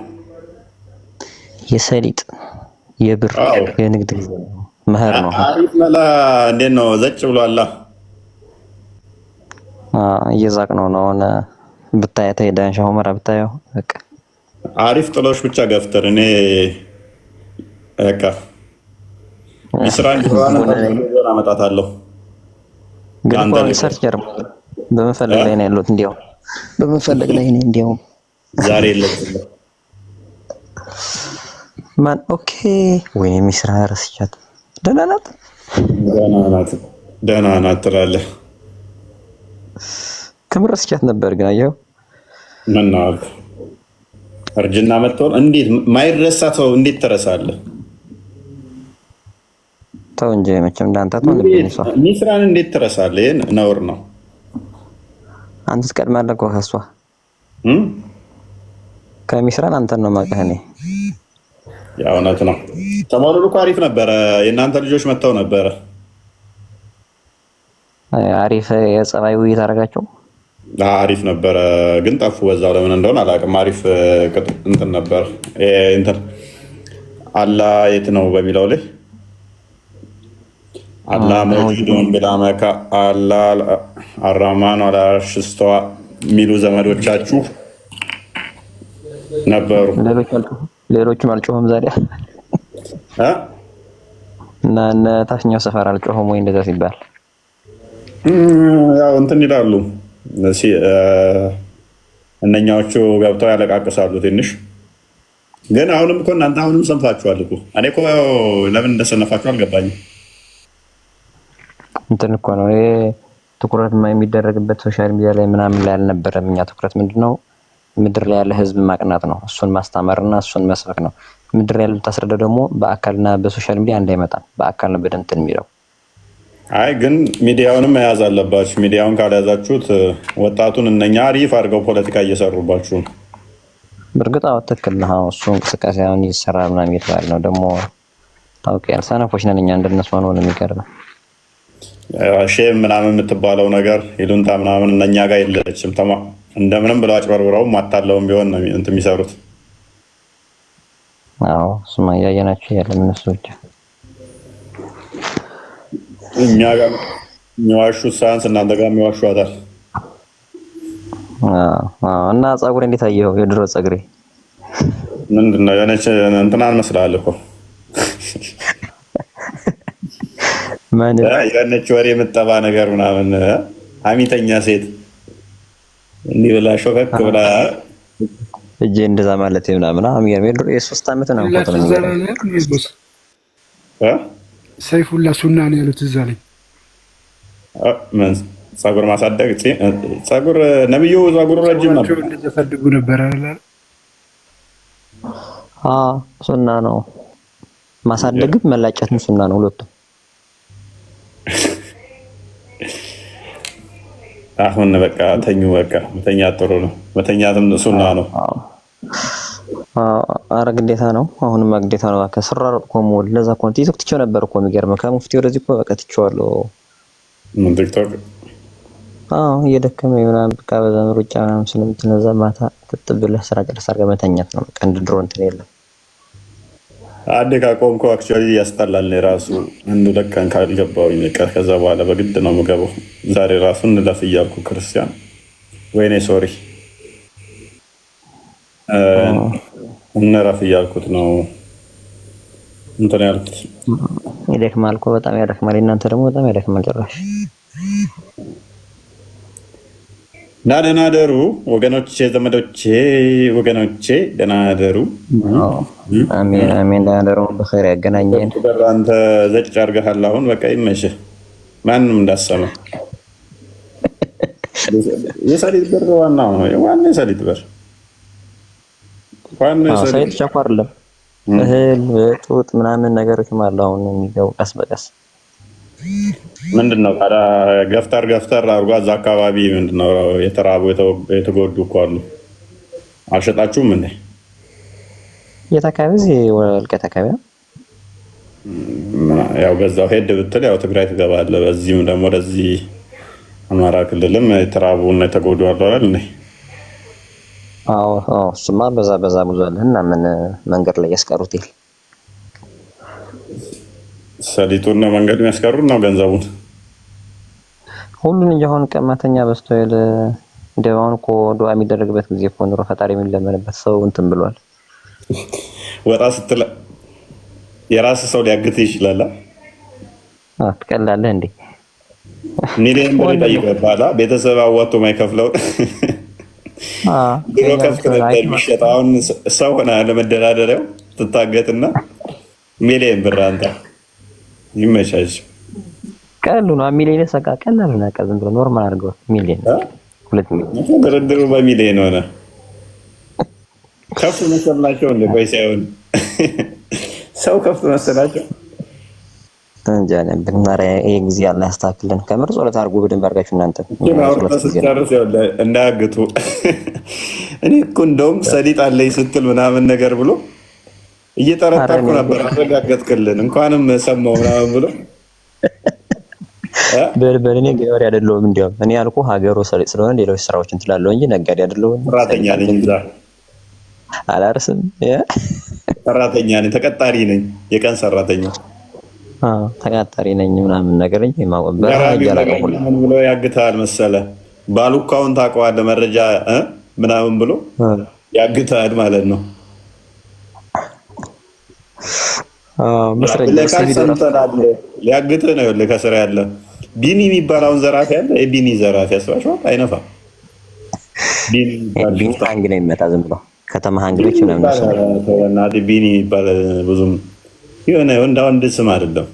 የሰሊጥ የብር የንግድ ጊዜ ነው። መኸር ነው። አሪፍ መላ እንዴት ነው? ዘጭ ብሏል። እየዛቅ ነው ነው ብታያት ዳንሻ ሆመራ ብታየው በቃ አሪፍ ጥሎሽ ብቻ ገፍተር። እኔ በቃ እስራኤል ሆነ አመጣታለሁ። ግን ሪሰርች ጀርባ በመፈለግ ላይ ነው ያሉት። እንዲያው በመፈለግ ላይ ነው እንዲያው ዛሬ የለችም ማን። ኦኬ ወይኔ ሚስራ ረስቻት። ደህና ናት ትላለህ። ከምር ረስቻት ነበር ግን አየኸው ምን ነው እርጅና መጥቶ እንዴት ማይረሳ ሰው እንዴት ትረሳለህ? ተው እንጂ መቼም እንዳንተ ነው። ሚስራን እንዴት ትረሳለህ? ነውር ነው። አንተስ ቀድማለህ እኮ ከእሷ ከሚስራን አንተን ነው የማውቅህ እኔ። ያው እውነት ነው። ሰሞኑን እኮ አሪፍ ነበረ። የእናንተ ልጆች መጥተው ነበረ። አሪፍ የጸባይ ውይይት አደረጋቸው። አሪፍ ነበረ ግን ጠፉ። በዛው ለምን እንደሆነ አላውቅም። አሪፍ እንትን ነበር። እንትን አላህ የት ነው በሚለው ላይ አላህ መውጁዱን ብላ መካ አላህ አራማን አላርሽ ስተዋ የሚሉ ዘመዶቻችሁ ነበሩ። ሌሎችም አልጮህም ዛሬ እና እነ ታችኛው ሰፈር አልጮህም ወይ እንደዛ ሲባል ያው እንትን ይላሉ። እነኛዎቹ ገብተው ያለቃቅሳሉ ትንሽ ግን አሁንም እኮ እናንተ አሁንም ሰንፋችኋል እኮ። እኔ እኮ ለምን እንደሰነፋችሁ አልገባኝም። እንትን እኮ ነው ይሄ ትኩረት የሚደረግበት ሶሻል ሚዲያ ላይ ምናምን ላይ አልነበረም። እኛ ትኩረት ምንድነው ምድር ላይ ያለ ህዝብ ማቅናት ነው፣ እሱን ማስተማርና እሱን መስበክ ነው። ምድር ላይ ያለ ታስረዳ ደግሞ በአካልና በሶሻል ሚዲያ አንድ አይመጣም። በአካል ነው በደንብ የሚለው። አይ ግን ሚዲያውንም መያዝ አለባችሁ። ሚዲያውን ካልያዛችሁት ወጣቱን እነኛ አሪፍ አድርገው ፖለቲካ እየሰሩባችሁ ነው። በእርግጥ አዎ ትክክል ነው። እሱ እንቅስቃሴ አሁን እየሰራ ምናምን እየተባለ ነው። ደግሞ ታውቂያለሽ ሰነፎች ነን እኛ እንደነሱ ነው የሚገርመው። ሼም ምናምን የምትባለው ነገር ይሉንታ ምናምን እነኛ ጋር የለችም። እንደምንም ብለው አጭበርብረው ማታለውም ቢሆን ነው እንትን የሚሰሩት። አዎ እሱማ እያየናቸው ያለ እነሱ ብቻ እኛ ጋር የሚዋሹት ሳያንስ እናንተ ጋር የሚዋሹታል። እና ፀጉሬ እንዴት አየኸው? የድሮ ፀጉሬ ምንድን ነው የሆነች እንትናን መስላለህ እኮ የሆነች ወሬ የምጠባ ነገር ምናምን ሀሚተኛ ሴት እንዲህ ብላ ሾከክ ብላ እጄ እንደዛ ማለት ምናምን የሚገርም የድሮ የ3 ዓመት ነው ፎቶ ነው ሰይፉላ ሱና ነው ያሉት እዛ ላይ ፀጉር ማሳደግ ፀጉር ነብዩ ፀጉር ረጅም ነበር እንደፈልጉ ነበር አይደል? ሱና ነው ማሳደግ መላጨትም ሱና ነው ሁለቱም። አሁን በቃ ተኙ። በቃ መተኛት ጥሩ ነው። መተኛትም ሱና ነው። ኧረ ግዴታ ነው። አሁንማ ግዴታ ነው። ከስራር ቆሞ ለዛ ኮንት ቲክቶክ ትቼው ነበር እኮ የሚገርምህ ከሙፍቲ ወደዚህ እኮ በቃ ትቼዋለሁ። ምን ቲክቶክ እየደከመኝ ምናምን በቃ በዛም ሩጫ ምናምን ስለምትነዛ ማታ ትጥብለህ ስራ ጨርሰህ አድርገህ መተኛት ነው በቃ። እንደ ድሮ እንትን የለም። አንዴ ካቆምኩ አክቹዋሊ ያስጠላል። ራሱ አንዱ ለቀን ካልገባሁኝ በቃ ከዛ በኋላ በግድ ነው የምገባው። ዛሬ ራሱ እንለፍ እያልኩ ክርስቲያን ወይኔ ሶሪ እንረፍ እያልኩት ነው እንትን ያልኩት። ይደክማል እኮ በጣም ያደክማል። እናንተ ደግሞ በጣም ያደክማል ጭራሽ። እና ደህና ደሩ ወገኖቼ፣ ዘመዶቼ፣ ወገኖቼ ደህና ደሩ። አሜን አሜን። ደህና ደሩ። በኸይር ያገናኘን። አንተ ዘጭ አድርገሃል። አሁን በቃ ይመችህ። ማንም እንዳሰማ የሰሊጥ ብር ዋናው ነው። ዋናው የሰሊጥ ብር ሰሊጥ ቻኩ አይደለም እህል ጡጥ ምናምን ነገሮች ማለት አሁን የሚገቡ ቀስ በቀስ ምንድነው ታዲያ ገፍተር አድርጎ እዛ አካባቢ ምንድነው የተራቡ የተጎዱ እኮ አሉ። አልሸጣችሁም እንዴ? የት አካባቢ? እዚህ ወልቃይት አካባቢ ነው። ያው በዛው ሄድ ብትል ያው ትግራይ ትገባለህ። በዚህም ደግሞ ወደዚህ አማራ ክልልም የተራቡ እና የተጎዱ አሉ አይደል እንዴ? አዎ እሱማ በዛ ብዙ አለ እና ምን መንገድ ላይ ያስቀሩት ይል ሰሊጡን ነው መንገድ የሚያስቀሩት ነው ገንዘቡን ሁሉን እንጂ አሁን ቀማተኛ በስተል እንደውም እኮ ዱዓ የሚደረግበት ጊዜ እኮ ኑሮ ፈጣሪ የሚለመንበት ሰው እንትን ብሏል። ወጣ ስትል የራስ ሰው ሊያግት ይችላል። ትቀላለህ እንዴ? ሚሊዮን ብር ይጠይቅብሃል። ቤተሰብ አዋጥቶ የማይከፍለው ድሮ ከፍት ነበር የሚሸጠው። አሁን ሰው ሆነህ ለመደራደሪያው ትታገትና ሚሊዮን ብር አንተ ይመቻች። ቀሉ ነው ሚሊዮን ሰቃ ቀላል ነው። ዝም ብሎ ኖርማል አድርገው ሚሊዮን 2 ሚሊዮን ድርድሩ በሚሊዮን ሆነ። ከፍት መሰላቸው እንደ ቆይ ሳይሆን ሰው ከፍት መሰላቸው እንጃ ነበር። ማርያ ይሄ ጊዜ አላህ ያስተካክልን። ከምር ጸሎት አድርጉ በደንብ አድርጋችሁ እናንተ እንዳያግቱ። እኔ እኮ እንደውም ሰሊጥ አለኝ ስትል ምናምን ነገር ብሎ እየጠረጠርኩ ነበር። አረጋገጥክልን እንኳንም ሰማው ምናምን ብሎ በእኔ ገበሬ አይደለሁም። እንዲያውም እኔ ያልኩህ ሀገሩ ሰሊጥ ስለሆነ ሌሎች ስራዎችን ትላለህ እንጂ ነጋዴ አይደለሁም። ሰራተኛ ነኝ። እዛ አላርስም። ሰራተኛ ነኝ፣ ተቀጣሪ ነኝ፣ የቀን ሰራተኛ ተቀጣሪ ነኝ ምናምን ነገር እንጂ ማወበራ ያላቀሙላ ምን ብሎ ያግታል መሰለህ? ባሉካውን ታውቀዋለህ? መረጃ ምናምን ብሎ ያግታል ማለት ነው። ሊያግትህ ነው። ይኸውልህ ከስራ ያለ ቢኒ የሚባለውን ዘራፊ ያለ የቢኒ ዘራፊ ያስባችኋል። አይነፋም። ቢኒ ታንግ ነው የሚመጣ ዝም ብሎ ከተማ ሃንግሎች ምናምን ናዲ ቢኒ ይባል ብዙም የሆነ ወንድ ስም አይደለም።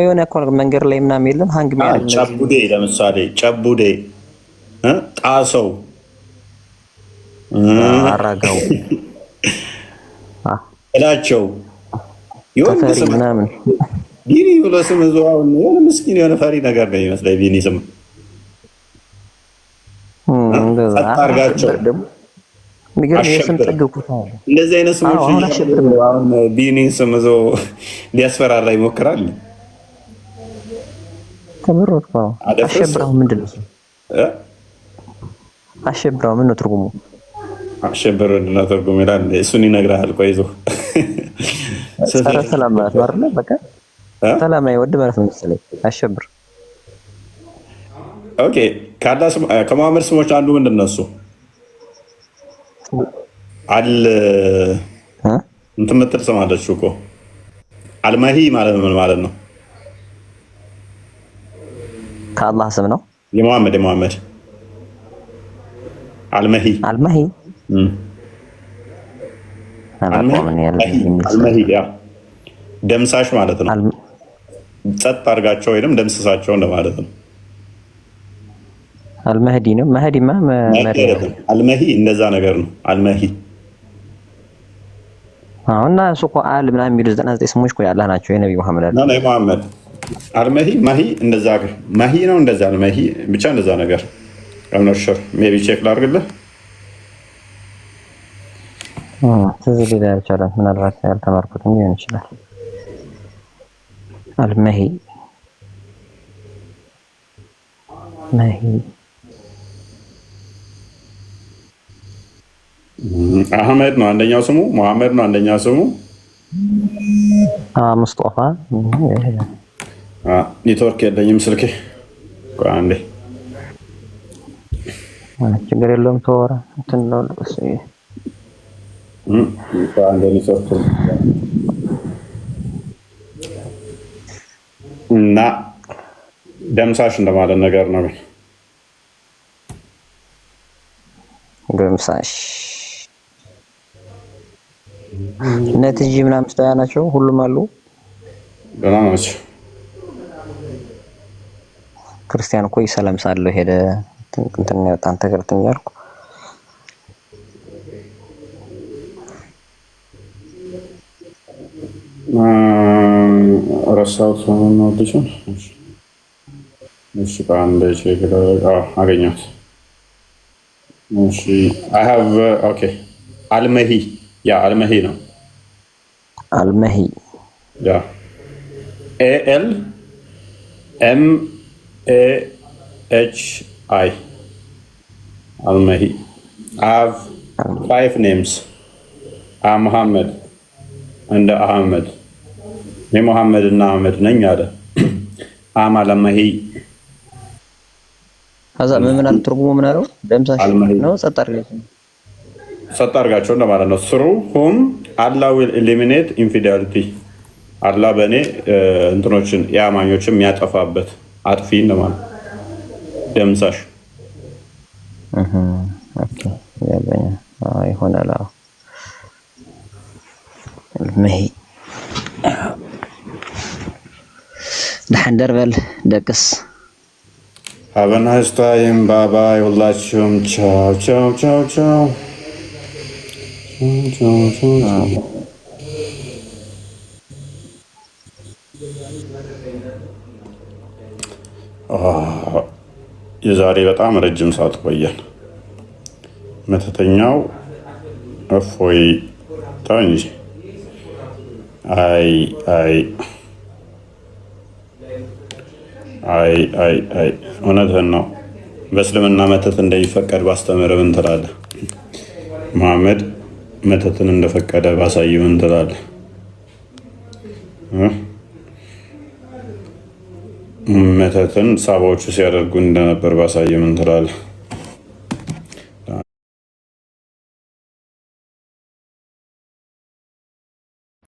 የሆነ እኮ መንገድ ላይ ምናምን የለም ሃንግ የሚያደርግ ጨቡዴ፣ ለምሳሌ ጨቡዴ፣ ጣሰው፣ አራጋው፣ እላቸው የሆነ ስም ምናምን ቢኒ ብሎ ስም እዛው የሆነ ምስኪን የሆነ ፈሪ ነገር ነው ይመስለኝ ቢኒ ስም አርጋቸው እንደዚህ አይነት ስሞች አሁን ቢኒ ስም እዛው ሊያስፈራራ ይሞክራል። ተምሮት ነው። አሸብራው ምንድን ነው? አሸብራው ምን ነው ትርጉሙ? አሸብር እና ትርጉሙ ይላል። እሱን ይነግርሃል። ቆይ ይዞ ሰላም ማለት ነው አይደል? በቃ ሰላም አይወድ ማለት ነው መሰለኝ አሸብር። ኦኬ ከመሐመድ ስሞች አንዱ ምንድን ነው? እሱ እንትን የምትል ስም አለችው እኮ አልመሂ ማለት ምን ማለት ነው? ከአላህ ስም ነው። የመሐመድ አልመሂ ደምሳሽ ማለት ነው። ጸጥ አድርጋቸው ወይም ደምስሳቸው እንደማለት ነው። አልመህዲ ነው። መህዲማ አልመሂ እንደዛ ነገር ነው። አልመሂ እና እሱ እኮ አል ምናምን የሚሉ 99 ስሞች እኮ ያላህ ናቸው። የነብዩ መሐመድ ነው የመሐመድ አልመሂ ማሂ እንደዛ ማሂ ነው። እንደዛ አልመሂ ብቻ እንደዛ ነገር አምኖሽር ሜቢ ቼክ ላድርግልህ። ትዝ ሊል ይችላል። ምናልባት ያልተማርኩት ሊሆን ይችላል። አልመሂ አህመድ ነው አንደኛው ስሙ። መሐመድ ነው አንደኛው ስሙ። ሙስጠፋ ኔትወርክ የለኝም ስልኬ። አንዴ ችግር የለውም ተወራ እንትን ነው ልቀስ አንዴ ኔትወርክ እና ደምሳሽ እንደማለት ነገር ነው። ደምሳሽ ነትጂ ምናምን ስታያ ናቸው። ሁሉም አሉ። ደህና ናቸው። ክርስቲያን እኮ ሰላም ሳለው ሄደ እንትን ያወጣን ተገርተኝ ያልኩ ረሳሁት ነው ልጅ እሺ ባንዴ ቼክ አገኘሁት። እሺ አይ ሃቭ ኦኬ አልመሂ አልመሂ ነው። አልመሂ ኤኤል ኤም AHI Al-Mahi. I have 5 names. I'm Muhammad and Ahmed. እኔ ሙሐመድ እና አህመድ ነኝ አለ። አም አልመሂ ከዛ ምን ትርጉሙ ምን አለው? ደምሳሽ ነው። ጸጥ አድርጋቸው እንደማለት ነው። through whom Allah will eliminate infidelity. አላህ በእኔ እንትኖችን የአማኞችን የሚያጠፋበት አጥፊ እንደማለት ደምሳሽ ይሆናል። አልመሂ ደህና በል ደቅስ have a nice time. Bye bye ሁላችሁም ቻው ቻው ቻው ቻው ቻው ቻው። የዛሬ በጣም ረጅም ሰዓት ቆየን። መተተኛው እፎይ ታንጂ አይ እውነትህን ነው። በእስልምና መተት እንደሚፈቀድ ባስተምር ምን ትላለህ? መሐመድ መተትን እንደፈቀደ ባሳይ ምን ትላለህ? መተትን ሳባዎቹ ሲያደርጉ እንደነበር ባሳይ ምን ትላለህ?